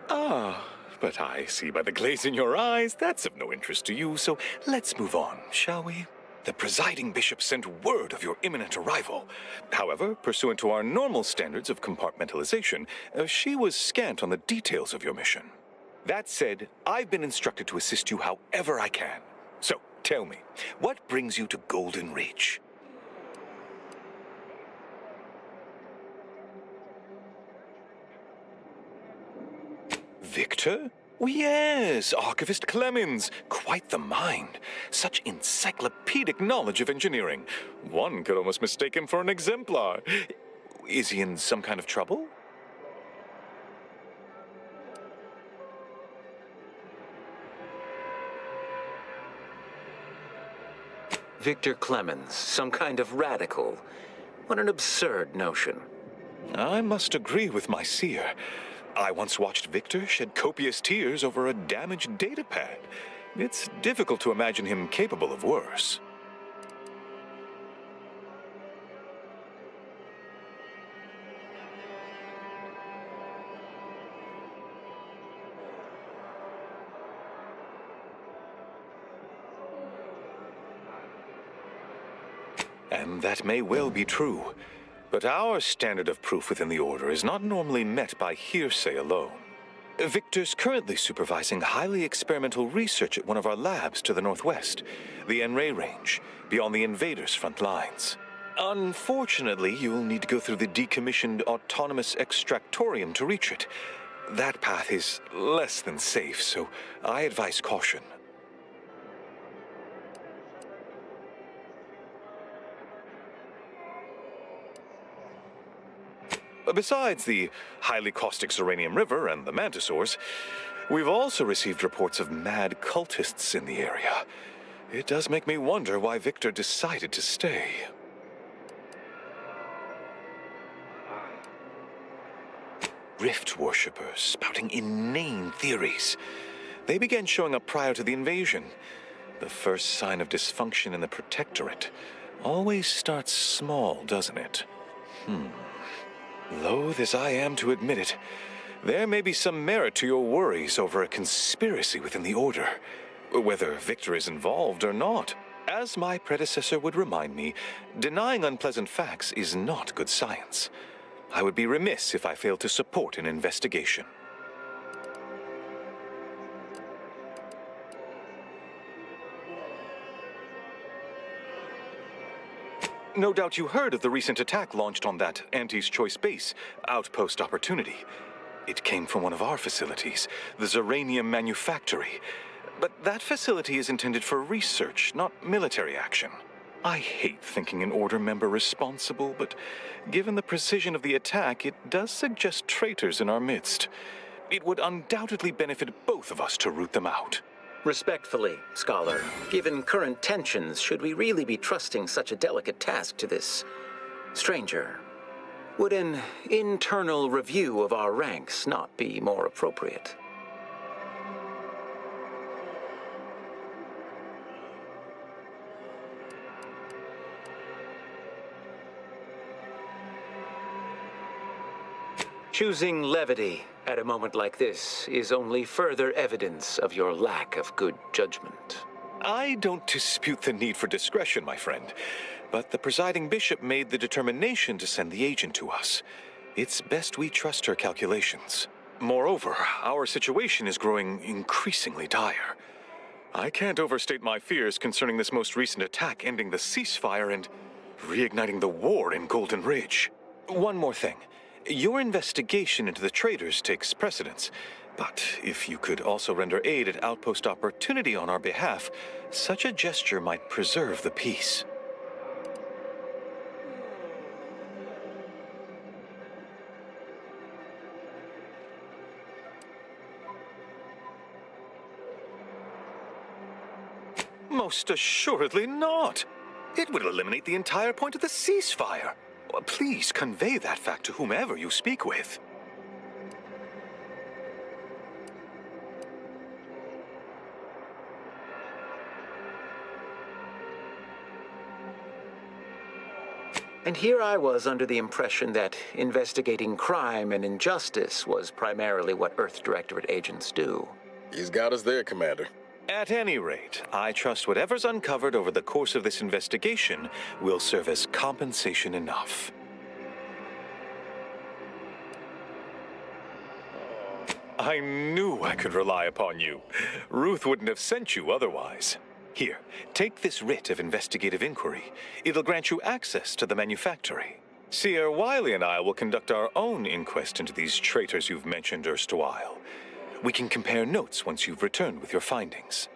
But I see by the glaze in your eyes that's of no interest to you, so let's move on, shall we? The presiding bishop sent word of your imminent arrival. However, pursuant to our normal standards of compartmentalization, she was scant on the details of your mission. That said, I've been instructed to assist you however I can. So, tell me, what brings you to Golden Ridge? Victor? Oh, yes, Archivist Clemens. Quite the mind. Such encyclopedic knowledge of engineering. One could almost mistake him for an exemplar. Is he in some kind of trouble? Victor Clemens, some kind of radical. What an absurd notion. I must agree with my seer. I once watched Victor shed copious tears over a damaged datapad. It's difficult to imagine him capable of worse. And that may well be true. But our standard of proof within the Order is not normally met by hearsay alone. Victor's currently supervising highly experimental research at one of our labs to the northwest, the Enray Range, beyond the invaders' front lines. Unfortunately, you'll need to go through the decommissioned autonomous extractorium to reach it. That path is less than safe, so I advise caution. Besides the highly caustic Zeranium River and the Mantisaurs, we've also received reports of mad cultists in the area. It does make me wonder why Victor decided to stay. Rift worshippers spouting inane theories. They began showing up prior to the invasion. The first sign of dysfunction in the Protectorate always starts small, doesn't it? Loath as I am to admit it, there may be some merit to your worries over a conspiracy within the Order, whether Victor is involved or not. As my predecessor would remind me, denying unpleasant facts is not good science. I would be remiss if I failed to support an investigation. No doubt you heard of the recent attack launched on that Anti's Choice base, Outpost Opportunity. It came from one of our facilities, the Zeranium Manufactory. But that facility is intended for research, not military action. I hate thinking an Order member responsible, but given the precision of the attack, it does suggest traitors in our midst. It would undoubtedly benefit both of us to root them out. Respectfully, Scholar, given current tensions, should we really be trusting such a delicate task to this stranger? Would an internal review of our ranks not be more appropriate? Choosing levity at a moment like this is only further evidence of your lack of good judgment. I don't dispute the need for discretion, my friend, but the presiding bishop made the determination to send the agent to us. It's best we trust her calculations. Moreover, our situation is growing increasingly dire. I can't overstate my fears concerning this most recent attack ending the ceasefire and reigniting the war in Golden Ridge. One more thing. Your investigation into the traitors takes precedence, but if you could also render aid at Outpost Opportunity on our behalf, such a gesture might preserve the peace. Most assuredly not. It would eliminate the entire point of the ceasefire. Please convey that fact to whomever you speak with. And here I was under the impression that investigating crime and injustice was primarily what Earth Directorate agents do. He's got us there, Commander. At any rate, I trust whatever's uncovered over the course of this investigation will serve as compensation enough. I knew I could rely upon you. Ruth wouldn't have sent you otherwise. Here, take this writ of investigative inquiry. It'll grant you access to the manufactory. Seer Wiley and I will conduct our own inquest into these traitors you've mentioned erstwhile. We can compare notes once you've returned with your findings.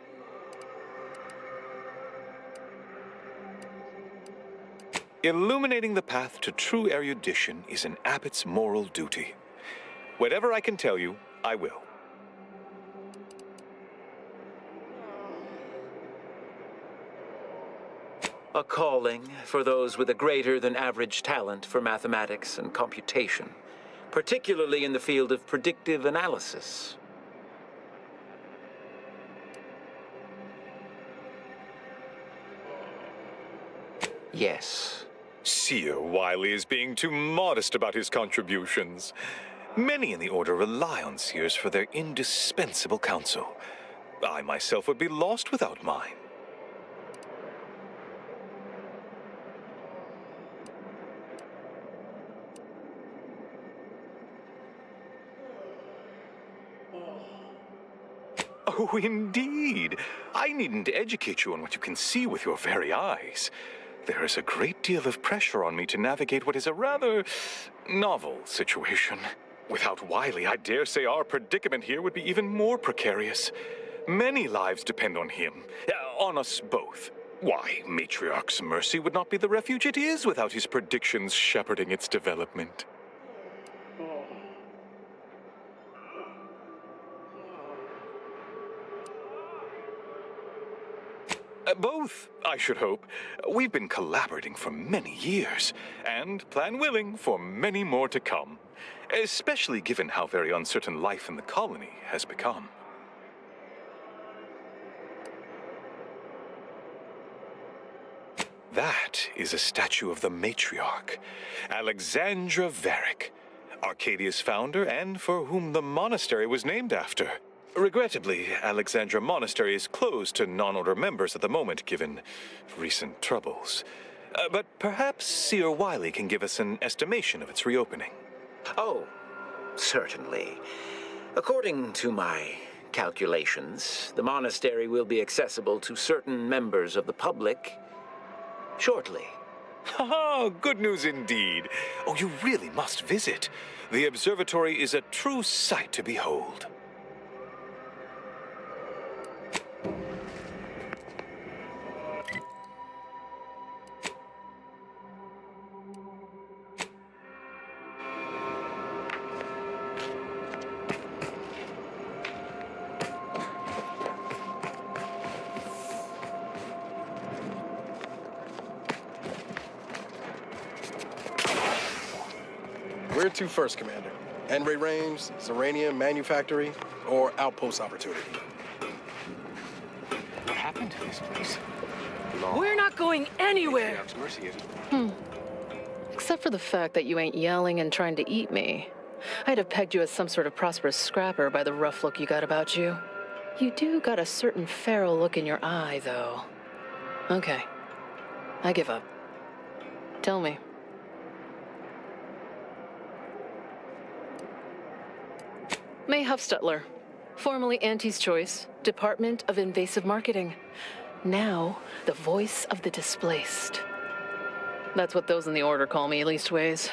Illuminating the path to true erudition is an abbot's moral duty. Whatever I can tell you, I will. A calling for those with a greater than average talent for mathematics and computation, particularly in the field of predictive analysis. Yes. Seer Wiley is being too modest about his contributions. Many in the Order rely on Seers for their indispensable counsel. I myself would be lost without mine. Oh, indeed. I needn't educate you on what you can see with your very eyes. There is a great deal of pressure on me to navigate what is a rather novel situation. Without Wiley, I dare say our predicament here would be even more precarious. Many lives depend on him, on us both. Why, Matriarch's Mercy would not be the refuge it is without his predictions shepherding its development. Both, I should hope. We've been collaborating for many years, and, plan willing, for many more to come. Especially given how very uncertain life in the colony has become. That is a statue of the matriarch, Alexandra Varric, Arcadia's founder and for whom the monastery was named after. Regrettably, Alexandra Monastery is closed to non-Order members at the moment, given recent troubles. But perhaps Seer Wiley can give us an estimation of its reopening. Oh, certainly. According to my calculations, the monastery will be accessible to certain members of the public shortly. Ha! Good news indeed. Oh, you really must visit. The observatory is a true sight to behold. Where to first, Commander? N-ray range, Zeranium manufactory, or outpost opportunity? What happened to this place? We're not going anywhere! Matriarch's Mercy is... Except for the fact that you ain't yelling and trying to eat me. I'd have pegged you as some sort of prosperous scrapper by the rough look you got about you. You do got a certain feral look in your eye, though. Okay. I give up. Tell me. May Huffstetler, formerly Auntie's Choice, Department of Invasive Marketing. Now, the voice of the displaced. That's what those in the Order call me, leastways.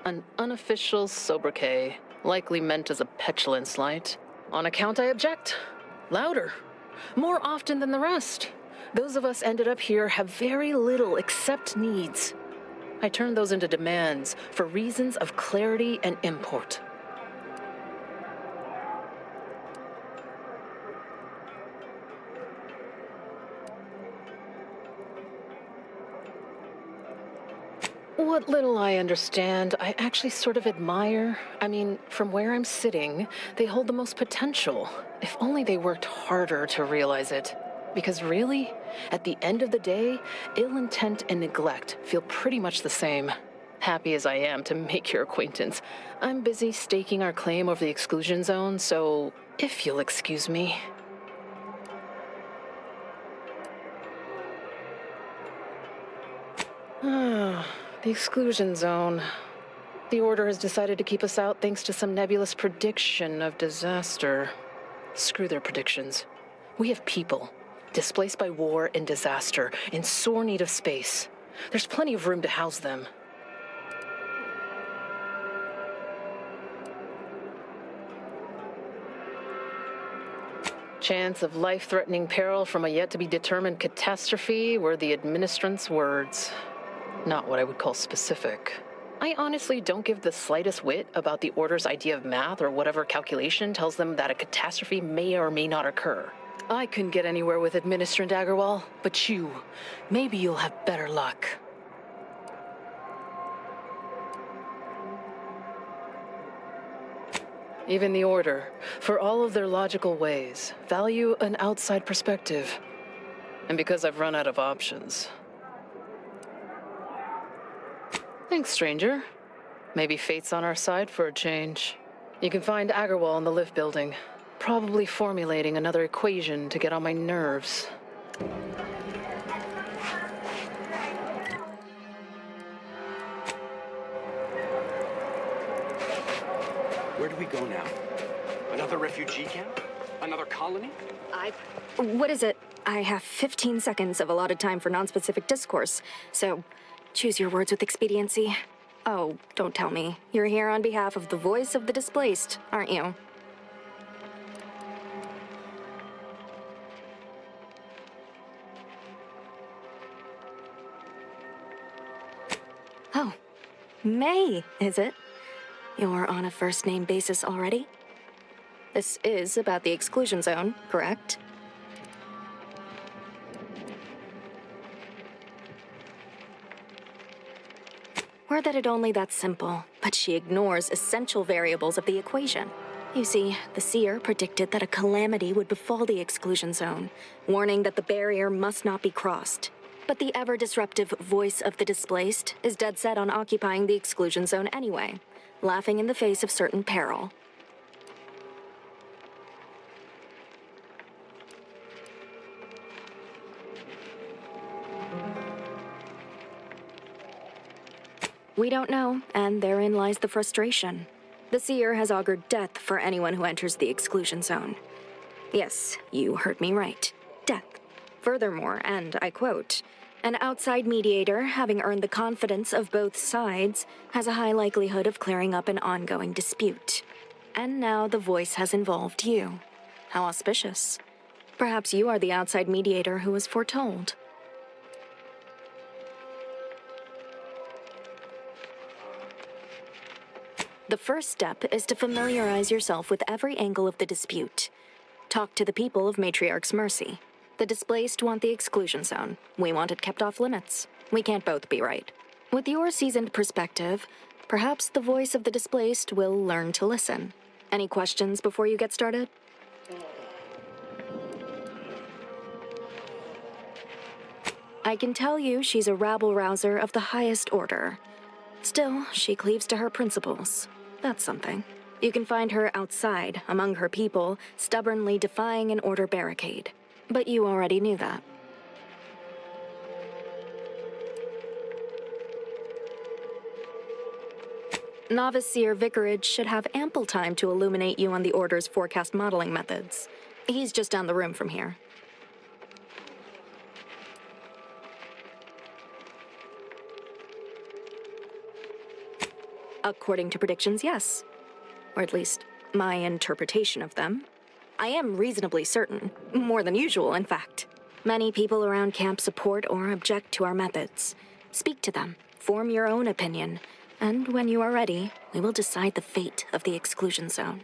An unofficial sobriquet, likely meant as a petulant slight. On account I object. Louder. More often than the rest. Those of us ended up here have very little except needs. I turn those into demands for reasons of clarity and import. What little I understand, I actually sort of admire. I mean, from where I'm sitting, they hold the most potential. If only they worked harder to realize it. Because really, at the end of the day, ill intent and neglect feel pretty much the same. Happy as I am to make your acquaintance, I'm busy staking our claim over the exclusion zone, so if you'll excuse me. The exclusion zone. The Order has decided to keep us out thanks to some nebulous prediction of disaster. Screw their predictions. We have people, displaced by war and disaster, in sore need of space. There's plenty of room to house them. Chance of life-threatening peril from a yet-to-be-determined catastrophe were the administrant's words. Not what I would call specific. I honestly don't give the slightest whit about the Order's idea of math or whatever calculation tells them that a catastrophe may or may not occur. I couldn't get anywhere with Administrant Agarwal, but you, maybe you'll have better luck. Even the Order, for all of their logical ways, value an outside perspective. And because I've run out of options. Thanks, stranger. Maybe fate's on our side for a change. You can find Agarwal in the lift building, probably formulating another equation to get on my nerves. Where do we go now? Another refugee camp? Another colony? What is it? I have 15 seconds of allotted time for non-specific discourse, so choose your words with expediency. Oh, don't tell me. You're here on behalf of the voice of the displaced, aren't you? Oh, May, is it? You're on a first-name basis already? This is about the exclusion zone, correct? Were that it only that simple, but she ignores essential variables of the equation. You see, the Seer predicted that a calamity would befall the exclusion zone, warning that the barrier must not be crossed. But the ever-disruptive voice of the displaced is dead set on occupying the exclusion zone anyway, laughing in the face of certain peril. We don't know, and therein lies the frustration. The Seer has augured death for anyone who enters the exclusion zone. Yes, you heard me right. Death. Furthermore, and I quote, an outside mediator, having earned the confidence of both sides, has a high likelihood of clearing up an ongoing dispute. And now the voice has involved you. How auspicious. Perhaps you are the outside mediator who was foretold. The first step is to familiarize yourself with every angle of the dispute. Talk to the people of Matriarch's Mercy. The displaced want the exclusion zone. We want it kept off limits. We can't both be right. With your seasoned perspective, Perhaps the voice of the displaced will learn to listen. Any questions before you get started? I can tell you she's a rabble-rouser of the highest order. Still, she cleaves to her principles. That's something. You can find her outside, among her people, stubbornly defying an order barricade. But you already knew that. Novice Seer Vicarage should have ample time to illuminate you on the Order's forecast modeling methods. He's just down the room from here. According to predictions, yes. Or at least, my interpretation of them. I am reasonably certain, more than usual, in fact. Many people around camp support or object to our methods. Speak to them, form your own opinion, and when you are ready, we will decide the fate of the exclusion zone.